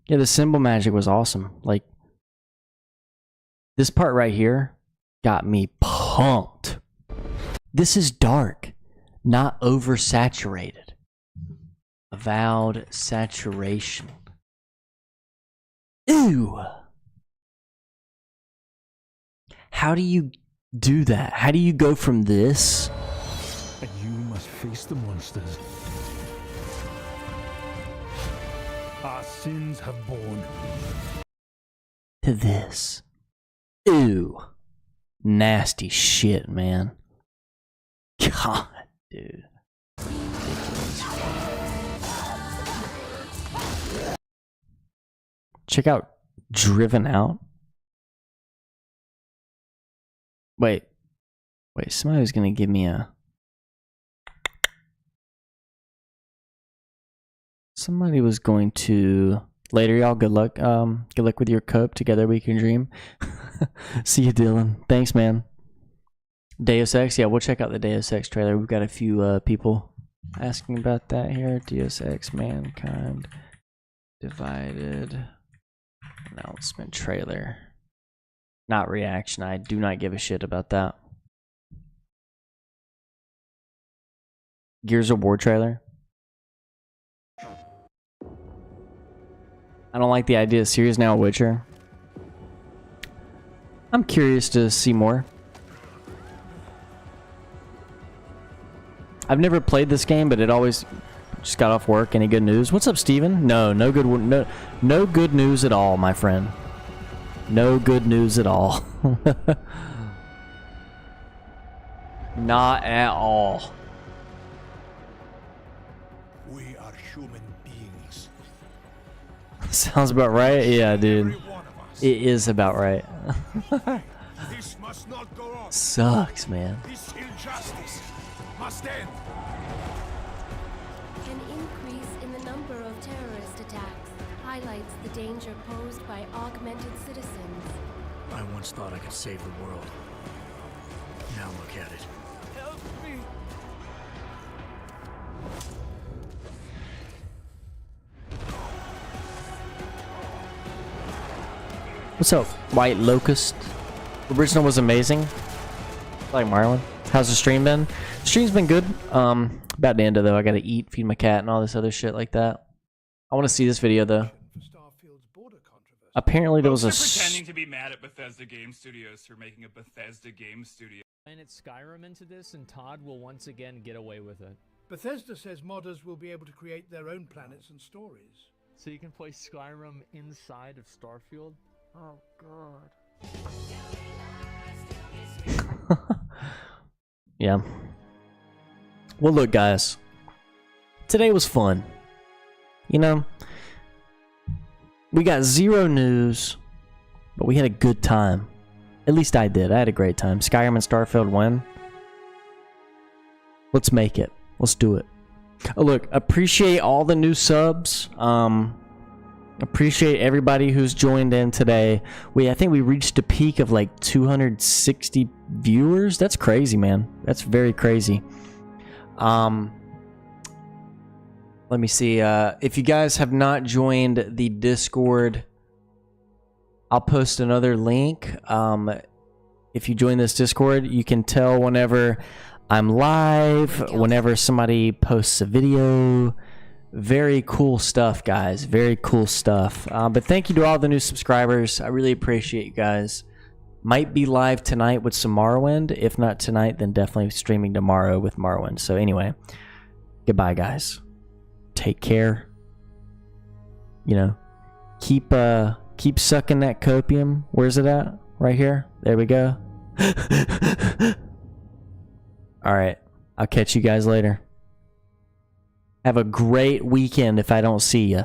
Yeah, the symbol magic was awesome. Like, this part right here got me pumped. This is dark, not oversaturated. Avowed saturation. Ew. How do you do that? How do you go from this? And you must face the monsters our sins have borne. To this. Ew. Nasty shit, man. God, dude. Check out Driven Out. Wait, somebody was gonna give me a... Somebody was going to... Later, y'all, good luck. Good luck with your cope. Together we can dream. See you, Dylan. Thanks, man. Deus Ex, yeah, we'll check out the Deus Ex trailer. We've got a few people asking about that here. Deus Ex Mankind Divided announcement trailer. Not reaction. I do not give a shit about that. Gears of War trailer. I don't like the idea of series now Witcher. I'm curious to see more. I've never played this game, but it always just got off work. Any good news? What's up, Steven? No good news at all, my friend. No good news at all. Not at all. We are human beings. Sounds about right. Yeah, dude. It is about right. This must not go on. Sucks, man. This injustice must end. An increase in the number of terrorist attacks highlights the danger posed by augmented citizens. I once thought I could save the world. Now look at it. Help me. What's up, White Locust? Original was amazing. Like Marlon. How's the stream been? Stream's been good. About to end it though. I gotta eat, feed my cat, and all this other shit like that. I want to see this video though. Apparently there was a. Most are pretending to be mad at Bethesda Game Studios for making a Bethesda Game Studio. And it's Skyrim into this, and Todd will once again get away with it. Bethesda says modders will be able to create their own planets and stories. So you can play Skyrim inside of Starfield? Oh god. Yeah. Well, look, guys. Today was fun. You know, we got zero news, but we had a good time. At least I did. I had a great time. Skyrim and Starfield win. Let's make it. Let's do it. Oh, look, appreciate all the new subs. Appreciate everybody who's joined in today. I think we reached a peak of like 260 viewers. That's crazy, man. That's very crazy. Let me see. If you guys have not joined the Discord, I'll post another link. If you join this Discord, you can tell whenever I'm live, whenever somebody posts a video. Very cool stuff, guys. Very cool stuff. But thank you to all the new subscribers. I really appreciate you guys. Might be live tonight with some Morrowind. If not tonight, then definitely streaming tomorrow with Morrowind. So anyway, goodbye, guys. Take care. You know, keep sucking that copium. Where's it at? Right here. There we go. All right. I'll catch you guys later. Have a great weekend if I don't see you.